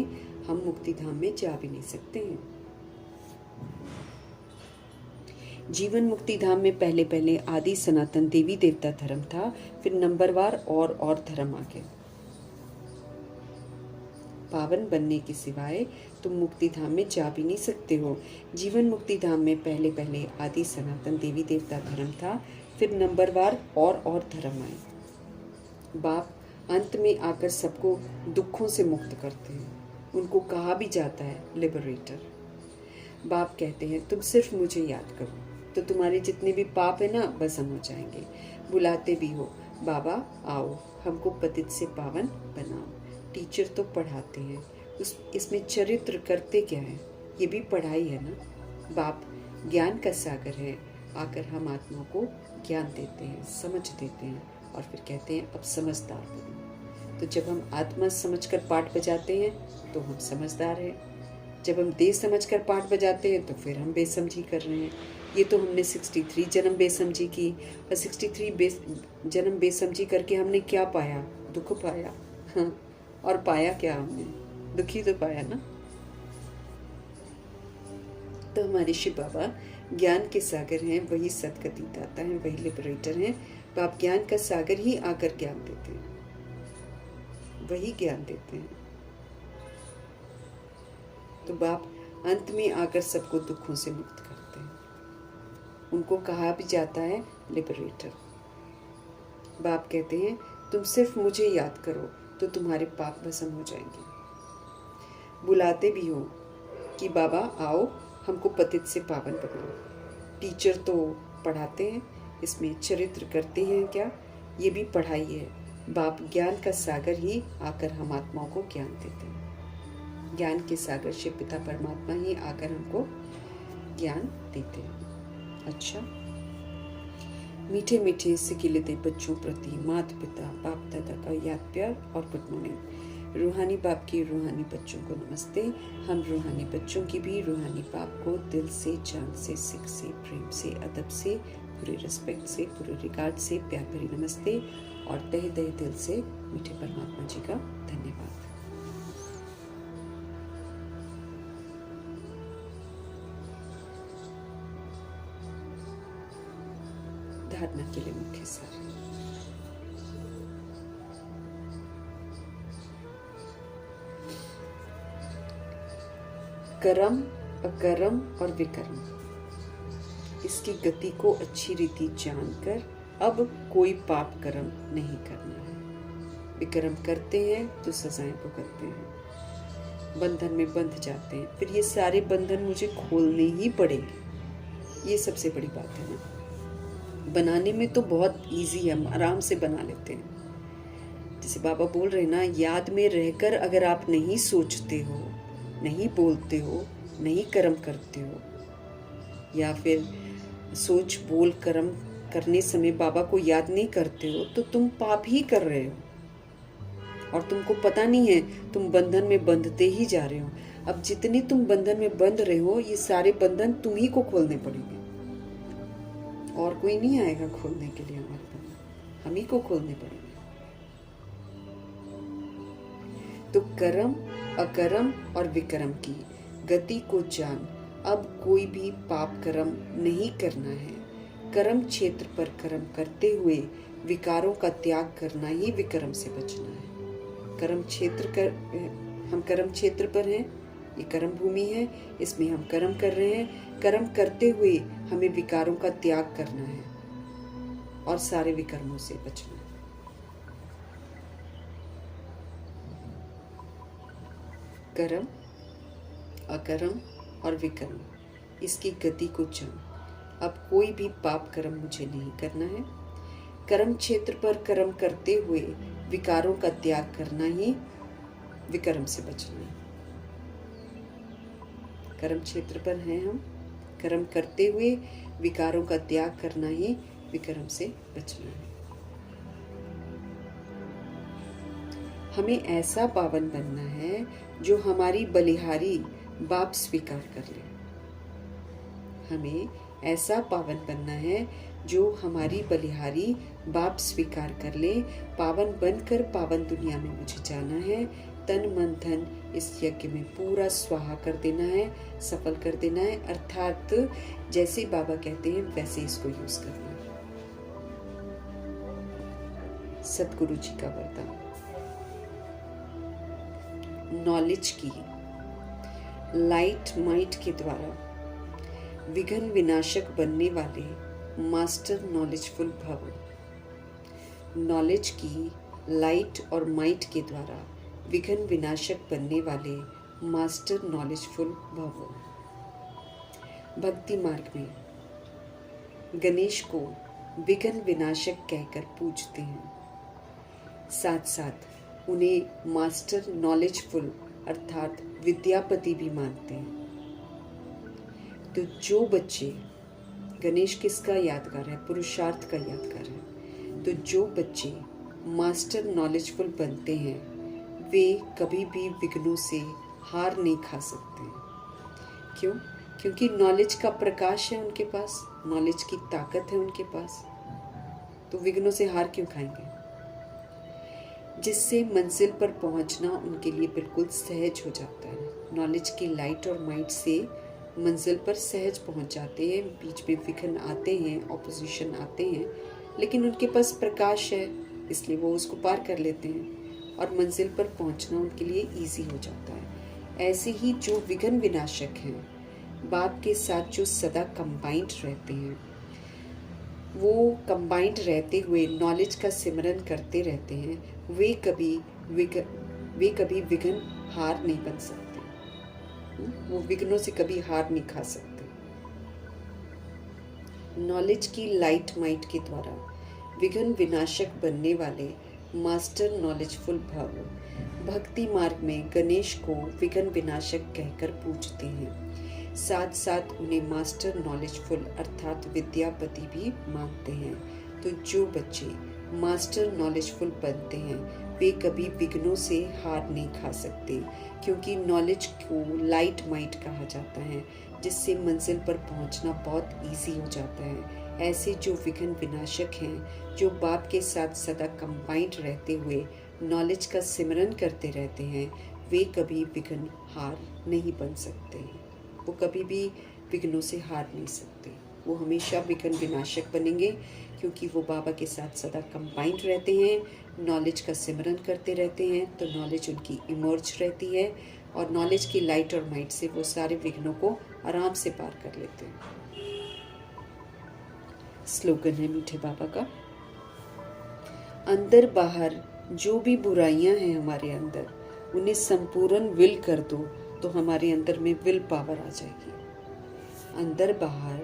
हम मुक्ति धाम में जा भी नहीं सकते हैं। जीवन मुक्ति धाम में पहले पहले आदि सनातन देवी देवता धर्म था, फिर नंबरवार और धर्म आ गए। पावन बनने के सिवाय तुम मुक्ति धाम में जा भी नहीं सकते हो। जीवन मुक्ति धाम में पहले पहले आदि सनातन देवी देवता धर्म था, फिर नंबरवार और धर्म आए। बाप अंत में आकर सबको दुखों से मुक्त करते हैं। उनको कहा भी जाता है लिबरेटर। बाप कहते हैं तुम सिर्फ मुझे याद करो तो तुम्हारे जितने भी पाप है ना भस्म हो जाएंगे। बुलाते भी हो, बाबा आओ हमको पतित से पावन बनाओ। टीचर तो पढ़ाते हैं, इसमें चरित्र करते क्या है? ये भी पढ़ाई है ना। बाप ज्ञान का सागर है, आकर हम आत्मा को ज्ञान देते हैं, समझ देते हैं और फिर कहते हैं अब समझदार बनो। तो जब हम आत्मा समझकर पाठ बजाते हैं तो हम समझदार हैं। जब हम देह समझकर पाठ बजाते हैं तो फिर हम बेसमझी कर रहे हैं। ये तो हमने 63 जन्म बेसमझी की, और 63 जन्म बेसमझी करके हमने क्या पाया? दुख पाया। हाँ, और पाया क्या हमने? दुखी तो पाया ना। तो हमारे शिव बाबा ज्ञान के सागर हैं, वही सदगति दाता हैं, वही लिबरेटर हैं। बाप ज्ञान का सागर ही आकर ज्ञान देते हैं, वही ज्ञान देते हैं। तो बाप अंत में आकर सबको दुखों से मुक्त करते हैं। उनको कहा भी जाता है लिबरेटर। बाप कहते हैं तुम सिर्फ मुझे याद करो तो तुम्हारे पाप भस्म हो जाएंगे। बुलाते भी हो कि बाबा आओ हमको पतित से पावन बनाओ। टीचर तो पढ़ाते हैं, इसमें चरित्र करते हैं क्या? ये भी पढ़ाई है। बाप ज्ञान का सागर ही आकर हम आत्माओं को ज्ञान देते हैं। ज्ञान के सागर शिव पिता परमात्मा ही आकर हमको ज्ञान देते हैं। अच्छा, मीठे मीठे सिकिलते बच्चों प्रति माता पिता बाप दादा का याद प्यार और गुड मॉर्निंग। रूहानी बाप के रूहानी बच्चों को नमस्ते। हम रूहानी बच्चों की भी रूहानी बाप को दिल से, जान से, सिख से, प्रेम से, अदब से, पूरे रिस्पेक्ट से, पूरे रिगार्ड से प्यार भरी नमस्ते और तहे दिल से मीठे परमात्मा जी का धन्यवाद। धारणा के लिए मुख्य सार। कर्म, अकर्म और विकर्म, इसकी गति को अच्छी रीति जानकर अब कोई पाप कर्म नहीं करना है। विकर्म करते हैं तो सजाएं भुगतते हैं, बंधन में बंध जाते हैं। फिर ये सारे बंधन मुझे खोलने ही पड़ेंगे। ये सबसे बड़ी बात है ना। बनाने में तो बहुत इजी है, हम आराम से बना लेते हैं। जैसे बाबा बोल रहे हैं ना, याद में रहकर अगर आप नहीं सोचते हो, नहीं बोलते हो, नहीं कर्म करते हो, या फिर सोच बोल कर्म करने समय बाबा को याद नहीं करते हो, तो तुम पाप ही कर रहे हो और तुमको पता नहीं है। तुम बंधन में बंधते ही जा रहे हो। अब जितने तुम बंधन में बंध रहे हो, ये सारे बंधन तुम ही को खोलने पड़ेंगे और कोई नहीं आएगा खोलने के लिए। हमारे बंधन हम ही को खोलने पड़ेंगे। तो कर्म, अकर्म और विकर्म की गति को जान। अब कोई भी पाप कर्म नहीं करना है। कर्म क्षेत्र पर कर्म करते हुए विकारों का त्याग करना ही विकर्म से बचना है। कर्म क्षेत्र हम कर्म क्षेत्र पर हैं, ये कर्म भूमि है, इसमें हम कर्म कर रहे हैं। कर्म करते हुए हमें विकारों का त्याग करना है और सारे विकर्मों से बचना है। कर्म, अकर्म और विकर्म, इसकी गति को जम। अब कोई भी पाप कर्म मुझे नहीं करना है। कर्म क्षेत्र पर कर्म करते हुए विकारों का त्याग करना ही विकर्म से बचना है। कर्म क्षेत्र पर हैं हम, कर्म करते हुए विकारों का त्याग करना ही विकर्म से बचना है। हमें ऐसा पावन बनना है जो हमारी बलिहारी बाप स्वीकार कर ले। हमें ऐसा पावन बनना है जो हमारी बलिहारी बाप स्वीकार कर ले। पावन बनकर पावन दुनिया में मुझे जाना है। तन मन धन इस यज्ञ में पूरा स्वाहा कर देना है, सफल कर देना है। अर्थात जैसे बाबा कहते हैं वैसे इसको यूज करना है। सतगुरु जी का वरदान। नॉलेज की लाइट माइट के द्वारा विघ्न विनाशक बनने वाले मास्टर नॉलेजफुल भव। नॉलेज की लाइट और माइट के द्वारा विघ्न विनाशक बनने वाले मास्टर नॉलेजफुल भव। भक्ति मार्ग में गणेश को विघ्न विनाशक कहकर पूजते हैं, साथ साथ उन्हें मास्टर नॉलेजफुल अर्थात विद्यापति भी मानते हैं। तो जो बच्चे, गणेश किसका यादगार है? पुरुषार्थ का यादगार है। तो जो बच्चे मास्टर नॉलेजफुल बनते हैं वे कभी भी विघ्नों से हार नहीं खा सकते। क्यों? क्योंकि नॉलेज का प्रकाश है उनके पास, नॉलेज की ताकत है उनके पास। तो विघ्नों से हार क्यों खाएंगे? जिससे मंजिल पर पहुंचना उनके लिए बिल्कुल सहज हो जाता है। नॉलेज की लाइट और माइट से मंजिल पर सहज पहुंच जाते हैं। बीच में विघ्न आते हैं, ऑपोजिशन आते हैं, लेकिन उनके पास प्रकाश है इसलिए वो उसको पार कर लेते हैं और मंजिल पर पहुंचना उनके लिए इजी हो जाता है। ऐसे ही जो विघ्न विनाशक हैं, बाप के साथ जो सदा कंबाइंड रहते हैं, वो कंबाइंड रहते हुए नॉलेज का सिमरन करते रहते हैं, वे कभी विघ्न हार नहीं बन सकते। वो विघ्नों से कभी हार नहीं खा सकते। नॉलेज की लाइट माइट के द्वारा विघ्न विनाशक बनने वाले मास्टर नॉलेजफुल भव भक्ति मार्ग में गणेश को विघ्न विनाशक कहकर पूजते हैं, साथ साथ उन्हें मास्टर नॉलेजफुल अर्थात विद्यापति भी मानते हैं। तो जो बच्चे मास्टर नॉलेजफुल बनते हैं वे कभी विघ्नों से हार नहीं खा सकते, क्योंकि नॉलेज को लाइट माइट कहा जाता है, जिससे मंजिल पर पहुंचना बहुत इजी हो जाता है। ऐसे जो विघ्न विनाशक हैं, जो बाप के साथ सदा कंबाइंड रहते हुए नॉलेज का सिमरन करते रहते हैं, वे कभी विघ्न हार नहीं बन सकते। वो कभी भी विघ्नों से हार नहीं सकते। वो हमेशा विघ्न विनाशक बनेंगे, क्योंकि वो बाबा के साथ सदा कंबाइंड रहते हैं, नॉलेज का सिमरन करते रहते हैं। तो नॉलेज उनकी इमर्ज रहती है और नॉलेज की लाइट और माइट से वो सारे विघ्नों को आराम से पार कर लेते हैं। स्लोगन है मीठे बाबा का, अंदर बाहर जो भी बुराइयां हैं हमारे अंदर, उन्हें संपूर्ण विल कर दो तो हमारे अंदर में विल पावर आ जाएगी। अंदर बाहर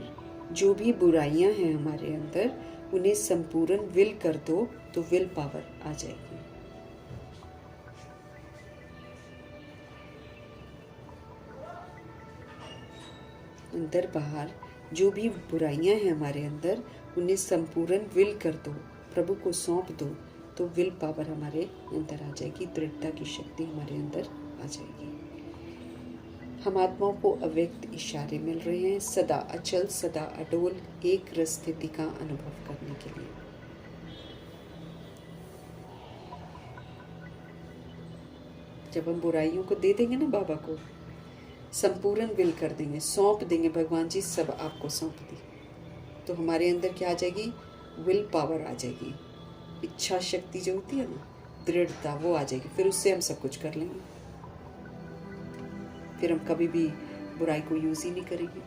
जो भी बुराइयां हैं हमारे अंदर, उन्हें संपूर्ण विल कर दो तो विल पावर आ जाएगी। अंदर बाहर जो भी बुराइयां हैं हमारे अंदर, उन्हें संपूर्ण विल कर दो, प्रभु को सौंप दो तो विल पावर हमारे अंदर आ जाएगी, दृढ़ता की शक्ति हमारे अंदर आ जाएगी। हम आत्माओं को अव्यक्त इशारे मिल रहे हैं सदा अचल सदा अडोल एक रस स्थिति का अनुभव करने के लिए। जब हम बुराइयों को दे देंगे ना बाबा को, संपूर्ण विल कर देंगे, सौंप देंगे, भगवान जी सब आपको सौंप दी, तो हमारे अंदर क्या आ जाएगी? विल पावर आ जाएगी। इच्छा शक्ति जो होती है ना, दृढ़ता, वो आ जाएगी। फिर उससे हम सब कुछ कर लेंगे। फिर हम कभी भी बुराई को यूज ही नहीं करेंगे।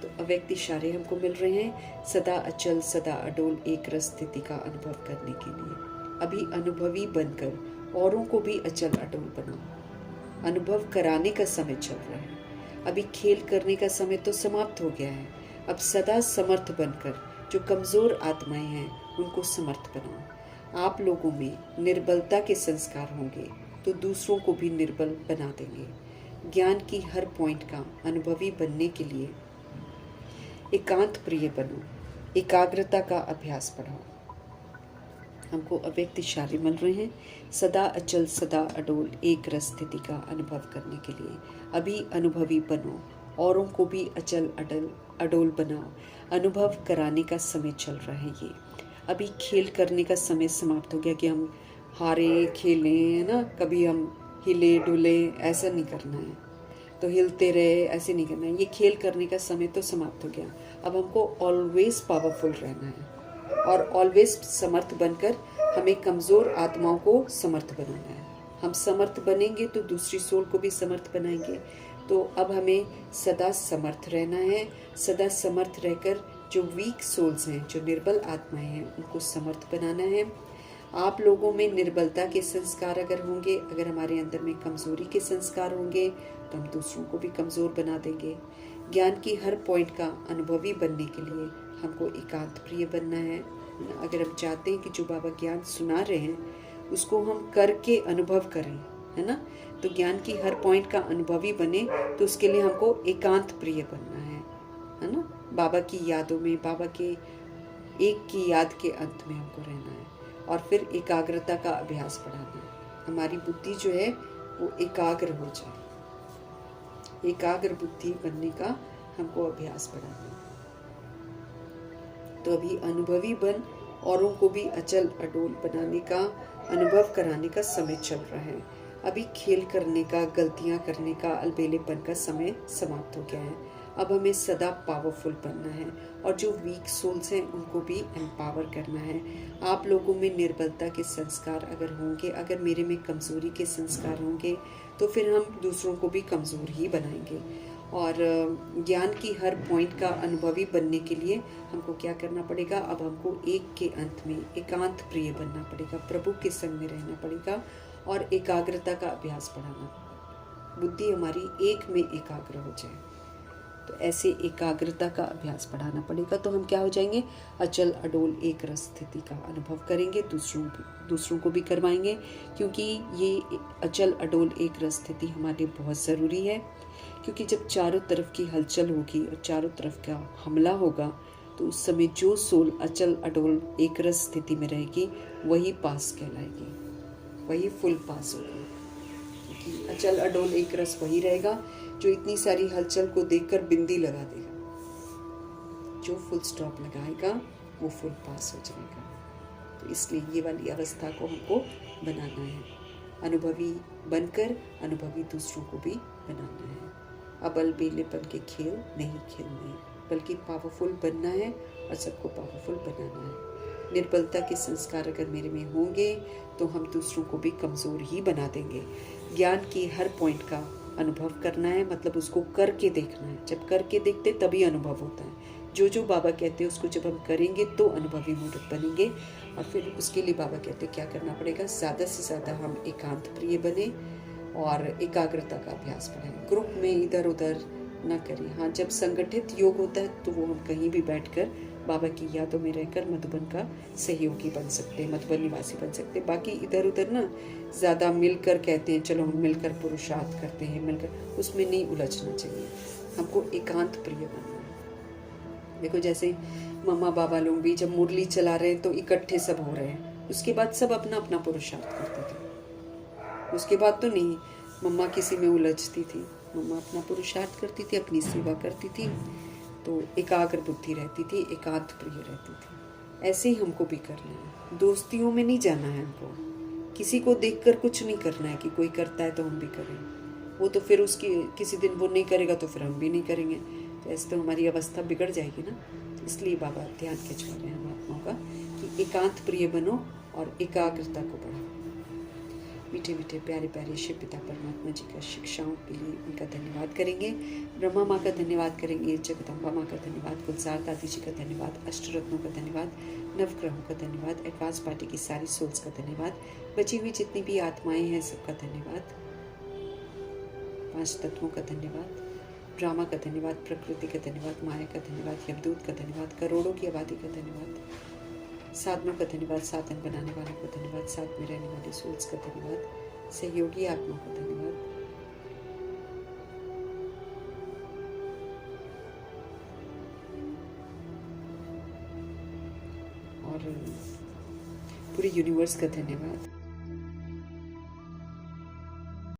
तो अव्यक्त इशारे हमको मिल रहे हैं सदा अचल सदा अडोल एक रस स्थिति का अनुभव करने के लिए। अभी अनुभवी बनकर औरों को भी अचल अडोल बनाओ। अनुभव कराने का समय चल रहा है। अभी खेल करने का समय तो समाप्त हो गया है। अब सदा समर्थ बनकर जो कमज़ोर आत्माएं हैं उनको समर्थ बनाओ। आप लोगों में निर्बलता के संस्कार होंगे तो दूसरों को भी निर्बल बना देंगे। ज्ञान की हर पॉइंट का अनुभवी बनने के लिए एकांत प्रिय बनो, एकाग्रता का अभ्यास बढ़ाओ। हमको अव्यक्त इशारे मिल रहे हैं सदा अचल सदा अडोल एक रस स्थिति का अनुभव करने के लिए। अभी अनुभवी बनो, औरों को भी अचल अडोल बनाओ। अनुभव कराने का समय चल रहा है ये। अभी खेल करने का समय समाप्त हो गया कि हम हारे खेलें, है ना, कभी हम हिले डुले, ऐसा नहीं करना है। तो हिलते रहे, ऐसे नहीं करना है। ये खेल करने का समय तो समाप्त हो गया। अब हमको ऑलवेज पावरफुल रहना है और ऑलवेज समर्थ बनकर हमें कमज़ोर आत्माओं को समर्थ बनाना है। हम समर्थ बनेंगे तो दूसरी सोल को भी समर्थ बनाएंगे। तो अब हमें सदा समर्थ रहना है। सदा समर्थ रहकर जो वीक सोल्स हैं, जो निर्बल आत्माएं हैं, उनको समर्थ बनाना है। आप लोगों में निर्बलता के संस्कार अगर होंगे, अगर हमारे अंदर में कमज़ोरी के संस्कार होंगे तो हम दूसरों को भी कमज़ोर बना देंगे। ज्ञान की हर पॉइंट का अनुभवी बनने के लिए हमको एकांत प्रिय बनना है। अगर हम चाहते हैं कि जो बाबा ज्ञान सुना रहे हैं उसको हम करके अनुभव करें, है ना, तो ज्ञान की हर पॉइंट का अनुभवी बने तो उसके लिए हमको एकांत प्रिय बनना है ना। बाबा की यादों में, बाबा के एक की याद के अंत में हमको रहना है और फिर एकाग्रता का अभ्यास बढ़ाना है। हमारी बुद्धि जो है वो एकाग्र हो जाए। एकाग्र बुद्धि बनने का हमको अभ्यास बढ़ाना है। तो अभी अनुभवी बन, औरों को भी अचल अडोल बनाने का, अनुभव कराने का समय चल रहा है। अभी खेल करने का, गलतियां करने का, अलबेलेपन का समय समाप्त हो गया है। अब हमें सदा पावरफुल बनना है और जो वीक सोल्स हैं उनको भी एम्पावर करना है। आप लोगों में निर्बलता के संस्कार अगर होंगे, अगर मेरे में कमज़ोरी के संस्कार होंगे तो फिर हम दूसरों को भी कमज़ोर ही बनाएंगे। और ज्ञान की हर पॉइंट का अनुभवी बनने के लिए हमको क्या करना पड़ेगा? अब हमको एक के अंत में एकांत प्रिय बनना पड़ेगा, प्रभु के संग में रहना पड़ेगा और एकाग्रता का अभ्यास बढ़ाना। बुद्धि हमारी एक में एकाग्र हो जाए, तो ऐसे एकाग्रता का अभ्यास बढ़ाना पड़ेगा। तो हम क्या हो जाएंगे? अचल अडोल एक रस स्थिति का अनुभव करेंगे, दूसरों को भी करवाएंगे, क्योंकि ये अचल अडोल एक रस स्थिति हमारे लिए बहुत ज़रूरी है। क्योंकि जब चारों तरफ की हलचल होगी और चारों तरफ का हमला होगा तो उस समय जो सोल अचल अडोल एक रस स्थिति में रहेगी वही पास कहलाएगी, वही फुल पास होगी। क्योंकि अचल अडोल एक रस वही रहेगा जो इतनी सारी हलचल को देखकर बिंदी लगा देगा। जो फुल स्टॉप लगाएगा वो फुल पास हो जाएगा। तो इसलिए ये वाली अवस्था को हमको बनाना है। अनुभवी बनकर अनुभवी दूसरों को भी बनाना है। अब अलबेलेपन के खेल नहीं खेलने, बल्कि पावरफुल बनना है और सबको पावरफुल बनाना है। निर्बलता के संस्कार अगर मेरे में होंगे तो हम दूसरों को भी कमज़ोर ही बना देंगे। ज्ञान की हर पॉइंट का अनुभव करना है, मतलब उसको करके देखना है। जब करके देखते तभी अनुभव होता है। जो बाबा कहते हैं उसको जब हम करेंगे तो अनुभवी मूर्त बनेंगे। और फिर उसके लिए बाबा कहते हैं क्या करना पड़ेगा? ज़्यादा से ज़्यादा हम एकांत प्रिय बने और एकाग्रता का अभ्यास बढ़ाएं। ग्रुप में इधर उधर ना करें। हाँ, जब संगठित योग होता है तो वो हम कहीं भी बैठकर बाबा की यादों में रहकर मधुबन का सहयोगी बन सकते हैं, मधुबन निवासी बन सकते हैं। बाकी इधर उधर ना ज़्यादा मिलकर कहते हैं चलो हम मिलकर पुरुषार्थ करते हैं, मिलकर, उसमें नहीं उलझना चाहिए। हमको एकांत प्रिय बनना है। देखो जैसे मम्मा बाबा लोग भी जब मुरली चला रहे हैं तो इकट्ठे सब हो रहे हैं, उसके बाद सब अपना अपना पुरुषार्थ करते थे। उसके बाद तो नहीं, मम्मा किसी में उलझती थी, मम्मा अपना पुरुषार्थ करती थी, अपनी सेवा करती थी, तो एकाग्र बुद्धि रहती थी, एकांत प्रिय रहती थी। ऐसे ही हमको भी करना है। दोस्तियों में नहीं जाना है हमको, किसी को देखकर कुछ नहीं करना है कि कोई करता है तो हम भी करें। वो तो फिर उसकी किसी दिन वो नहीं करेगा तो फिर हम भी नहीं करेंगे, तो ऐसे तो हमारी अवस्था बिगड़ जाएगी ना। इसलिए बाबा ध्यान खिंचवा रहे हैं हम आत्माओं का कि एकांत प्रिय बनो और एकाग्रता को बढ़ाओ। मीठे मीठे प्यारे प्यारे शिव पिता परमात्मा जी का शिक्षाओं के लिए उनका धन्यवाद करेंगे। ब्रह्मा माँ का धन्यवाद करेंगे, जगदम्बा माँ का धन्यवाद, गुलजार दादी जी का धन्यवाद, अष्टरत्नों का धन्यवाद, नवग्रहों का धन्यवाद, एडवांस पार्टी की सारी सोल्स का धन्यवाद, बची हुई जितनी भी आत्माएं हैं सबका धन्यवाद। 5 तत्वों का धन्यवाद, ब्रह्मा का धन्यवाद, प्रकृति का धन्यवाद, माया का धन्यवाद, यमदूत का धन्यवाद, करोड़ों की आबादी का धन्यवाद, साधनों का धन्यवाद, साधन बनाने वालों का धन्यवाद, साथ में रहने वाले सोल्स का धन्यवाद, सहयोगी आत्मा का धन्यवाद। और पूरे यूनिवर्स का धन्यवाद।